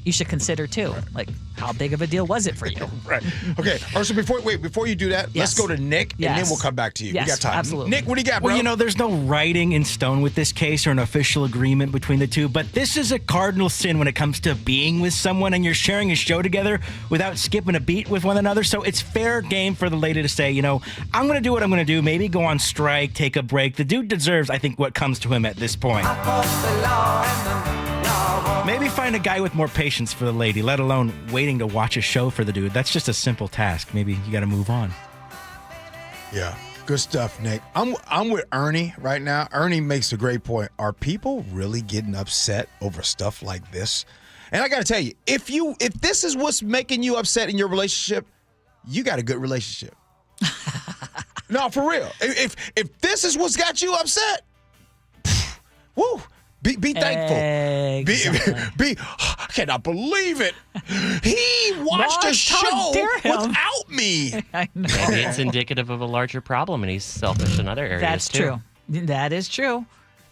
you should consider too. Right. Like, how big of a deal was it for you? Right. Okay. Ursula, before you do that, let's go to Nick, and then we'll come back to you. Yes, we got time. Absolutely. Nick, what do you got, bro? Well, there's no writing in stone with this case or an official agreement between the two, but this is a cardinal sin when it comes to being with someone and you're sharing a show together without skipping a beat with one another. So it's fair game for the lady to say, I'm going to do what I'm going to do. Maybe go on strike, take a break. The dude deserves, I think, what comes to him at this point. Maybe find a guy with more patience for the lady, let alone waiting to watch a show for the dude. That's just a simple task. Maybe you got to move on. Yeah, good stuff, Nick. I'm with Ernie right now. Ernie makes a great point. Are people really getting upset over stuff like this? And I got to tell you, if this is what's making you upset in your relationship, you got a good relationship. No, for real. If this is what's got you upset, woo. Be thankful. Exactly. I cannot believe it. He watched a show without me. I know. Maybe it's indicative of a larger problem, and he's selfish in other areas. That's true. That is true.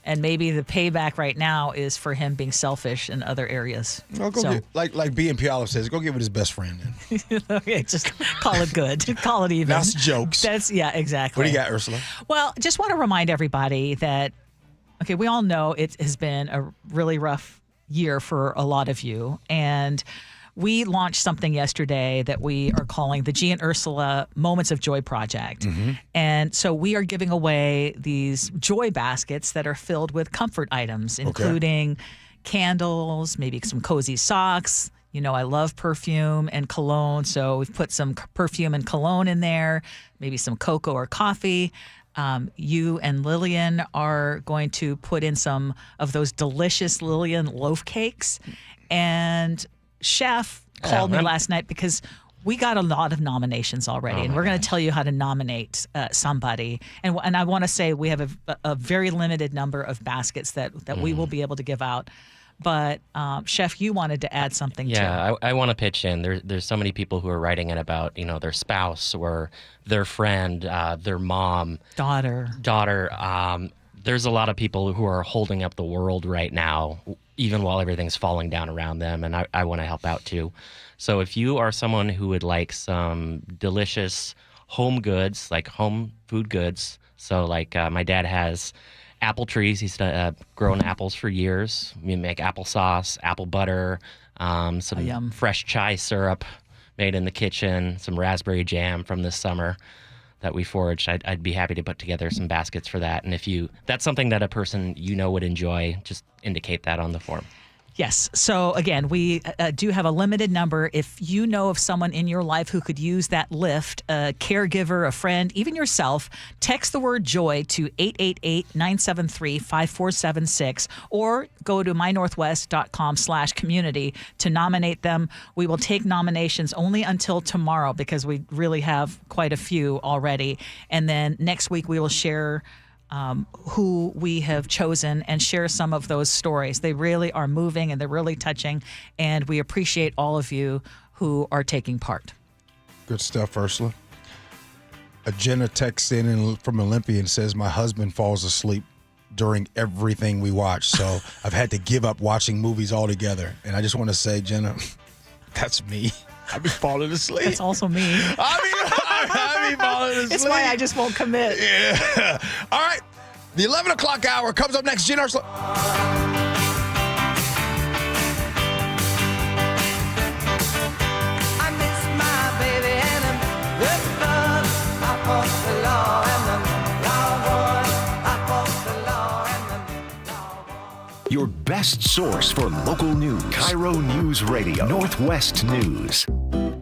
And maybe the payback right now is for him being selfish in other areas. Well, like B and Pialo says, go get with his best friend then. Okay, just call it good. Call it even. That's jokes. Exactly. What do you got, Ursula? Well, just want to remind everybody that Okay, we all know it has been a really rough year for a lot of you. And we launched something yesterday that we are calling the Gee and Ursula Moments of Joy Project. And so we are giving away these joy baskets that are filled with comfort items, including candles, maybe some cozy socks. You know, I love perfume and cologne, so we've put some perfume and cologne in there, maybe some cocoa or coffee. You and Lillian are going to put in some of those delicious Lillian loaf cakes. And Chef called me last night because we got a lot of nominations already, and we're going to tell you how to nominate somebody. And I want to say we have a very limited number of baskets that we will be able to give out. But Chef, you wanted to add something too. Yeah, I want to pitch in. There's so many people who are writing in about, you know, their spouse or their friend, their mom, daughter. There's a lot of people who are holding up the world right now, even while everything's falling down around them, and I want to help out too. So if you are someone who would like some delicious home goods, like home food goods, so like my dad has apple trees. He's grown apples for years. We make applesauce, apple butter, some fresh chai syrup made in the kitchen, some raspberry jam from this summer that we foraged. I'd be happy to put together some baskets for that. And if that's something that a person you know would enjoy, just indicate that on the form. Yes. So again, we do have a limited number. If you know of someone in your life who could use that lift, a caregiver, a friend, even yourself, text the word joy to 888-973-5476 or go to mynorthwest.com/community to nominate them. We will take nominations only until tomorrow because we really have quite a few already. And then next week we will share who we have chosen and share some of those stories. They really are moving and they're really touching, and we appreciate all of you who are taking part. Good stuff, Ursula. A Jenna texts in from Olympia and says, my husband falls asleep during everything we watch, so I've had to give up watching movies altogether. And I just want to say, Jenna, that's me. I've been falling asleep. That's also me. I mean, falling asleep. It's why I just won't commit. Yeah. All right. The 11 o'clock hour comes up next. Gee and Ursula. I miss my baby and I'm with love. I fought the law and the law and the law. Your best source for local news. KIRO Newsradio. Northwest News.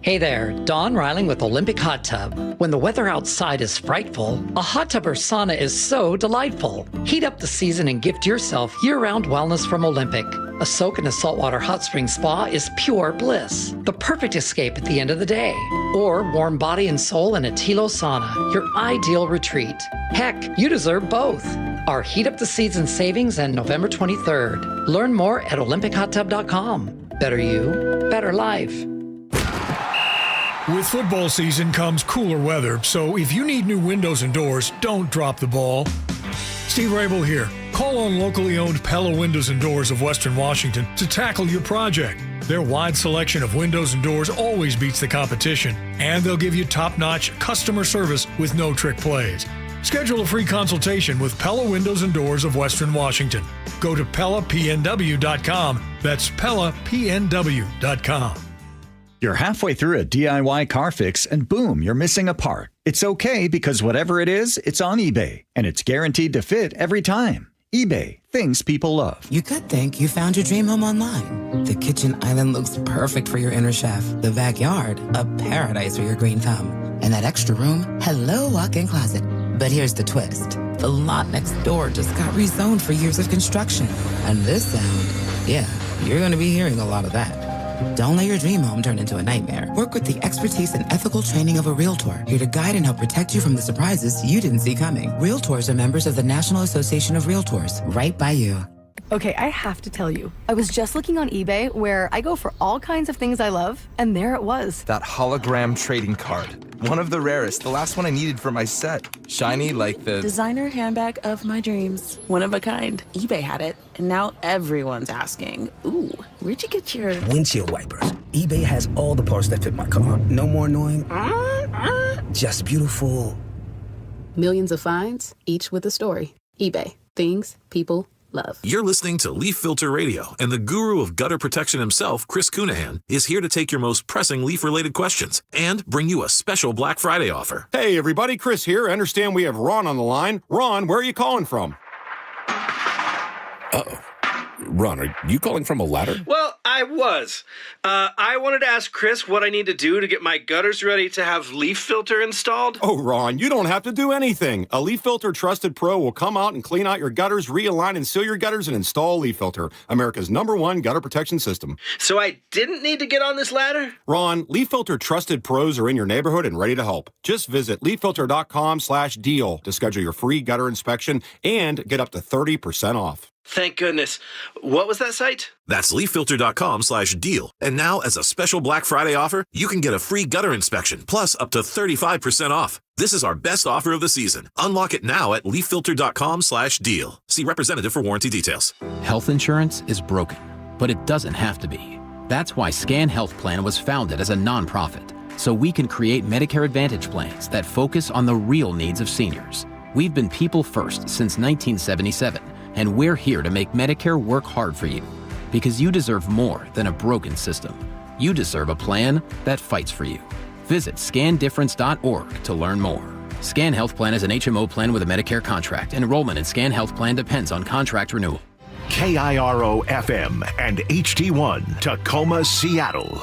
Hey there, Dawn Riling with Olympic Hot Tub. When the weather outside is frightful, a hot tub or sauna is so delightful. Heat up the season and gift yourself year-round wellness from Olympic. A soak in a saltwater hot spring spa is pure bliss, the perfect escape at the end of the day. Or warm body and soul in a Tilo sauna, your ideal retreat. Heck, you deserve both. Our Heat Up the Season savings end November 23rd. Learn more at OlympicHotTub.com. Better you, better life. With football season comes cooler weather, so if you need new windows and doors, don't drop the ball. Steve Rabel here. Call on locally owned Pella Windows and Doors of Western Washington to tackle your project. Their wide selection of windows and doors always beats the competition, and they'll give you top-notch customer service with no trick plays. Schedule a free consultation with Pella Windows and Doors of Western Washington. Go to PellaPNW.com. That's PellaPNW.com. You're halfway through a DIY car fix and boom, you're missing a part. It's okay because whatever it is, it's on eBay and it's guaranteed to fit every time. eBay, things people love. You could think you found your dream home online. The kitchen island looks perfect for your inner chef. The backyard, a paradise for your green thumb. And that extra room, hello walk-in closet. But here's the twist. The lot next door just got rezoned for years of construction. And this sound, yeah, you're going to be hearing a lot of that. Don't let your dream home turn into a nightmare. Work with the expertise and ethical training of a Realtor, here to guide and help protect you from the surprises you didn't see coming. Realtors are members of the National Association of Realtors, right by you. Okay, I have to tell you, I was just looking on eBay where I go for all kinds of things I love, and there it was. That hologram trading card. One of the rarest, the last one I needed for my set. Shiny like the... designer handbag of my dreams. One of a kind. eBay had it, and now everyone's asking, ooh, where'd you get your... windshield wipers. eBay has all the parts that fit my car. No more annoying... just beautiful. Millions of finds, each with a story. eBay. Things people love. You're listening to Leaf Filter Radio, and the guru of gutter protection himself, Chris Cunahan, is here to take your most pressing leaf-related questions and bring you a special Black Friday offer. Hey, everybody, Chris here. I understand we have Ron on the line. Ron, where are you calling from? Uh-oh. Ron, are you calling from a ladder? Well, I was. I wanted to ask Chris what I need to do to get my gutters ready to have leaf filter installed. Oh, Ron, you don't have to do anything. A Leaf Filter Trusted Pro will come out and clean out your gutters, realign and seal your gutters, and install Leaf Filter, America's #1 gutter protection system. So I didn't need to get on this ladder? Ron, Leaf Filter Trusted Pros are in your neighborhood and ready to help. Just visit leaffilter.com/deal to schedule your free gutter inspection and get up to 30% off. Thank goodness. What was that site? That's leaffilter.com/deal. And now, as a special Black Friday offer, you can get a free gutter inspection, plus up to 35% off. This is our best offer of the season. Unlock it now at leaffilter.com/deal. See representative for warranty details. Health insurance is broken, but it doesn't have to be. That's why Scan Health Plan was founded as a nonprofit, so we can create Medicare Advantage plans that focus on the real needs of seniors. We've been people first since 1977. And we're here to make Medicare work hard for you, because you deserve more than a broken system. You deserve a plan that fights for you. Visit scandifference.org to learn more. Scan Health Plan is an HMO plan with a Medicare contract. Enrollment in Scan Health Plan depends on contract renewal. KIRO FM and HD1 Tacoma, Seattle.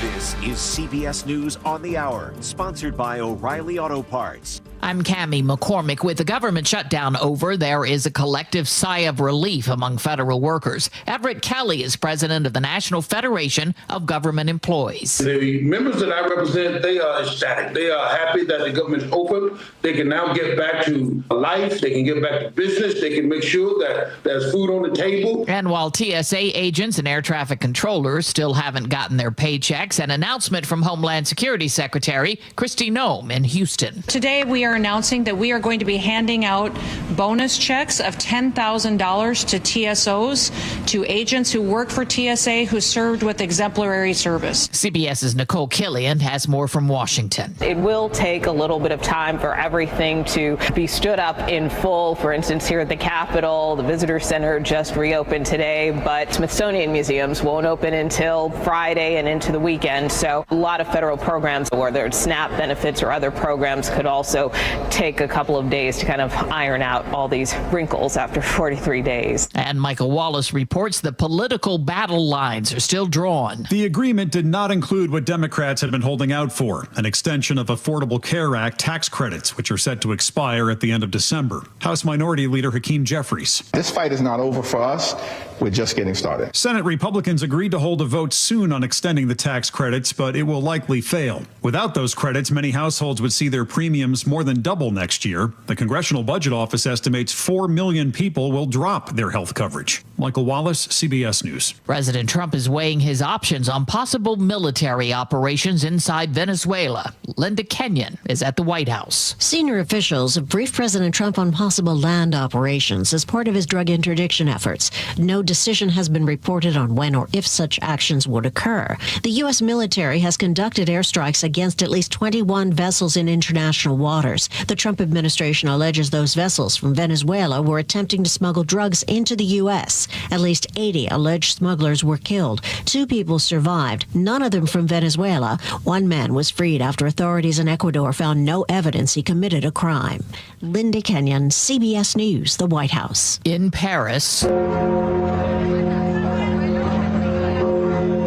This is CBS News on the Hour, sponsored by O'Reilly Auto Parts. I'm Cammie McCormick. With the government shutdown over, there is a collective sigh of relief among federal workers. Everett Kelly is president of the National Federation of Government Employees. The members that I represent, they are ecstatic. They are happy that the government's open. They can now get back to life. They can get back to business. They can make sure that there's food on the table. And while TSA agents and air traffic controllers still haven't gotten their paychecks, an announcement from Homeland Security Secretary Kristi Noem in Houston. Today, we are announcing that we are going to be handing out bonus checks of $10,000 to TSOs, to agents who work for TSA who served with exemplary service. CBS's Nicole Killian has more from Washington. It will take a little bit of time for everything to be stood up in full. For instance, here at the Capitol, the Visitor Center just reopened today, but Smithsonian museums won't open until Friday and into the weekend. So a lot of federal programs, whether it's SNAP benefits or other programs, could also take a couple of days to kind of iron out all these wrinkles after 43 days. And Michael Wallace reports the political battle lines are still drawn. The agreement did not include what Democrats had been holding out for, an extension of Affordable Care Act tax credits, which are set to expire at the end of December. House Minority Leader Hakeem Jeffries. This fight is not over for us. We're just getting started. Senate Republicans agreed to hold a vote soon on extending the tax credits, but it will likely fail. Without those credits, many households would see their premiums more than double next year. The Congressional Budget Office estimates 4 million people will drop their health coverage. Michael Wallace, CBS News. President Trump is weighing his options on possible military operations inside Venezuela. Linda Kenyon is at the White House. Senior officials have briefed President Trump on possible land operations as part of his drug interdiction efforts. No decision has been reported on when or if such actions would occur. The U.S. military has conducted airstrikes against at least 21 vessels in international waters. The Trump administration alleges those vessels from Venezuela were attempting to smuggle drugs into the U.S. At least 80 alleged smugglers were killed. 2 people survived, none of them from Venezuela. 1 man was freed after authorities in Ecuador found no evidence he committed a crime. Linda Kenyon, CBS News, the White House. In Paris,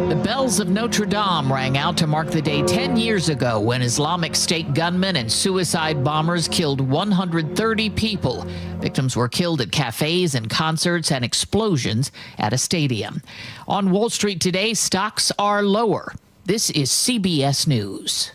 the bells of Notre Dame rang out to mark the day 10 years ago when Islamic State gunmen and suicide bombers killed 130 people. Victims were killed at cafes and concerts and explosions at a stadium. On Wall Street today, stocks are lower. This is CBS News.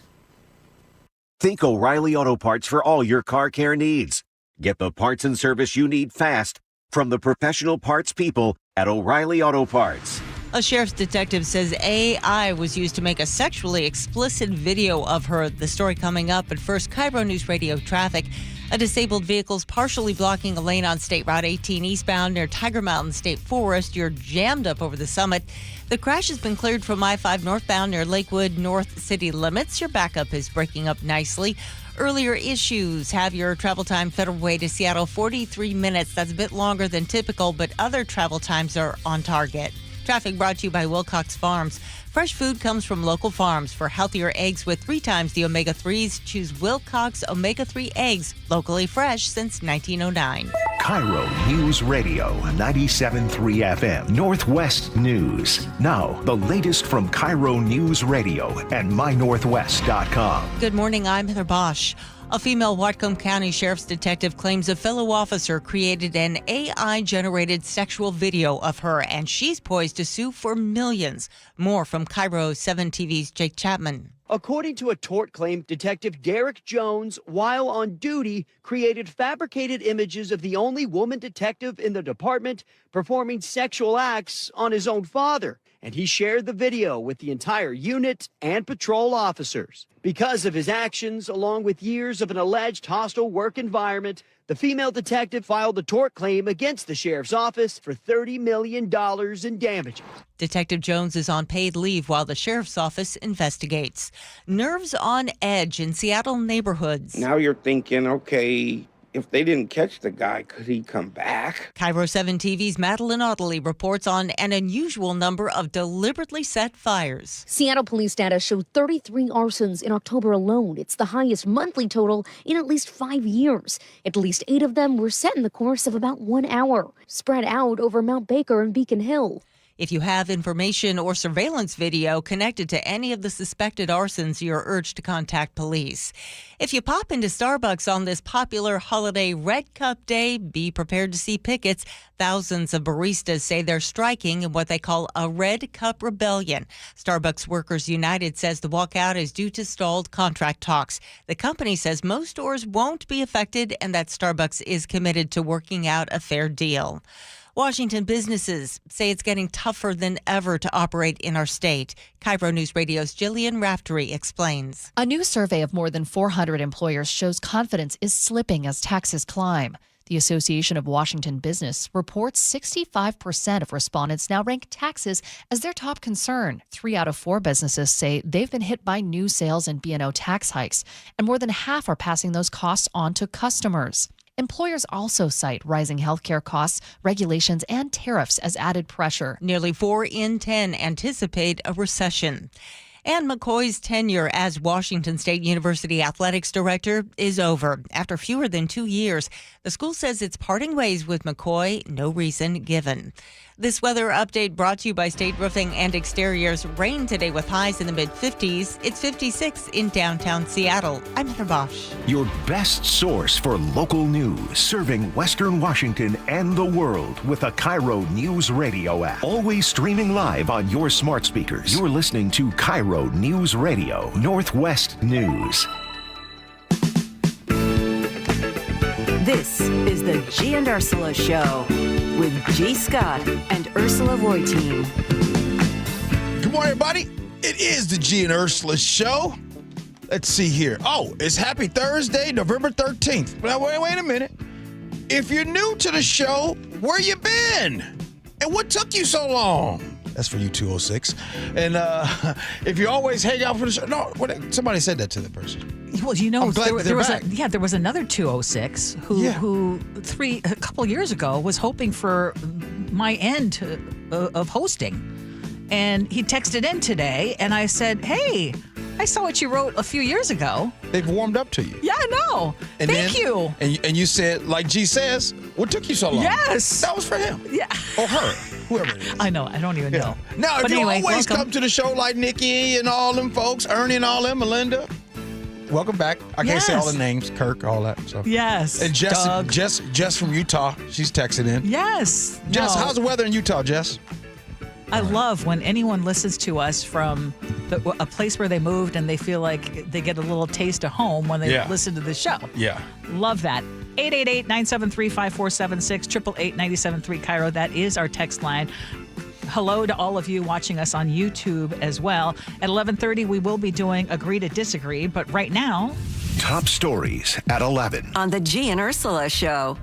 Think O'Reilly Auto Parts for all your car care needs. Get the parts and service you need fast from the professional parts people at O'Reilly Auto Parts. A sheriff's detective says AI was used to make a sexually explicit video of her. The story coming up, but first, KIRO Newsradio traffic. A disabled vehicle is partially blocking a lane on State Route 18 eastbound near Tiger Mountain State Forest. You're jammed up over the summit. The crash has been cleared from I-5 northbound near Lakewood North city limits. Your backup is breaking up nicely. Earlier issues have your travel time Federal Way to Seattle 43 minutes. That's a bit longer than typical, but other travel times are on target. Traffic brought to you by Wilcox Farms. Fresh food comes from local farms. For healthier eggs with 3 times the omega-3s, choose Wilcox Omega-3 eggs, locally fresh since 1909. KIRO News Radio 97.3 FM, Northwest News. Now, the latest from KIRO News Radio and mynorthwest.com. Good morning, I'm Heather Bosch. A female Whatcom County Sheriff's detective claims a fellow officer created an AI-generated sexual video of her, and she's poised to sue for millions. More from KIRO 7 TV's Jake Chapman. According to a tort claim, Detective Derek Jones, while on duty, created fabricated images of the only woman detective in the department performing sexual acts on his own father. And he shared the video with the entire unit and patrol officers. Because of his actions, along with years of an alleged hostile work environment, the female detective filed a tort claim against the sheriff's office for $30 million in damages. Detective Jones is on paid leave while the sheriff's office investigates. Nerves on edge in Seattle neighborhoods. Now you're thinking, okay, if they didn't catch the guy, could he come back? KIRO 7 TV's Madeline Audley reports on an unusual number of deliberately set fires. Seattle police data showed 33 arsons in October alone. It's the highest monthly total in at least 5 years. At least 8 of them were set in the course of about 1 hour, spread out over Mount Baker and Beacon Hill. If you have information or surveillance video connected to any of the suspected arsons, you're urged to contact police. If you pop into Starbucks on this popular holiday Red Cup Day, be prepared to see pickets. Thousands of baristas say they're striking in what they call a Red Cup rebellion. Starbucks Workers United says the walkout is due to stalled contract talks. The company says most stores won't be affected and that Starbucks is committed to working out a fair deal. Washington businesses say it's getting tougher than ever to operate in our state. KIRO News Radio's Jillian Raftery explains. A new survey of more than 400 employers shows confidence is slipping as taxes climb. The Association of Washington Business reports 65% of respondents now rank taxes as their top concern. 3 out of 4 businesses say they've been hit by new sales and B&O tax hikes, and more than half are passing those costs on to customers. Employers also cite rising healthcare costs, regulations, and tariffs as added pressure. Nearly 4 in 10 anticipate a recession. And McCoy's tenure as Washington State University athletics director is over. After fewer than 2 years, the school says it's parting ways with McCoy, no reason given. This weather update brought to you by State Roofing and Exteriors. Rain today with highs in the mid-50s. It's 56 in downtown Seattle. I'm Heather Bosch. Your best source for local news, serving Western Washington and the world with a KIRO News Radio app. Always streaming live on your smart speakers. You're listening to KIRO News Radio, Northwest News. This is the Gee and Ursula Show with G. Scott and Ursula Reutin. Good morning, everybody. It is the Gee and Ursula Show. Let's see here. Oh, it's Happy Thursday, November 13th. Now, wait a minute. If you're new to the show, where you been? And what took you so long? That's for you, 206. And if you always hang out for the show, no, somebody said that to the person. Well, you know, there was another 206 who a couple years ago was hoping for my end of hosting, and he texted in today, and I said, "Hey, I saw what you wrote a few years ago." They've warmed up to you. Yeah, I know. Thank you. And you said, like G says, what took you so long? Yes. That was for him. Yeah. Or her. Whoever it is. I know. I don't even know. Now, if you anyway, always welcome. come to the show like Nikki and all them folks, Ernie and all them, Melinda, welcome back. I can't say all the names, Kirk, all that. So. Yes. And Jess from Utah, she's texting in. Yes. Jess, how's the weather in Utah, Jess? I love when anyone listens to us from a place where they moved and they feel like they get a little taste of home when they listen to the show. Yeah. Love that. 888-973-5476, 888-973 KIRO. That is our text line. Hello to all of you watching us on YouTube as well. At 11:30, we will be doing Agree to Disagree, but right now, top stories at 11. On the Gee and Ursula Show.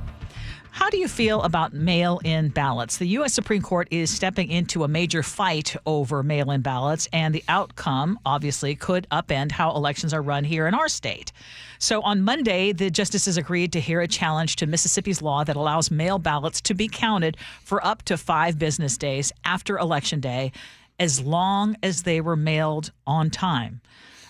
How do you feel about mail-in ballots? The U.S. Supreme Court is stepping into a major fight over mail-in ballots, and the outcome, obviously, could upend how elections are run here in our state. So on Monday, the justices agreed to hear a challenge to Mississippi's law that allows mail ballots to be counted for up to 5 business days after Election Day, as long as they were mailed on time.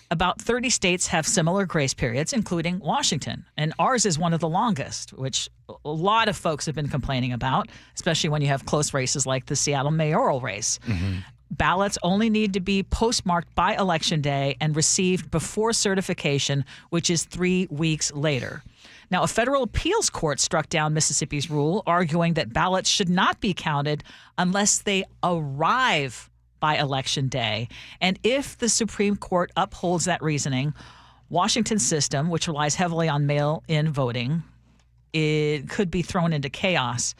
About 30 states have similar grace periods, including Washington. And ours is one of the longest, which a lot of folks have been complaining about, especially when you have close races like the Seattle mayoral race. Mm-hmm. Ballots only need to be postmarked by Election Day and received before certification, which is 3 weeks later. Now, a federal appeals court struck down Mississippi's rule, arguing that ballots should not be counted unless they arrive by Election Day. And if the Supreme Court upholds that reasoning, Washington's system, which relies heavily on mail-in voting, it could be thrown into chaos.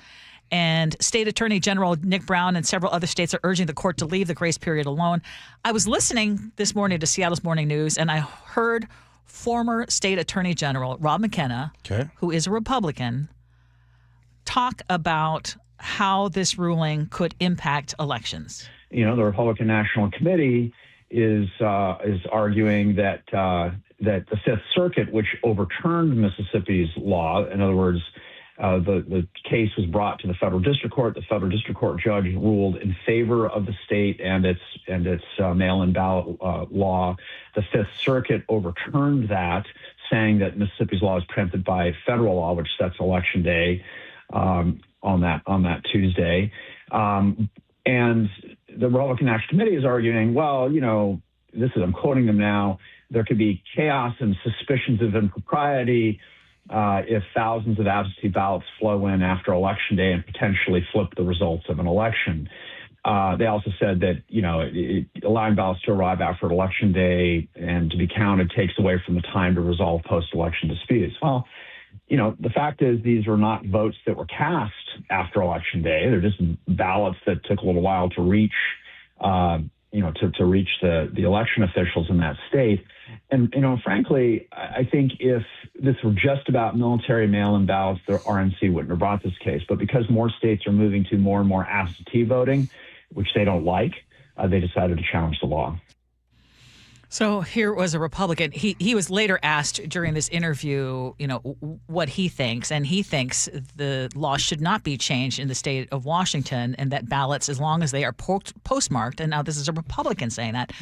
And State Attorney General Nick Brown and several other states are urging the court to leave the grace period alone. I was listening this morning to Seattle's Morning News, and I heard former State Attorney General Rob McKenna, who is a Republican, talk about how this ruling could impact elections. The Republican National Committee is arguing that the Fifth Circuit, which overturned Mississippi's law, in other words, the case was brought to the federal district court. The federal district court judge ruled in favor of the state and its mail-in ballot law. The Fifth Circuit overturned that, saying that Mississippi's law is preempted by federal law, which sets Election Day on that Tuesday. And the Republican National Committee is arguing, well, I'm quoting them now, there could be chaos and suspicions of impropriety if thousands of absentee ballots flow in after Election Day and potentially flip the results of an election. They also said that, allowing ballots to arrive after Election Day and to be counted takes away from the time to resolve post-election disputes. Well, the fact is these are not votes that were cast after Election Day. They're just ballots that took a little while to reach, to reach the election officials in that state. And, frankly, I think if this were just about military mail-in ballots, the RNC wouldn't have brought this case. But because more states are moving to more and more absentee voting, which they don't like, they decided to challenge the law. So here was a Republican. He was later asked during this interview, what he thinks, and he thinks the law should not be changed in the state of Washington, and that ballots, as long as they are postmarked, and now this is a Republican saying that,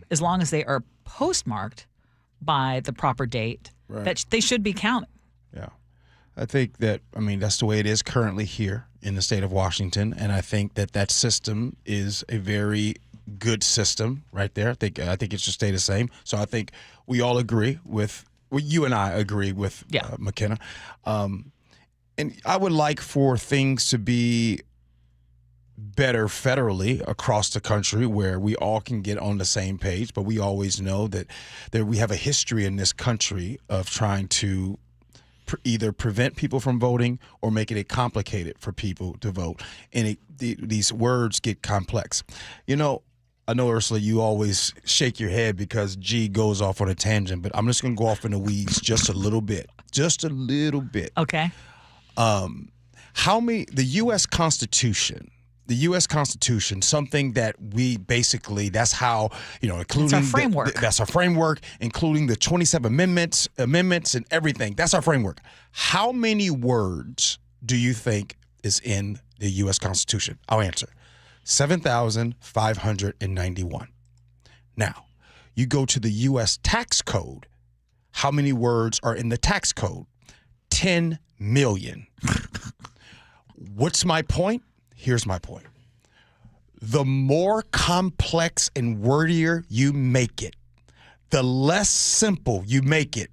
as long as they are postmarked by the proper date, that they should be counted. Yeah. I think that's the way it is currently here in the state of Washington, and I think that system is a very good system right there. I think it should stay the same. So I think we all agree with you and I agree with McKenna. And I would like for things to be better federally across the country where we all can get on the same page. But we always know that we have a history in this country of trying to either prevent people from voting or making it complicated for people to vote. And these words get complex. I know, Ursula, you always shake your head because G goes off on a tangent, but I'm just going to go off in the weeds just a little bit. Just a little bit. Okay. The U.S. Constitution, something that we basically, that's how, including it's our framework. That's our framework, including the 27 amendments and everything. That's our framework. How many words do you think is in the U.S. Constitution? I'll answer. 7,591. Now, you go to the U.S. tax code. How many words are in the tax code? 10 million. What's my point? Here's my point. The more complex and wordier you make it, the less simple you make it,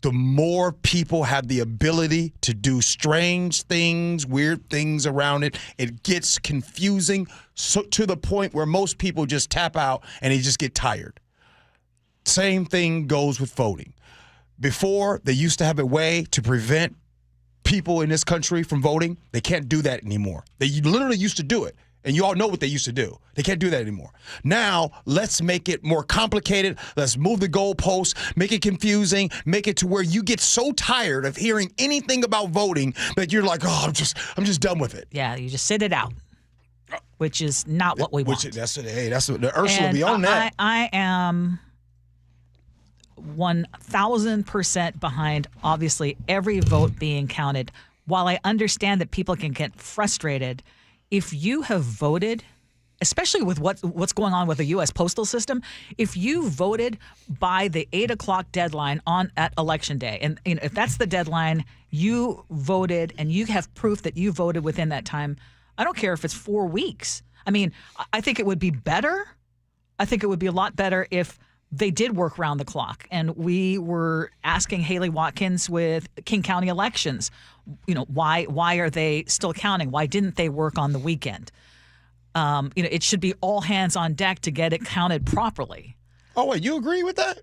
the more people have the ability to do strange things, weird things around it. It gets confusing to the point where most people just tap out and they just get tired. Same thing goes with voting. Before, they used to have a way to prevent people in this country from voting. They can't do that anymore. They literally used to do it. And you all know what they used to do. They can't do that anymore. Now, let's make it more complicated. Let's move the goalposts, make it confusing, make it to where you get so tired of hearing anything about voting that you're like, oh, I'm just done with it. Yeah, you just sit it out, which is not what we want. That's what the Ursula be on that. I am 1,000% behind, obviously, every vote being counted. While I understand that people can get frustrated, if you have voted, especially with what's going on with the U.S. postal system, if you voted by the 8 o'clock deadline at Election Day, and if that's the deadline, you voted and you have proof that you voted within that time, I don't care if it's 4 weeks. I mean, I think it would be better. I think it would be a lot better if they did work around the clock. And we were asking Haley Watkins with King County elections, why are they still counting? Why didn't they work on the weekend? It should be all hands on deck to get it counted properly. Oh, wait, you agree with that?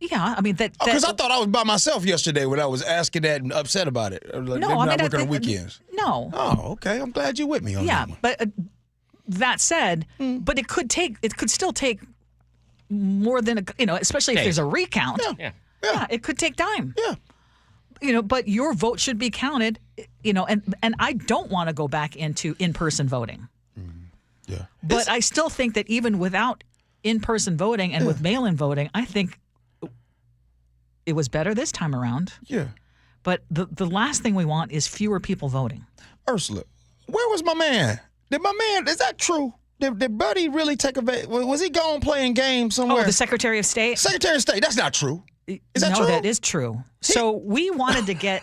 Yeah, I mean that. Because I thought I was by myself yesterday when I was asking that and upset about it. Like, no, I mean, not working on weekends. No. Oh, okay. I'm glad you're with me on that one. But that said, but it could still take more than especially if there's a recount. Yeah, it could take time. Yeah. But your vote should be counted. And I don't want to go back into in-person voting. Yeah. But I still think that even without in-person voting and with mail-in voting, I think it was better this time around. Yeah. But the last thing we want is fewer people voting. Ursula, where was my man? Is that true? Did Buddy really take a was he gone playing games somewhere? Oh, the Secretary of State? Secretary of State, that's not true. Is that true? No, that is true. So we wanted to get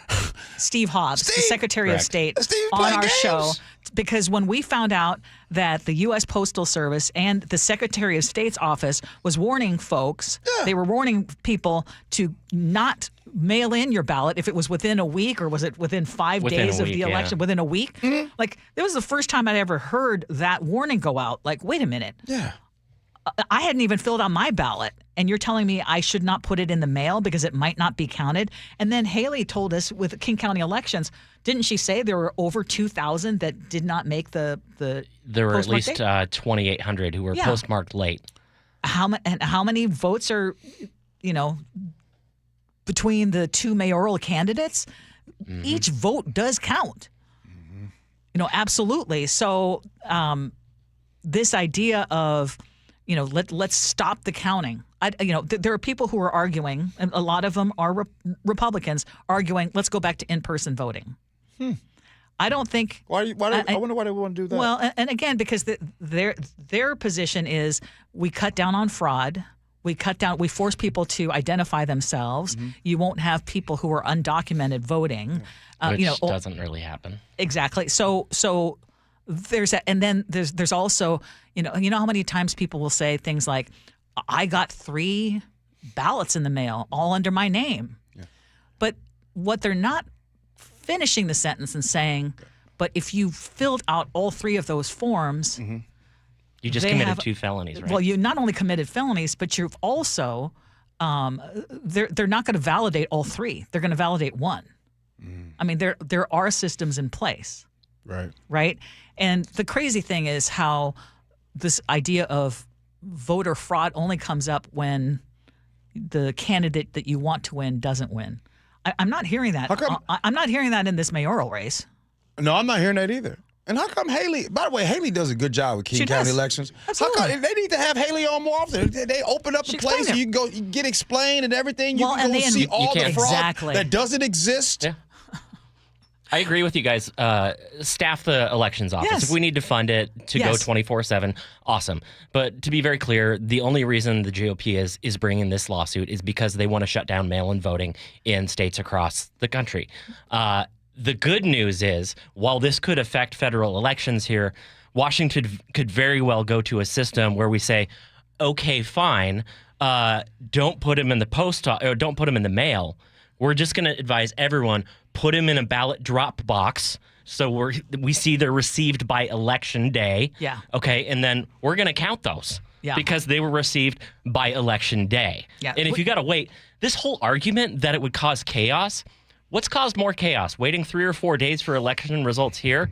Steve Hobbs, the Secretary of State, on our show because when we found out that the U.S. Postal Service and the Secretary of State's office was warning folks, they were warning people to not mail in your ballot if it was within a week or was it within 5 days of the election, within a week? Mm-hmm. Like, it was the first time I'd ever heard that warning go out. Like, wait a minute. Yeah. I hadn't even filled out my ballot, and you're telling me I should not put it in the mail because it might not be counted? And then Haley told us with King County elections, didn't she say there were over 2,000 that did not make the There were at least 2,800 who were postmarked late. How many votes are, between the two mayoral candidates? Mm-hmm. Each vote does count. Mm-hmm. Absolutely. So this idea of let's stop the counting. There are people who are arguing, and a lot of them are Republicans arguing, let's go back to in-person voting. I don't think. I wonder why they want to do that. Well, and again, because their position is we cut down on fraud. We force people to identify themselves. Mm-hmm. You won't have people who are undocumented voting. Which doesn't really happen. Exactly. So there's that, and then there's also how many times people will say things like, I got 3 ballots in the mail all under my name. Yeah. But what they're not finishing the sentence and saying, but if you filled out all 3 of those forms, mm-hmm. You just committed 2 felonies, right? Well, you not only committed felonies, but you've also they're not going to validate all 3. They're going to validate 1. I mean, there are systems in place. Right? And the crazy thing is how this idea of voter fraud only comes up when the candidate that you want to win doesn't win. I'm not hearing that. I'm not hearing that in this mayoral race. No, I'm not hearing that either. And how come Haley, by the way, Haley does a good job with King County elections. Absolutely. How come they need to have Haley on more often? They open up the place so you can go get explained and everything. You can go see all the fraud that doesn't exist. Yeah. I agree with you guys. Staff the elections office. Yes. If we need to fund it to go 24/7, awesome. But to be very clear, the only reason the GOP is bringing this lawsuit is because they want to shut down mail-in voting in states across the country. The good news is, while this could affect federal elections here, Washington could very well go to a system where we say, okay, fine, don't put them in the post or don't put them in the mail. We're just going to advise everyone, put them in a ballot drop box so we see they're received by election day. Yeah. Okay, and then we're going to count those because they were received by election day. Yeah. And if you got to wait, this whole argument that it would cause chaos, what's caused more chaos? Waiting 3 or 4 days for election results here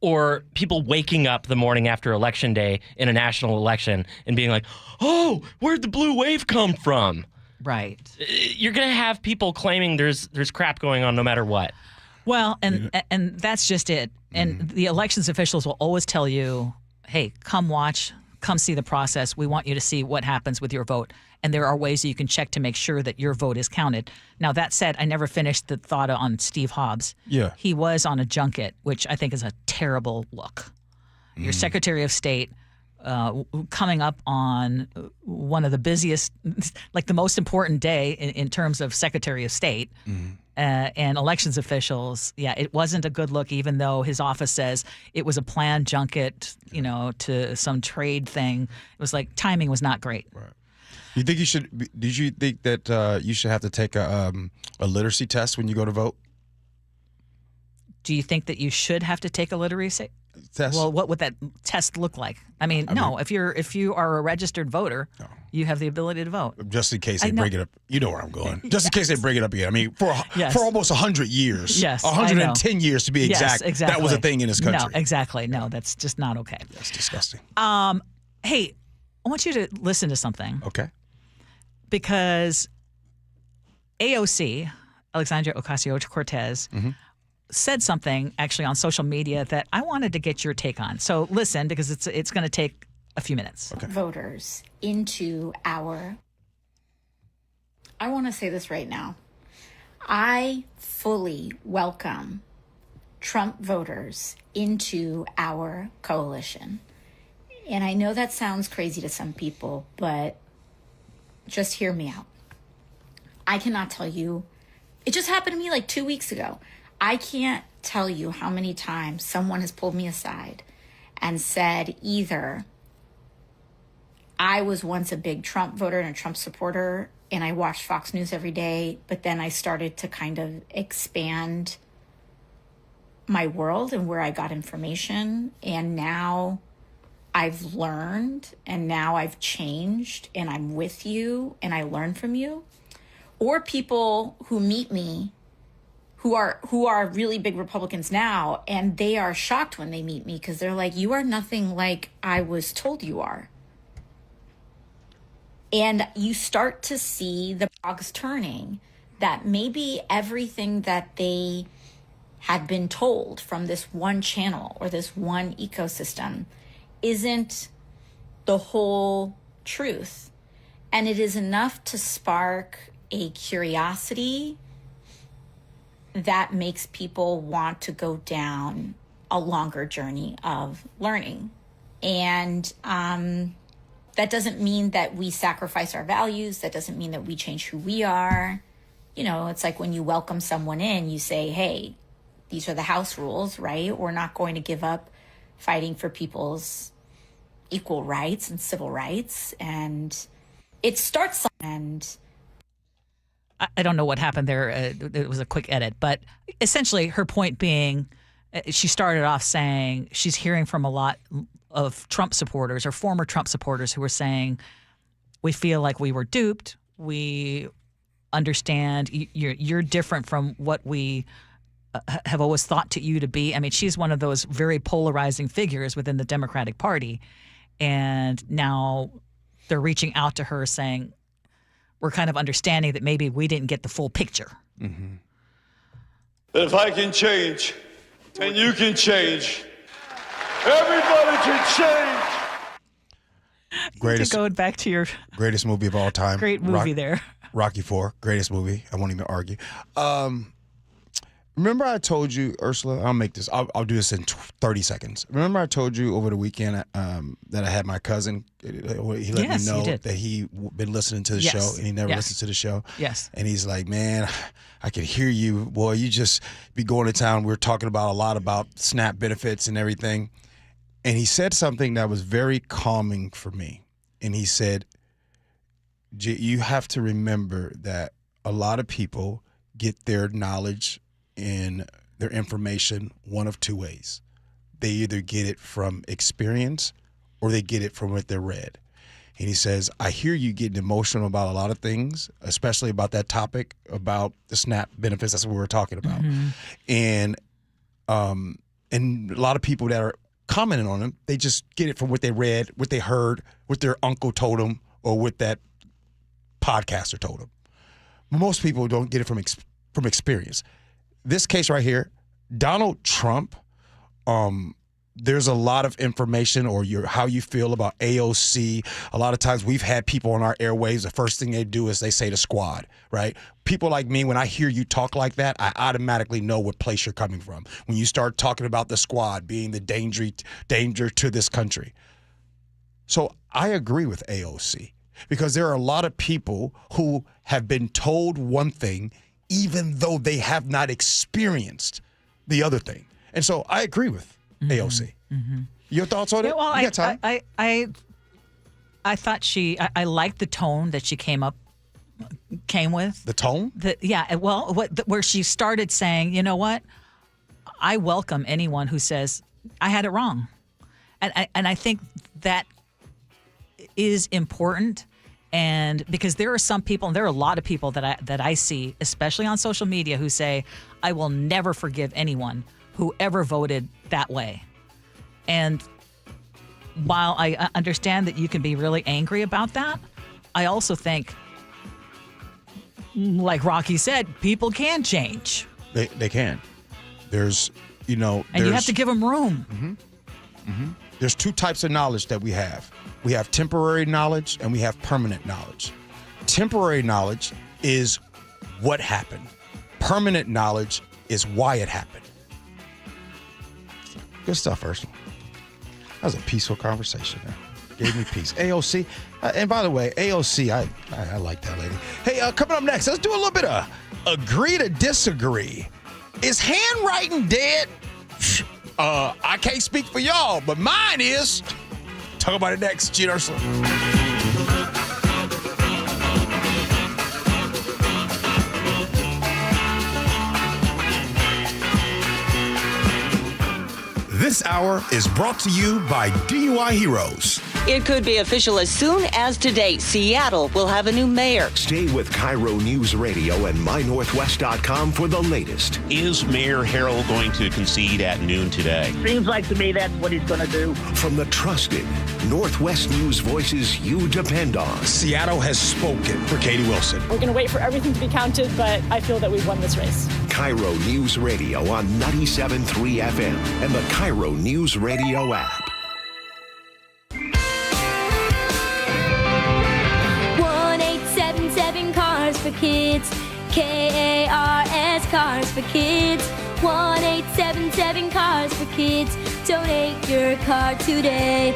or people waking up the morning after Election Day in a national election and being like, oh, where'd the blue wave come from? Right. You're going to have people claiming there's crap going on no matter what. Well, and that's just it. And the elections officials will always tell you, hey, come watch, come see the process. We want you to see what happens with your vote. And there are ways that you can check to make sure that your vote is counted. Now, that said, I never finished the thought on Steve Hobbs. Yeah. He was on a junket, which I think is a terrible look. Your Secretary of State coming up on one of the busiest, like the most important day in terms of Secretary of State and elections officials. Yeah, it wasn't a good look, even though his office says it was a planned junket, to some trade thing. It was like timing was not great. Right. You think you should? Did you think that you should have to take a literacy test when you go to vote? Do you think that you should have to take a literacy test? Well, what would that test look like? I mean, if you are a registered voter, you have the ability to vote. Just in case they bring it up, you know where I'm going. Just in case they bring it up again. I mean, for almost 100 years, 110 years to be exact, that was a thing in this country. No, exactly. No, that's just not okay. That's disgusting. Hey, I want you to listen to something. Okay. Because AOC, Alexandria Ocasio-Cortez, said something actually on social media that I wanted to get your take on. So listen, because it's going to take a few minutes. Okay. Voters into our... I want to say this right now. I fully welcome Trump voters into our coalition. And I know that sounds crazy to some people, but just hear me out. I cannot tell you. It just happened to me like 2 weeks ago. I can't tell you how many times someone has pulled me aside and said either I was once a big Trump voter and a Trump supporter and I watched Fox News every day, but then I started to kind of expand my world and where I got information, and now I've learned and now I've changed and I'm with you and I learn from you. Or people who meet me who are really big Republicans now, and they are shocked when they meet me because they're like, you are nothing like I was told you are. And you start to see the cogs turning, that maybe everything that they had been told from this one channel or this one ecosystem isn't the whole truth. And it is enough to spark a curiosity that makes people want to go down a longer journey of learning. And that doesn't mean that we sacrifice our values. That doesn't mean that we change who we are. It's like when you welcome someone in, you say, hey, these are the house rules, right? We're not going to give up fighting for people's equal rights and civil rights. And it starts, and I don't know what happened there. It was a quick edit, but essentially her point being, she started off saying she's hearing from a lot of Trump supporters or former Trump supporters who are saying, we feel like we were duped. We understand you're different from what we have always thought you to be. I mean, she's one of those very polarizing figures within the Democratic Party. And now they're reaching out to her saying, we're kind of understanding that maybe we didn't get the full picture. Mm-hmm. If I can change, and you can change, everybody can change. Greatest, going back to your greatest movie of all time. Great movie there. Rocky IV, greatest movie. I won't even argue. Remember I told you, Ursula, I'll do this in 30 seconds. Remember I told you over the weekend that I had my cousin, he let me know that he been listening to the show and he never listened to the show. Yes. And he's like, man, I can hear you. Boy, you just be going to town. We're talking about a lot about SNAP benefits and everything. And he said something that was very calming for me. And he said, you have to remember that a lot of people get their knowledge in their information one of two ways. They either get it from experience or they get it from what they read. And he says, I hear you getting emotional about a lot of things, especially about that topic about the SNAP benefits. That's what we were talking about. Mm-hmm. And and a lot of people that are commenting on them, they just get it from what they read, what they heard, what their uncle told them, or what that podcaster told them. Most people don't get it from experience. This case right here, Donald Trump, there's a lot of information or how you feel about AOC. A lot of times we've had people on our airwaves, the first thing they do is they say the squad, right? People like me, when I hear you talk like that, I automatically know what place you're coming from. When you start talking about the squad being the danger to this country. So I agree with AOC because there are a lot of people who have been told one thing even though they have not experienced the other thing. And so I agree with AOC. Mm-hmm. Your thoughts on it? Well, I thought I liked the tone that she came with. The tone? Where she started saying, you know what? I welcome anyone who says, I had it wrong. And I think that is important. And because there are some people, and there are a lot of people that I see, especially on social media, who say, I will never forgive anyone who ever voted that way. And while I understand that you can be really angry about that, I also think, like Rocky said, people can change. They can. And you have to give them room. Mm-hmm. Mm-hmm. There's two types of knowledge that we have. We have temporary knowledge and we have permanent knowledge. Temporary knowledge is what happened. Permanent knowledge is why it happened. Good stuff, Ursula. That was a peaceful conversation there. Gave me peace. AOC, and by the way, AOC, I like that lady. Hey, coming up next, let's do a little bit of agree to disagree. Is handwriting dead? I can't speak for y'all, but mine is. Talk about it next. Gee Ursula. This hour is brought to you by DUI Heroes. It could be official as soon as today. Seattle will have a new mayor. Stay with KIRO Newsradio and MyNorthwest.com for the latest. Is Mayor Harrell going to concede at noon today? Seems like to me that's what he's going to do. From the trusted Northwest News voices you depend on. Seattle has spoken for Katie Wilson. We're going to wait for everything to be counted, but I feel that we've won this race. KIRO Newsradio on 97.3 FM and the KIRO Newsradio app. 1-877 Cars for Kids. KARS Cars for Kids. 1-877 Cars for Kids. Donate your car today.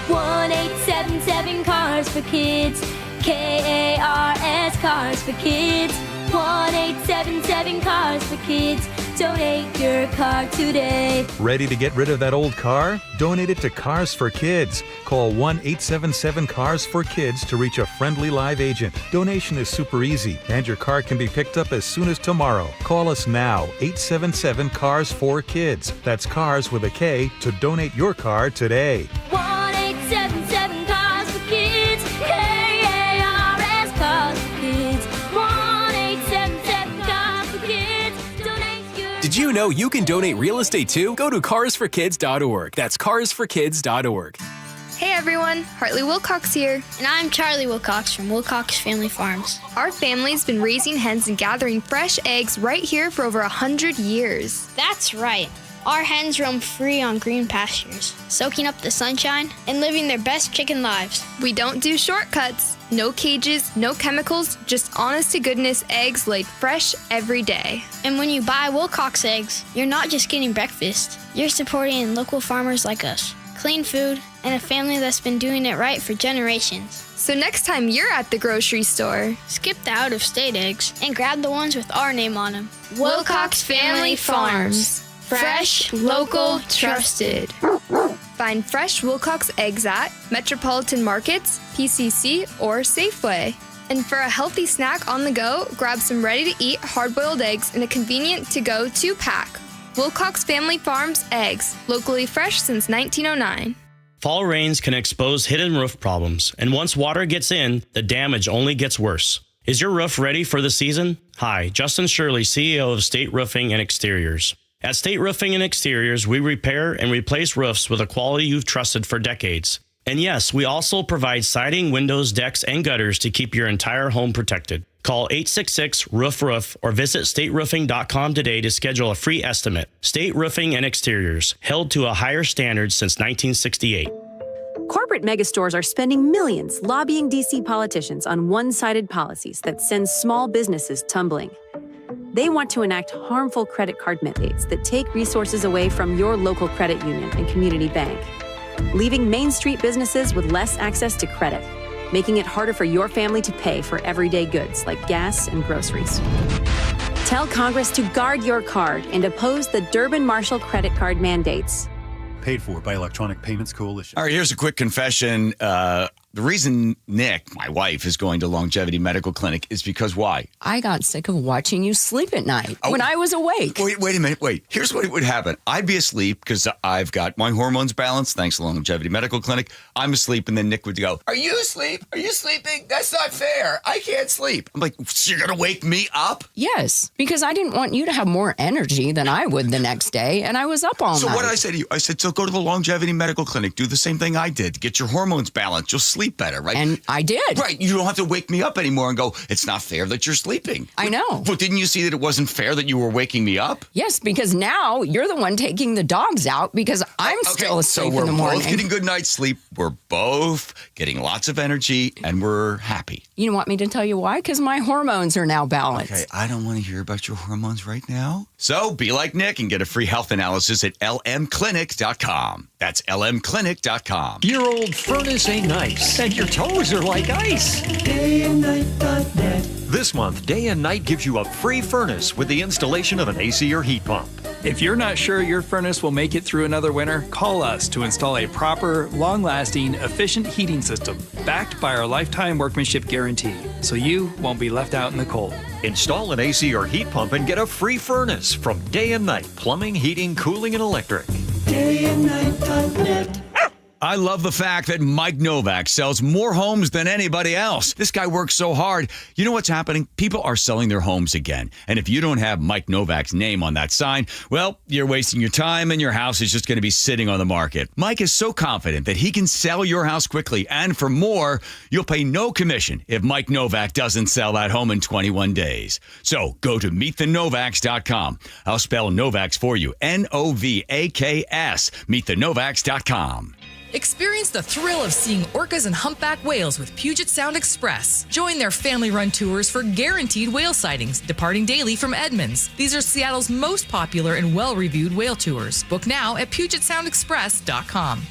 1-877 Cars for Kids. KARS Cars for Kids. 1-877 Cars for Kids. Donate your car today. Ready to get rid of that old car? Donate it to Cars for Kids. Call 1-877-CARS-FOR-KIDS to reach a friendly live agent. Donation is super easy, and your car can be picked up as soon as tomorrow. Call us now, 877-CARS-FOR-KIDS. That's cars with a K to donate your car today. 1-877 Cars for Kids. KARS Cars for Kids. 1-877 Cars for Kids. Donate your. Did you know you can donate real estate too? Go to carsforkids.org. That's carsforkids.org. Hey everyone, Hartley Wilcox here. And I'm Charlie Wilcox from Wilcox Family Farms. Our family's been raising hens and gathering fresh eggs right here for over 100 years. That's right. Our hens roam free on green pastures, soaking up the sunshine and living their best chicken lives. We don't do shortcuts. No cages, no chemicals, just honest-to-goodness eggs laid fresh every day. And when you buy Wilcox eggs, you're not just getting breakfast. You're supporting local farmers like us. Clean food, and a family that's been doing it right for generations. So next time you're at the grocery store, skip the out-of-state eggs and grab the ones with our name on them. Wilcox Family Farms. Fresh, local, trusted. Find fresh Wilcox eggs at Metropolitan Markets, PCC, or Safeway. And for a healthy snack on the go, grab some ready-to-eat hard-boiled eggs in a convenient to-go 2-pack. Wilcox Family Farms eggs, locally fresh since 1909. Fall rains can expose hidden roof problems, and once water gets in, the damage only gets worse. Is your roof ready for the season? Hi, Justin Shirley, CEO of State Roofing and Exteriors. At State Roofing and Exteriors, we repair and replace roofs with a quality you've trusted for decades. And yes, we also provide siding, windows, decks, and gutters to keep your entire home protected. Call 866-ROOF-ROOF or visit stateroofing.com today to schedule a free estimate. State Roofing and Exteriors, held to a higher standard since 1968. Corporate megastores are spending millions lobbying D.C. politicians on one-sided policies that send small businesses tumbling. They want to enact harmful credit card mandates that take resources away from your local credit union and community bank, leaving Main Street businesses with less access to credit, making it harder for your family to pay for everyday goods like gas and groceries. Tell Congress to guard your card and oppose the Durbin-Marshall credit card mandates. Paid for by Electronic Payments Coalition. All right, here's a quick confession. The reason Nick, my wife, is going to Longevity Medical Clinic is because why? I got sick of watching you sleep at night when I was awake. Wait a minute. Here's what would happen. I'd be asleep because I've got my hormones balanced thanks to Longevity Medical Clinic. I'm asleep, and then Nick would go, "Are you asleep? Are you sleeping? That's not fair. I can't sleep." I'm like, "So you're going to wake me up?" Yes, because I didn't want you to have more energy than I would the next day, and I was up all night. So what did I say to you? I said, so go to the Longevity Medical Clinic. Do the same thing I did. Get your hormones balanced. You'll sleep better, right? And I did. Right. You don't have to wake me up anymore and go, it's not fair that you're sleeping. I know. But didn't you see that it wasn't fair that you were waking me up? Yes, because now you're the one taking the dogs out because I'm still asleep in the morning. So we're both getting good night's sleep. We're both getting lots of energy, and we're happy. You don't want me to tell you why? Because my hormones are now balanced. Okay, I don't want to hear about your hormones right now. So be like Nick and get a free health analysis at lmclinic.com. That's lmclinic.com. Your old furnace ain't nice, and your toes are like ice. DayandNight.net. This month, Day and Night gives you a free furnace with the installation of an AC or heat pump. If you're not sure your furnace will make it through another winter, call us to install a proper, long-lasting, efficient heating system backed by our lifetime workmanship guarantee, so you won't be left out in the cold. Install an AC or heat pump and get a free furnace from Day and Night Plumbing, Heating, Cooling, and Electric. DayandNight.net. I love the fact that Mike Novak sells more homes than anybody else. This guy works so hard. You know what's happening? People are selling their homes again. And if you don't have Mike Novak's name on that sign, well, you're wasting your time and your house is just going to be sitting on the market. Mike is so confident that he can sell your house quickly. And for more, you'll pay no commission if Mike Novak doesn't sell that home in 21 days. So go to meetthenovaks.com. I'll spell Novaks for you. Novaks. Meetthenovaks.com. Experience the thrill of seeing orcas and humpback whales with Puget Sound Express. Join their family-run tours for guaranteed whale sightings, departing daily from Edmonds. These are Seattle's most popular and well-reviewed whale tours. Book now at PugetSoundExpress.com.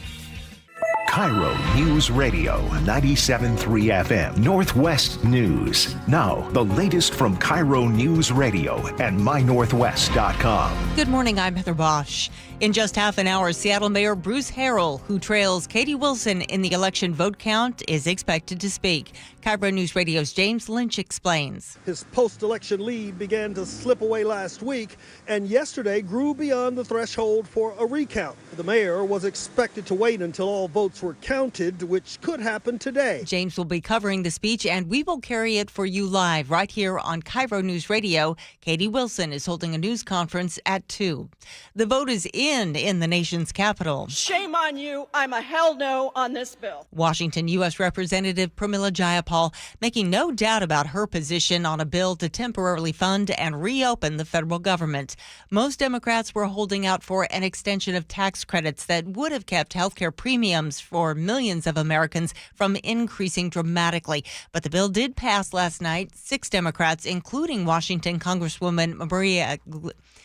KIRO News Radio 97.3 FM Northwest News. Now, the latest from KIRO News Radio and mynorthwest.com. Good morning, I'm Heather Bosch. In just half an hour, Seattle Mayor Bruce Harrell, who trails Katie Wilson in the election vote count, is expected to speak. KIRO News Radio's James Lynch explains. His post-election lead began to slip away last week and yesterday grew beyond the threshold for a recount. The mayor was expected to wait until all votes were counted, which could happen today. James will be covering the speech, and we will carry it for you live right here on KIRO News Radio. Katie Wilson is holding a news conference at 2. The vote is in the nation's capital. Shame on you. I'm a hell no on this bill. Washington U.S. Representative Pramila Jayapal making no doubt about her position on a bill to temporarily fund and reopen the federal government. Most Democrats were holding out for an extension of tax credits that would have kept healthcare premiums for millions of Americans from increasing dramatically. But the bill did pass last night. 6 Democrats, including Washington Congresswoman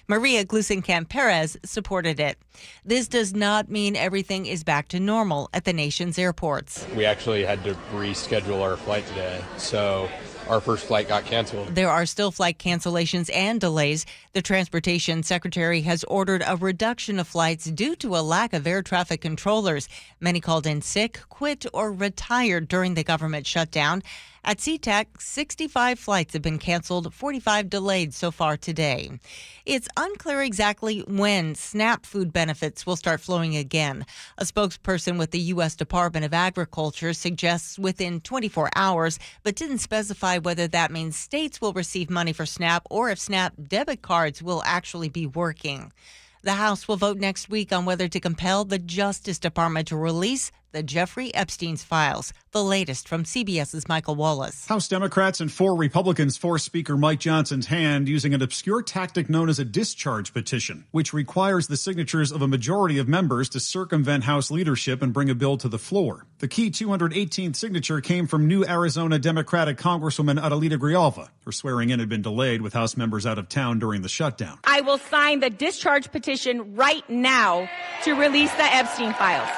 Maria Gluesenkamp-Perez, supported it. This does not mean everything is back to normal at the nation's airports. We actually had to reschedule our flight today, so our first flight got canceled. There are still flight cancellations and delays. The Transportation Secretary has ordered a reduction of flights due to a lack of air traffic controllers. Many called in sick, quit, or retired during the government shutdown. At SeaTac, 65 flights have been canceled, 45 delayed so far today. It's unclear exactly when SNAP food benefits will start flowing again. A spokesperson with the U.S. Department of Agriculture suggests within 24 hours, but didn't specify whether that means states will receive money for SNAP or if SNAP debit cards will actually be working. The House will vote next week on whether to compel the Justice Department to release the Jeffrey Epstein's files. The latest from CBS's Michael Wallace. House Democrats and 4 Republicans forced Speaker Mike Johnson's hand using an obscure tactic known as a discharge petition, which requires the signatures of a majority of members to circumvent House leadership and bring a bill to the floor. The key 218th signature came from new Arizona Democratic Congresswoman Adelita Grijalva. Her swearing in had been delayed with House members out of town during the shutdown. I will sign the discharge petition right now to release the Epstein files.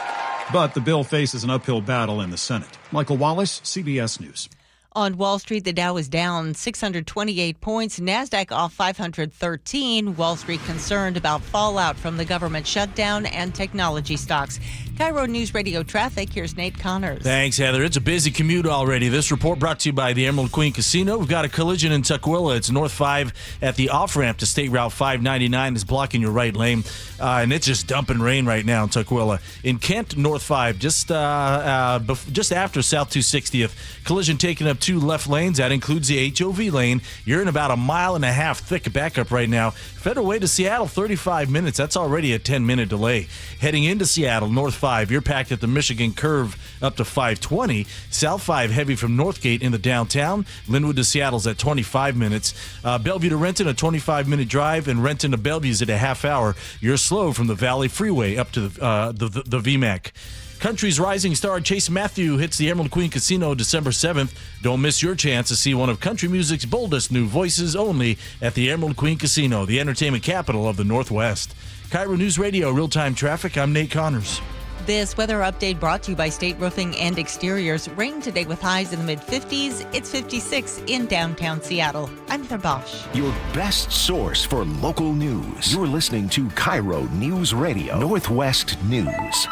But the bill faces an uphill battle in the Senate. Michael Wallace, CBS News. On Wall Street, the Dow is down 628 points, NASDAQ off 513. Wall Street concerned about fallout from the government shutdown and technology stocks. KIRO Newsradio traffic, here's Nate Connors. Thanks, Heather. It's a busy commute already. This report brought to you by the Emerald Queen Casino. We've got a collision in Tukwila. It's North 5 at the off-ramp to State Route 599 is blocking your right lane, and it's just dumping rain right now in Tukwila. In Kent, North 5, just after South 260th, collision taking up 2 left lanes. That includes the HOV lane. You're in about a 1.5 mile thick backup right now. Federal Way to Seattle, 35 minutes. That's already a 10-minute delay. Heading into Seattle, North 5, you're packed at the Michigan curve up to 520. South 5, heavy from Northgate into downtown. Linwood to Seattle's at 25 minutes. Bellevue to Renton, a 25-minute drive, and Renton to Bellevue's at a half hour. You're slow from the Valley Freeway up to the VMAC. Country's rising star Chase Matthew hits the Emerald Queen Casino December 7th. Don't miss your chance to see one of country music's boldest new voices only at the Emerald Queen Casino, the entertainment capital of the Northwest. KIRO News Radio, real-time traffic. I'm Nate Connors. This weather update brought to you by State Roofing and Exteriors. Rain today with highs in the mid-50s. It's 56 in downtown Seattle. I'm Heather Bosch. Your best source for local news. You're listening to KIRO News Radio, Northwest News.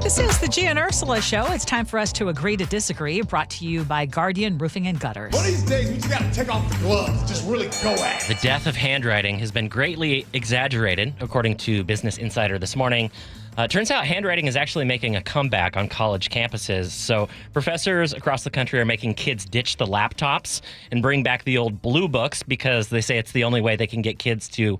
This is the Gee and Ursula Show. It's time for us to agree to disagree. Brought to you by Guardian Roofing and Gutters. One of these days, we just got to take off the gloves. Just really go at it. The death of handwriting has been greatly exaggerated, according to Business Insider this morning. Turns out handwriting is actually making a comeback on college campuses. So professors across the country are making kids ditch the laptops and bring back the old blue books because they say it's the only way they can get kids to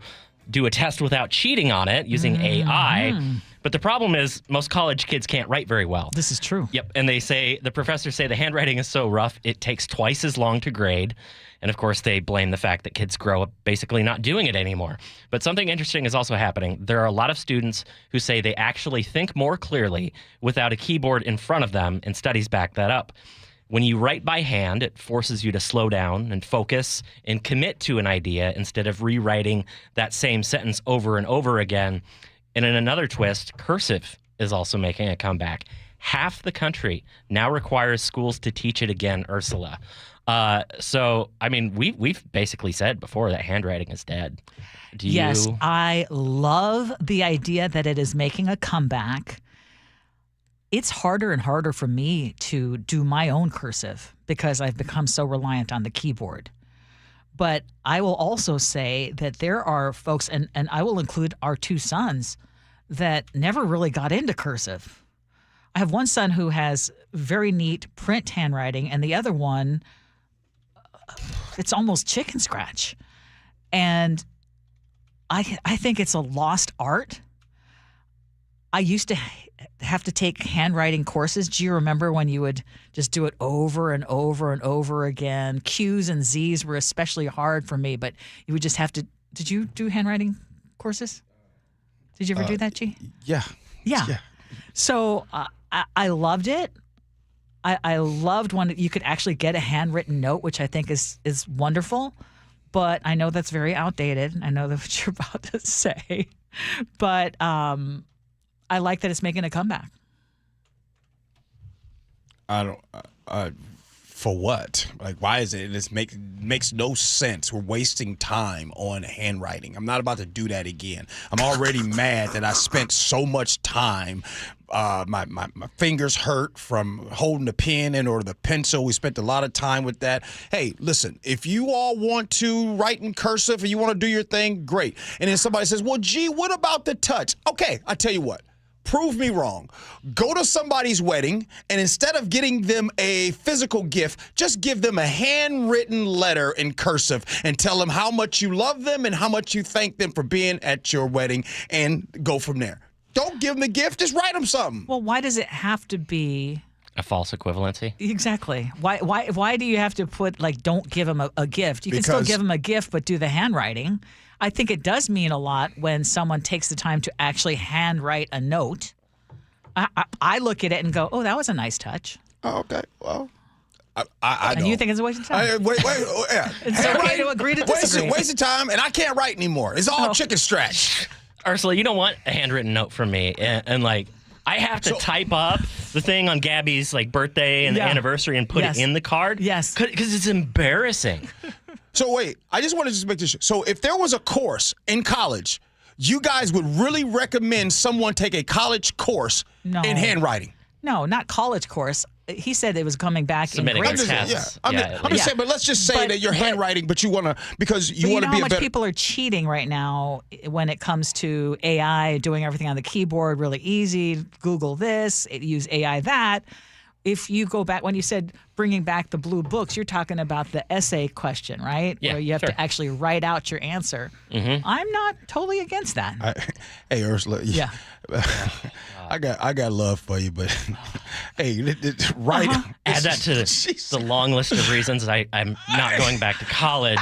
do a test without cheating on it using AI. But the problem is most college kids can't write very well. This is true. Yep. And the professors say the handwriting is so rough, it takes twice as long to grade. And of course, they blame the fact that kids grow up basically not doing it anymore. But something interesting is also happening. There are a lot of students who say they actually think more clearly without a keyboard in front of them, and studies back that up. When you write by hand, it forces you to slow down and focus and commit to an idea instead of rewriting that same sentence over and over again. And in another twist, cursive is also making a comeback. Half the country now requires schools to teach it again, Ursula. So, I mean, we've basically said before that handwriting is dead. Yes, I love the idea that it is making a comeback. It's harder and harder for me to do my own cursive because I've become so reliant on the keyboard. But I will also say that there are folks, and I will include our 2 sons, that never really got into cursive. I have one son who has very neat print handwriting, and the other one, it's almost chicken scratch. And I think it's a lost art. I used to have to take handwriting courses. Do you remember when you would just do it over and over and over again? Q's and Z's were especially hard for me, but you would just have to. Did you do handwriting courses? Did you ever do that, G? Yeah. So I loved it. I loved when you could actually get a handwritten note, which I think is wonderful. But I know that's very outdated. I know that's what you're about to say. But I like that it's making a comeback. I don't. For what? Like, why is it? It makes no sense. We're wasting time on handwriting. I'm not about to do that again. I'm already mad that I spent so much time my fingers hurt from holding the pen in or the pencil. We spent a lot of time with that. Hey, listen, if you all want to write in cursive and you want to do your thing, great. And then somebody says, well, gee, what about the touch? Okay, I tell you what. Prove me wrong. Go to somebody's wedding, and instead of getting them a physical gift, just give them a handwritten letter in cursive and tell them how much you love them and how much you thank them for being at your wedding, and go from there. Don't give them a gift. Just write them something. Well, why does it have to be a false equivalency? Exactly. Why do you have to put, like, don't give them a gift? You can still give them a gift, but do the handwriting. I think it does mean a lot when someone takes the time to actually handwrite a note. I look at it and go, oh, that was a nice touch. Oh, okay. Well, I and you think it's a waste of time? Wait. Oh, yeah. It's okay to agree to disagree. Waste of time, and I can't write anymore. It's all chicken scratch. Ursula, you don't want a handwritten note from me. And like, I have to type up the thing on Gabby's like birthday and the anniversary and put it in the card. Yes. Because it's embarrassing. So wait, I just want to make this. So if there was a course in college, you guys would really recommend someone take a college course in handwriting? No, not college course. He said it was coming back Submitting in grade their school. tests. I'm just saying, but let's just say that you're handwriting, but you want to, because you want to be a better. You know how much people are cheating right now when it comes to AI, doing everything on the keyboard really easy. Google this, use AI that. If you go back, when you said bringing back the blue books, you're talking about the essay question, right? Yeah, where you have to actually write out your answer. Mm-hmm. I'm not totally against that. Hey, Ursula. Yeah. I got love for you, but hey, write. Add that to the long list of reasons I'm not going back to college.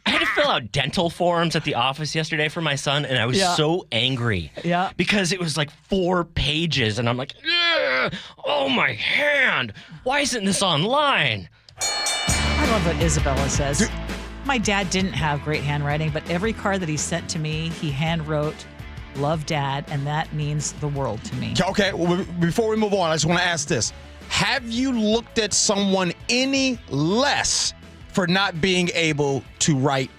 I had to fill out dental forms at the office yesterday for my son, and I was so angry. Yeah. Because it was like 4 pages, and I'm like, oh, my hand. Why isn't this online? I love what Isabella says. My dad didn't have great handwriting, but every card that he sent to me, he hand wrote, "Love, Dad," and that means the world to me. Okay, well, before we move on, I just want to ask this. Have you looked at someone any less for not being able to write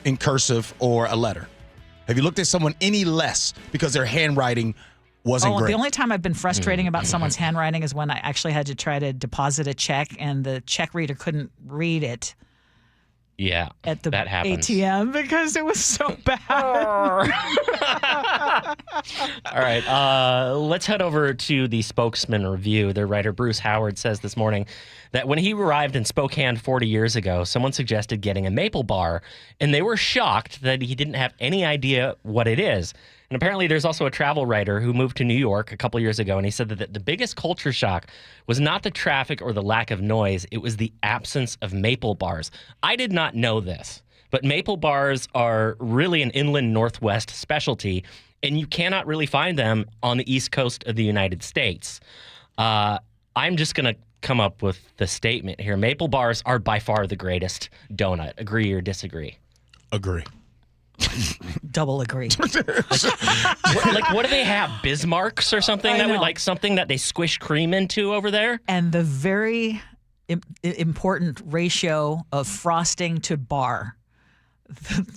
in cursive or a letter? Have you looked at someone any less because their handwriting wasn't great? The only time I've been frustrating about someone's handwriting is when I actually had to try to deposit a check and the check reader couldn't read it. Yeah, at the that happens. ATM because it was so bad. All right, let's head over to the Spokesman Review. Their writer Bruce Howard says this morning that when he arrived in Spokane 40 years ago, someone suggested getting a maple bar, and they were shocked that he didn't have any idea what it is. And apparently there's also a travel writer who moved to New York a couple years ago, and he said that the biggest culture shock was not the traffic or the lack of noise, it was the absence of maple bars. I did not know this, but maple bars are really an inland Northwest specialty, and you cannot really find them on the East Coast of the United States. I'm just going to come up with the statement here. Maple bars are by far the greatest donut. Agree or disagree? Agree. Double agree. What do they have? Bismarcks or something? That would like something that they squish cream into over there? And the very important ratio of frosting to bar.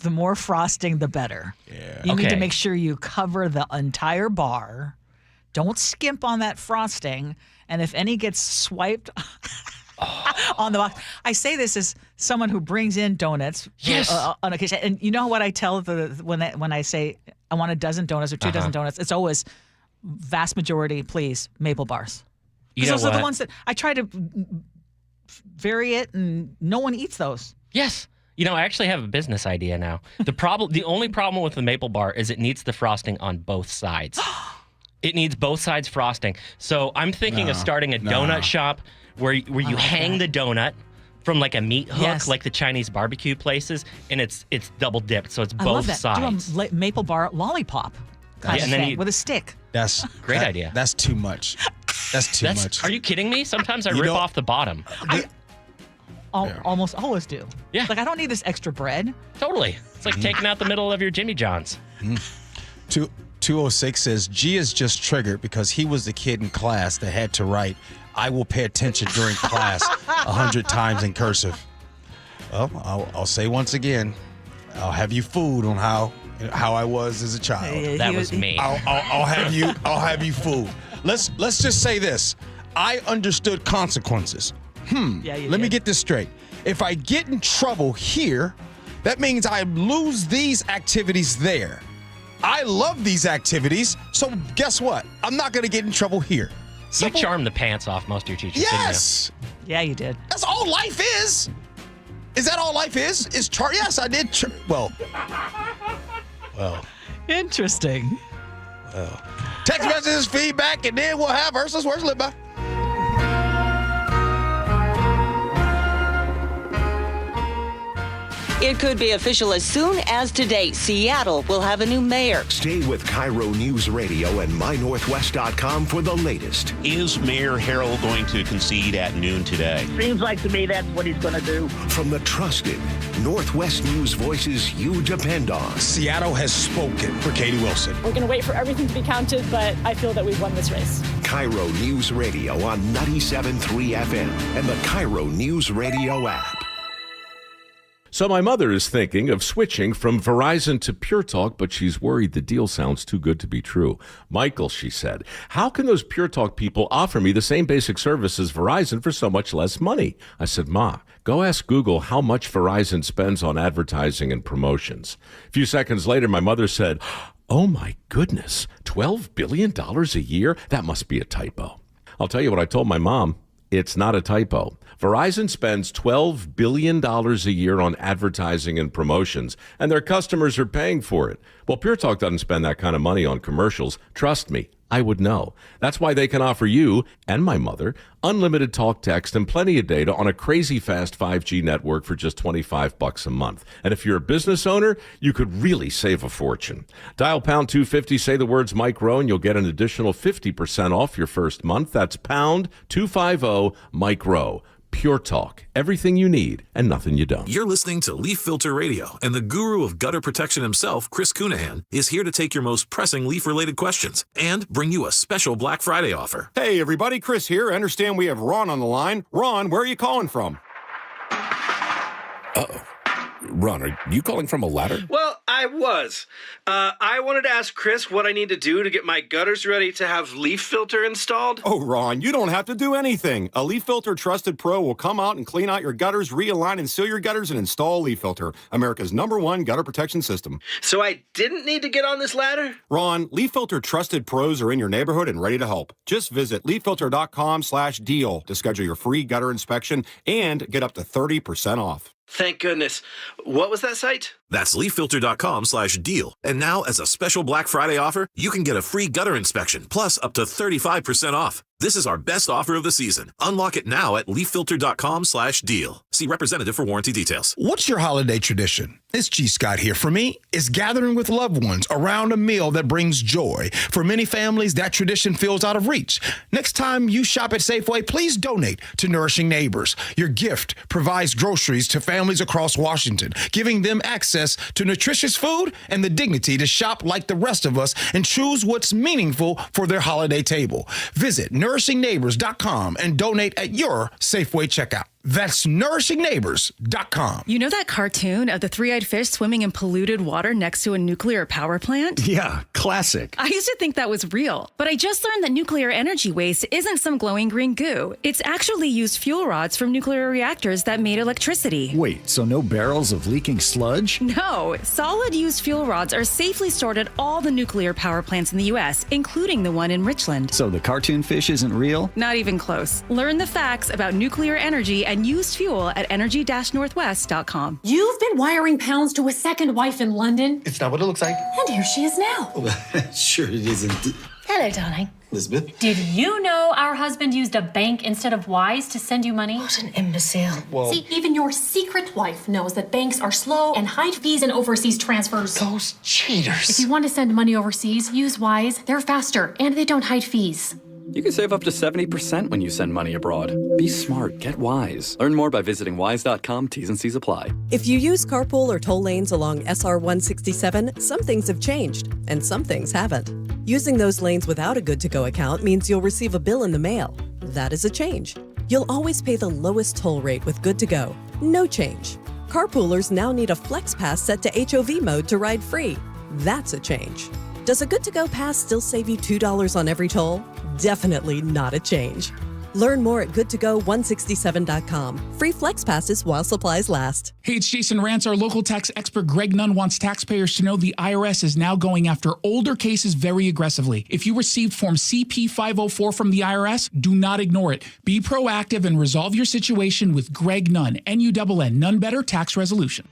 The more frosting, the better. Yeah. You need to make sure you cover the entire bar. Don't skimp on that frosting. And if any gets swiped on the box. I say this as someone who brings in donuts on occasion. And you know what I tell when I say I want a dozen donuts or 2 dozen donuts, it's always vast majority, please, maple bars. Because those are the ones that I try to vary it, and no one eats those. Yes. You know, I actually have a business idea now. The only problem with the maple bar is it needs the frosting on both sides. It needs both sides frosting. So I'm thinking of starting a donut shop where you hang the donut from like a meat hook, like the Chinese barbecue places, and it's double dipped, so it's both sides. Do a maple bar lollipop kind of thing with a stick. That's great idea. That's too much. That's too much. Are you kidding me? Sometimes I rip off the bottom. Almost always do. Yeah. Like, I don't need this extra bread. Totally. It's like taking out the middle of your Jimmy John's. 206 says, G is just triggered because he was the kid in class that had to write, "I will pay attention during class" 100 times in cursive. Well, I'll say once again, I'll have you fooled on how I was as a child. That was me. I'll have you fooled. let's just say this. I understood consequences. Let me get this straight. If I get in trouble here, that means I lose these activities there. I love these activities, so guess what? I'm not going to get in trouble here. You charmed the pants off most of your teachers, yes. didn't you? Yeah, you did. That's all life is. Is that all life is? Yes, I did. Well. Interesting. Well. Text messages, feedback, and then we'll have Ursula's Words Lived By. It could be official as soon as today. Seattle will have a new mayor. Stay with KIRO News Radio and mynorthwest.com for the latest. Is Mayor Harrell going to concede at noon today? Seems like to me that's what he's going to do. From the trusted Northwest News voices you depend on. Seattle has spoken for Katie Wilson. We're going to wait for everything to be counted, but I feel that we've won this race. KIRO News Radio on 97.3 FM and the KIRO News Radio app. So my mother is thinking of switching from Verizon to Pure Talk, but she's worried the deal sounds too good to be true. Michael, she said, how can those Pure Talk people offer me the same basic service as Verizon for so much less money? I said, Ma, go ask Google how much Verizon spends on advertising and promotions. A few seconds later, my mother said, oh my goodness, $12 billion a year? That must be a typo. I'll tell you what I told my mom. It's not a typo. Verizon spends $12 billion a year on advertising and promotions, and their customers are paying for it. Well, Pure Talk doesn't spend that kind of money on commercials. Trust me, I would know. That's why they can offer you and my mother unlimited talk, text, and plenty of data on a crazy fast 5G network for just $25 a month. And if you're a business owner, you could really save a fortune. Dial pound 250, say the words Mike Rowe, and you'll get an additional 50% off your first month. That's pound 250 Mike Rowe. Pure Talk. Everything you need and nothing you don't. You're listening to Leaf Filter Radio, and the guru of gutter protection himself, Chris Cunahan, is here to take your most pressing leaf-related questions and bring you a special Black Friday offer. Hey, everybody. Chris here. I understand we have Ron on the line. Ron, where are you calling from? Uh-oh. Ron, are you calling from a ladder? Well, I was. I wanted to ask Chris what I need to do to get my gutters ready to have leaf filter installed. Oh, Ron, you don't have to do anything. A Leaf Filter Trusted Pro will come out and clean out your gutters, realign and seal your gutters, and install Leaf Filter, America's #1 gutter protection system. So I didn't need to get on this ladder? Ron, Leaf Filter Trusted Pros are in your neighborhood and ready to help. Just visit leaffilter.com/deal to schedule your free gutter inspection and get up to 30% off. Thank goodness. What was that site? That's leaffilter.com/deal. And now, as a special Black Friday offer, you can get a free gutter inspection, plus up to 35% off. This is our best offer of the season. Unlock it now at leaffilter.com/deal. See representative for warranty details. What's your holiday tradition? It's G. Scott here. For me, it's gathering with loved ones around a meal that brings joy. For many families, that tradition feels out of reach. Next time you shop at Safeway, please donate to Nourishing Neighbors. Your gift provides groceries to families across Washington, giving them access to nutritious food and the dignity to shop like the rest of us and choose what's meaningful for their holiday table. Visit nourishingneighbors.com and donate at your Safeway checkout. That's nourishingneighbors.com. You know that cartoon of the three-eyed fish swimming in polluted water next to a nuclear power plant? Yeah, classic. I used to think that was real, but I just learned that nuclear energy waste isn't some glowing green goo. It's actually used fuel rods from nuclear reactors that made electricity. Wait, so no barrels of leaking sludge? No, solid used fuel rods are safely stored at all the nuclear power plants in the U.S., including the one in Richland. So the cartoon fish isn't real? Not even close. Learn the facts about nuclear energy and used fuel at energy-northwest.com. You've been wiring pounds to a second wife in London. It's not what it looks like. And here she is now. Sure it isn't. Hello, darling. Elizabeth? Did you know our husband used a bank instead of Wise to send you money? What an imbecile. Well, see, even your secret wife knows that banks are slow and hide fees in overseas transfers. Those cheaters. If you want to send money overseas, use Wise. They're faster and they don't hide fees. You can save up to 70% when you send money abroad. Be smart. Get Wise. Learn more by visiting wise.com. T's and C's apply. If you use carpool or toll lanes along SR 167, some things have changed, and some things haven't. Using those lanes without a good-to-go account means you'll receive a bill in the mail. That is a change. You'll always pay the lowest toll rate with good-to-go. No change. Carpoolers now need a Flex Pass set to HOV mode to ride free. That's a change. Does a good-to-go pass still save you $2 on every toll? definitely not a change. Learn more at goodtogo167.com. Free flex passes while supplies last. Hey, it's Jason Rantz. Our local tax expert Greg Nunn wants taxpayers to know the IRS is now going after older cases very aggressively. If you received Form CP-504 from the IRS, do not ignore it. Be proactive and resolve your situation with Greg Nunn, N-U-N-N, None Better Tax Resolution.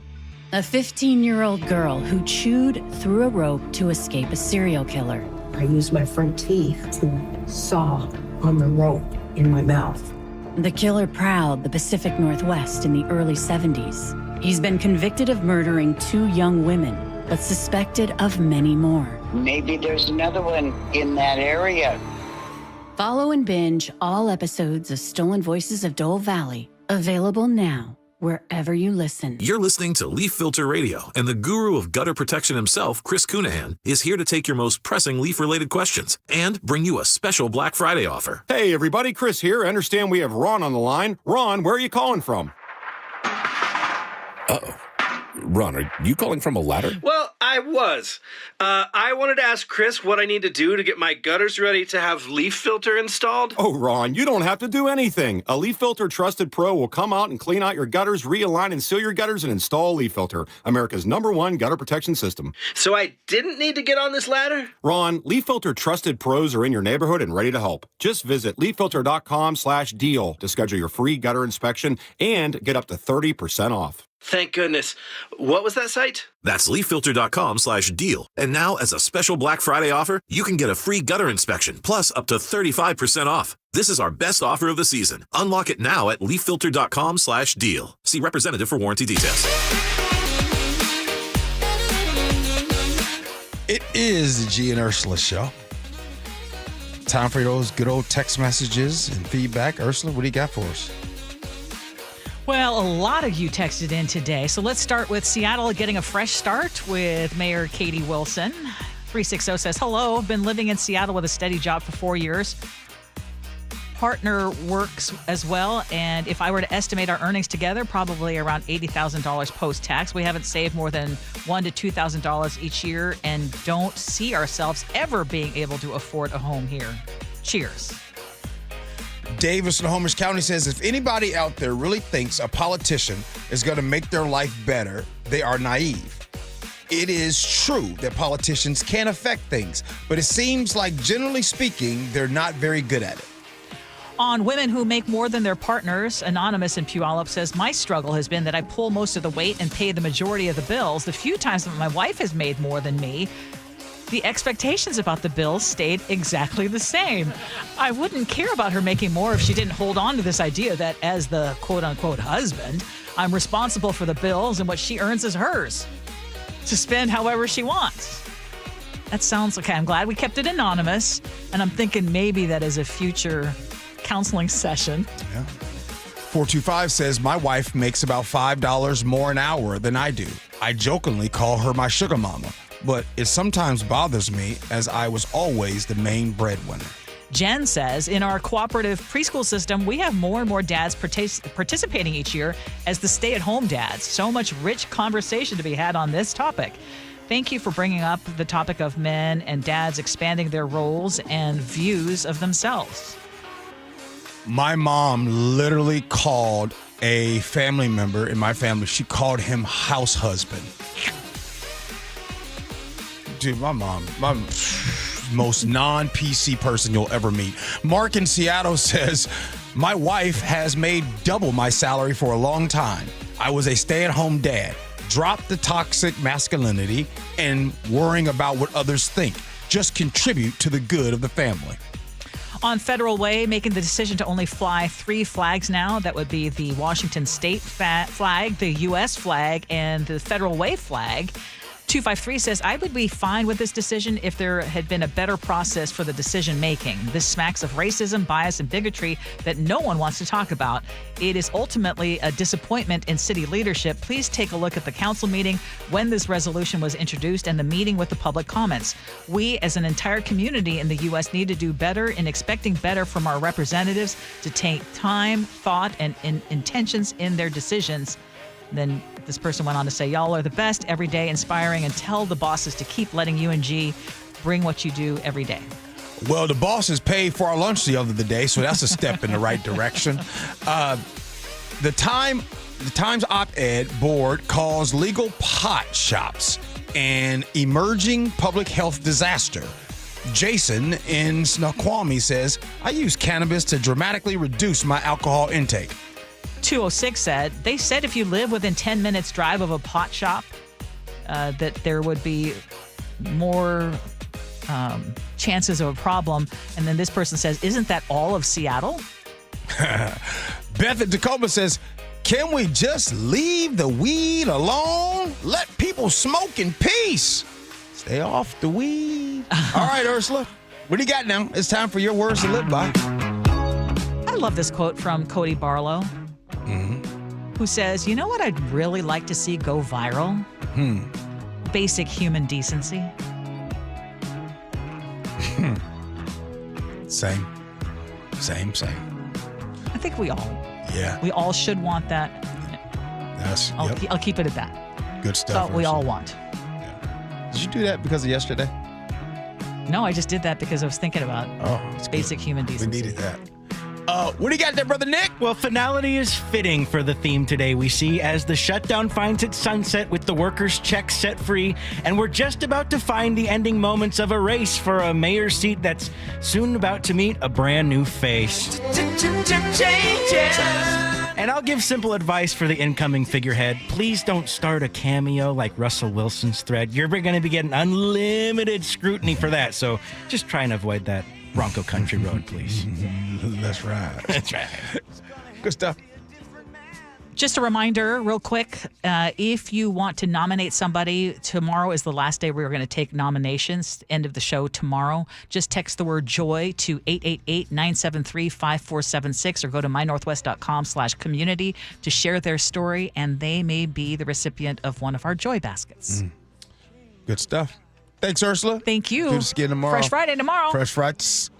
A 15-year-old girl who chewed through a rope to escape a serial killer. I used my front teeth to saw on the rope in my mouth. The killer prowled the Pacific Northwest in the early 70s. He's been convicted of murdering 2 young women, but suspected of many more. Maybe there's another one in that area. Follow and binge all episodes of Stolen Voices of Dole Valley, available now wherever you listen. You're listening to Leaf Filter Radio, and the guru of gutter protection himself, Chris Cunahan, is here to take your most pressing leaf-related questions and bring you a special Black Friday offer. Hey, everybody, Chris here. I understand we have Ron on the line. Ron, where are you calling from? Uh-oh. Ron, are you calling from a ladder? Well, I was. I wanted to ask Chris what I need to do to get my gutters ready to have leaf filter installed. Oh, Ron, you don't have to do anything. A Leaf Filter Trusted Pro will come out and clean out your gutters, realign and seal your gutters, and install Leaf Filter, America's #1 gutter protection system. So I didn't need to get on this ladder? Ron, Leaf Filter Trusted Pros are in your neighborhood and ready to help. Just visit leaffilter.com/deal to schedule your free gutter inspection and get up to 30% off. Thank goodness. What was that site? That's leaffilter.com/deal. And now, as a special Black Friday offer, you can get a free gutter inspection, plus up to 35% off. This is our best offer of the season. Unlock it now at leaffilter.com/deal. See representative for warranty details. It is the Gee and Ursula Show. Time for those good old text messages and feedback. Ursula, what do you got for us? Well, a lot of you texted in today. So let's start with Seattle getting a fresh start with Mayor Katie Wilson. 360 says, hello, I've been living in Seattle with a steady job for 4 years. Partner works as well. And if I were to estimate our earnings together, probably around $80,000 post-tax. We haven't saved more than $1,000 to $2,000 each year and don't see ourselves ever being able to afford a home here. Cheers. Davis in Homer County says, if anybody out there really thinks a politician is going to make their life better, they are naive. It is true that politicians can affect things, but it seems like, generally speaking, they're not very good at it. On women who make more than their partners, Anonymous in Puyallup says, my struggle has been that I pull most of the weight and pay the majority of the bills. The few times that my wife has made more than me, the expectations about the bills stayed exactly the same. I wouldn't care about her making more if she didn't hold on to this idea that as the quote-unquote husband, I'm responsible for the bills and what she earns is hers to spend however she wants. That sounds okay. I'm glad we kept it anonymous, and I'm thinking maybe that is a future counseling session. Yeah. 425 says, my wife makes about $5 more an hour than I do. I jokingly call her my sugar mama, but it sometimes bothers me as I was always the main breadwinner. Jen says, in our cooperative preschool system, we have more and more dads participating each year as the stay-at-home dads. So much rich conversation to be had on this topic. Thank you for bringing up the topic of men and dads expanding their roles and views of themselves. My mom literally called a family member in my family. She called him house husband. Dude, my most non-PC person you'll ever meet. Mark in Seattle says, my wife has made double my salary for a long time. I was a stay-at-home dad. Drop the toxic masculinity and worrying about what others think. Just contribute to the good of the family. On Federal Way, making the decision to only fly 3 flags now. That would be the Washington State flag, the U.S. flag, and the Federal Way flag. 253 says, I would be fine with this decision if there had been a better process for the decision making. This smacks of racism, bias, and bigotry that no one wants to talk about. It is ultimately a disappointment in city leadership. Please take a look at the council meeting when this resolution was introduced and the meeting with the public comments. We, as an entire community in the U.S., need to do better in expecting better from our representatives to take time, thought, and intentions in their decisions. Then this person went on to say, y'all are the best, every day inspiring, and tell the bosses to keep letting UNG bring what you do every day. Well, the bosses paid for our lunch the other day, so that's a step in the right direction. The Times op-ed board calls legal pot shops an emerging public health disaster. Jason in Snoqualmie says, I use cannabis to dramatically reduce my alcohol intake. 206 said, they said if you live within 10 minutes drive of a pot shop, that there would be more chances of a problem. And then this person says, isn't that all of Seattle? Beth in Tacoma says, can we just leave the weed alone? Let people smoke in peace. Stay off the weed. All right, Ursula, what do you got now? It's time for your words to live by. I love this quote from Cody Barlow, who says, you know what I'd really like to see go viral? Basic human decency. Same. I think we all should want that. Yes. I'll keep it at that. Good stuff. But we all want. Did you do that because of yesterday? No, I just did that because I was thinking about basic human decency. We needed that. What do you got there, Brother Nick? Well, finality is fitting for the theme today, we see, as the shutdown finds its sunset with the workers' checks set free, and we're just about to find the ending moments of a race for a mayor's seat that's soon about to meet a brand new face. And I'll give simple advice for the incoming figurehead. Please don't start a cameo like Russell Wilson's thread. You're going to be getting unlimited scrutiny for that, so just try and avoid that Bronco Country Road, please. That's right. That's right. Good stuff. Just a reminder, real quick, if you want to nominate somebody, tomorrow is the last day we're going to take nominations. End of the show tomorrow. Just text the word JOY to 888-973-5476 or go to mynorthwest.com/community to share their story, and they may be the recipient of one of our Joy baskets. Good stuff. Thanks, Ursula. Thank you. Do this again tomorrow. Fresh Friday tomorrow. Fresh Fridays.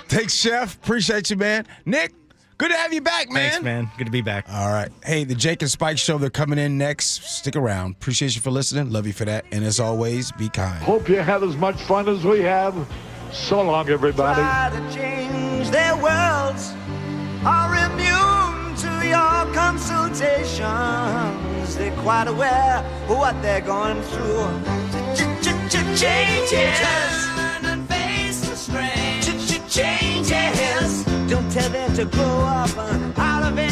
Thanks, Chef. Appreciate you, man. Nick, good to have you back, man. Thanks, man. Good to be back. All right. Hey, the Jake and Spike Show, they're coming in next. Stick around. Appreciate you for listening. Love you for that. And as always, be kind. Hope you had as much fun as we have. So long, everybody. Try to change their worlds, are immune to your consultations. They're quite aware of what they're going through. Changes and face the strain. Changes. Don't tell them to grow up out of it.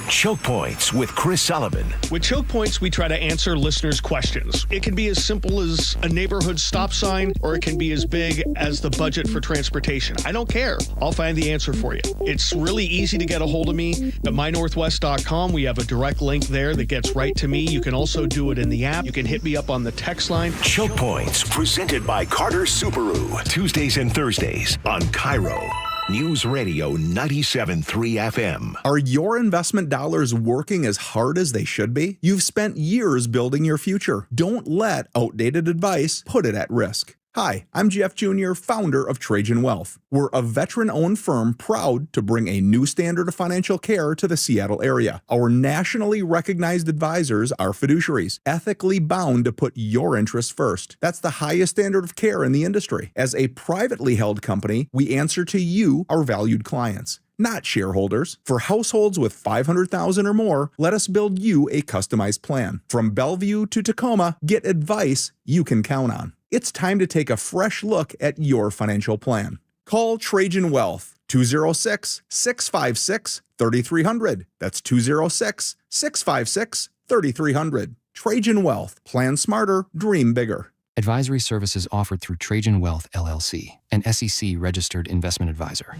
Choke Points with Chris Sullivan. With Choke Points, we try to answer listeners' questions. It can be as simple as a neighborhood stop sign, or it can be as big as the budget for transportation. I don't care. I'll find the answer for you. It's really easy to get a hold of me at mynorthwest.com. We have a direct link there that gets right to me. You can also do it in the app. You can hit me up on the text line. Choke Points, presented by Carter Subaru. Tuesdays and Thursdays on KIRO Newsradio 97.3 FM. Are your investment dollars working as hard as they should be? You've spent years building your future. Don't let outdated advice put it at risk. Hi, I'm Jeff Jr., founder of Trajan Wealth. We're a veteran-owned firm proud to bring a new standard of financial care to the Seattle area. Our nationally recognized advisors are fiduciaries, ethically bound to put your interests first. That's the highest standard of care in the industry. As a privately held company, we answer to you, our valued clients, not shareholders. For households with $500,000 or more, let us build you a customized plan. From Bellevue to Tacoma, get advice you can count on. It's time to take a fresh look at your financial plan. Call Trajan Wealth, 206-656-3300. That's 206-656-3300. Trajan Wealth. Plan smarter, dream bigger. Advisory services offered through Trajan Wealth, LLC, an SEC-registered investment advisor.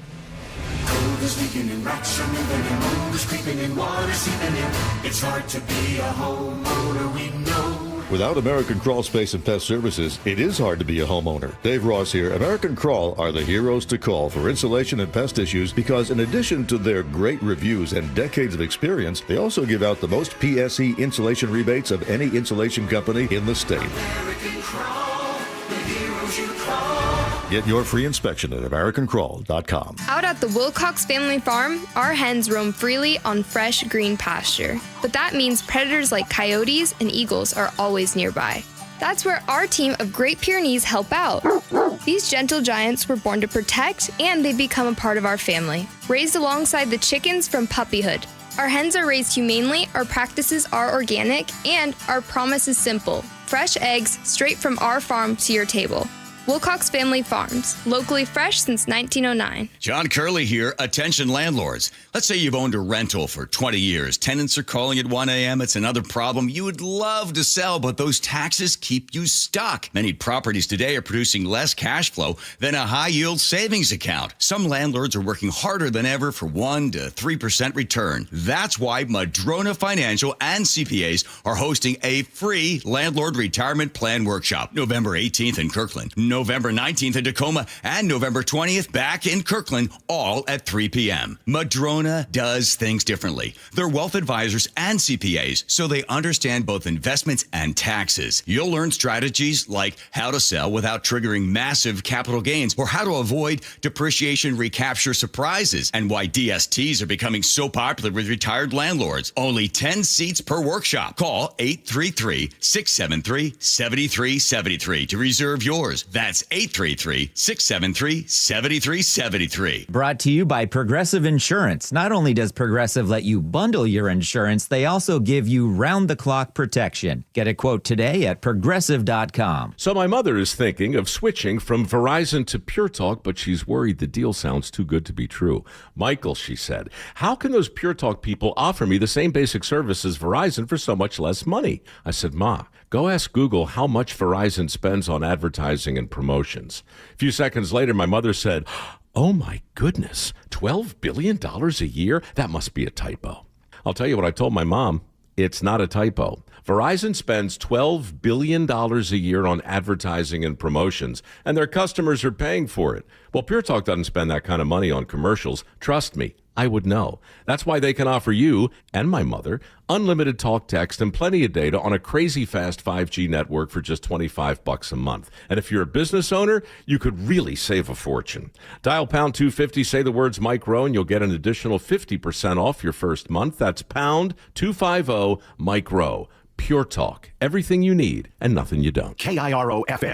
Cold is leaking in rocks are moving and mold is creeping and water seeping in. It's hard to be a homeowner, we know. Without American Crawl Space and Pest Services, it is hard to be a homeowner. Dave Ross here. American Crawl are the heroes to call for insulation and pest issues because in addition to their great reviews and decades of experience, they also give out the most PSE insulation rebates of any insulation company in the state. American Crawl, the heroes you call. Get your free inspection at AmericanCrawl.com. Out at the Wilcox family farm, our hens roam freely on fresh green pasture. But that means predators like coyotes and eagles are always nearby. That's where our team of Great Pyrenees help out. These gentle giants were born to protect, and they become a part of our family, raised alongside the chickens from puppyhood. Our hens are raised humanely, our practices are organic, and our promise is simple: fresh eggs straight from our farm to your table. Wilcox Family Farms, locally fresh since 1909. John Curley here. Attention landlords. Let's say you've owned a rental for 20 years. Tenants are calling at 1 a.m. It's another problem you would love to sell, but those taxes keep you stuck. Many properties today are producing less cash flow than a high-yield savings account. Some landlords are working harder than ever for 1 to 3% return. That's why Madrona Financial and CPAs are hosting a free landlord retirement plan workshop November 18th in Kirkland, November 19th in Tacoma, and November 20th back in Kirkland, all at 3 p.m. Madrona does things differently. They're wealth advisors and CPAs, so they understand both investments and taxes. You'll learn strategies like how to sell without triggering massive capital gains, or how to avoid depreciation recapture surprises, and why DSTs are becoming so popular with retired landlords. Only 10 seats per workshop. Call 833-673-7373 to reserve yours. That's 833-673-7373. Brought to you by Progressive Insurance. Not only does Progressive let you bundle your insurance, they also give you round-the-clock protection. Get a quote today at Progressive.com. So my mother is thinking of switching from Verizon to Pure Talk, but she's worried the deal sounds too good to be true. Michael, she said, how can those Pure Talk people offer me the same basic service as Verizon for so much less money? I said, Ma, go ask Google how much Verizon spends on advertising and promotions. A few seconds later, my mother said, oh my goodness, $12 billion a year? That must be a typo. I'll tell you what I told my mom. It's not a typo. Verizon spends $12 billion a year on advertising and promotions, and their customers are paying for it. Well, Pure Talk doesn't spend that kind of money on commercials. Trust me, I would know. That's why they can offer you and my mother unlimited talk, text, and plenty of data on a crazy fast 5G network for just $25 a month. And if you're a business owner, you could really save a fortune. Dial pound 250, say the words Mike Rowe, and you'll get an additional 50% off your first month. That's pound 250 Mike Rowe. Pure Talk. Everything you need and nothing you don't. KIRO FM.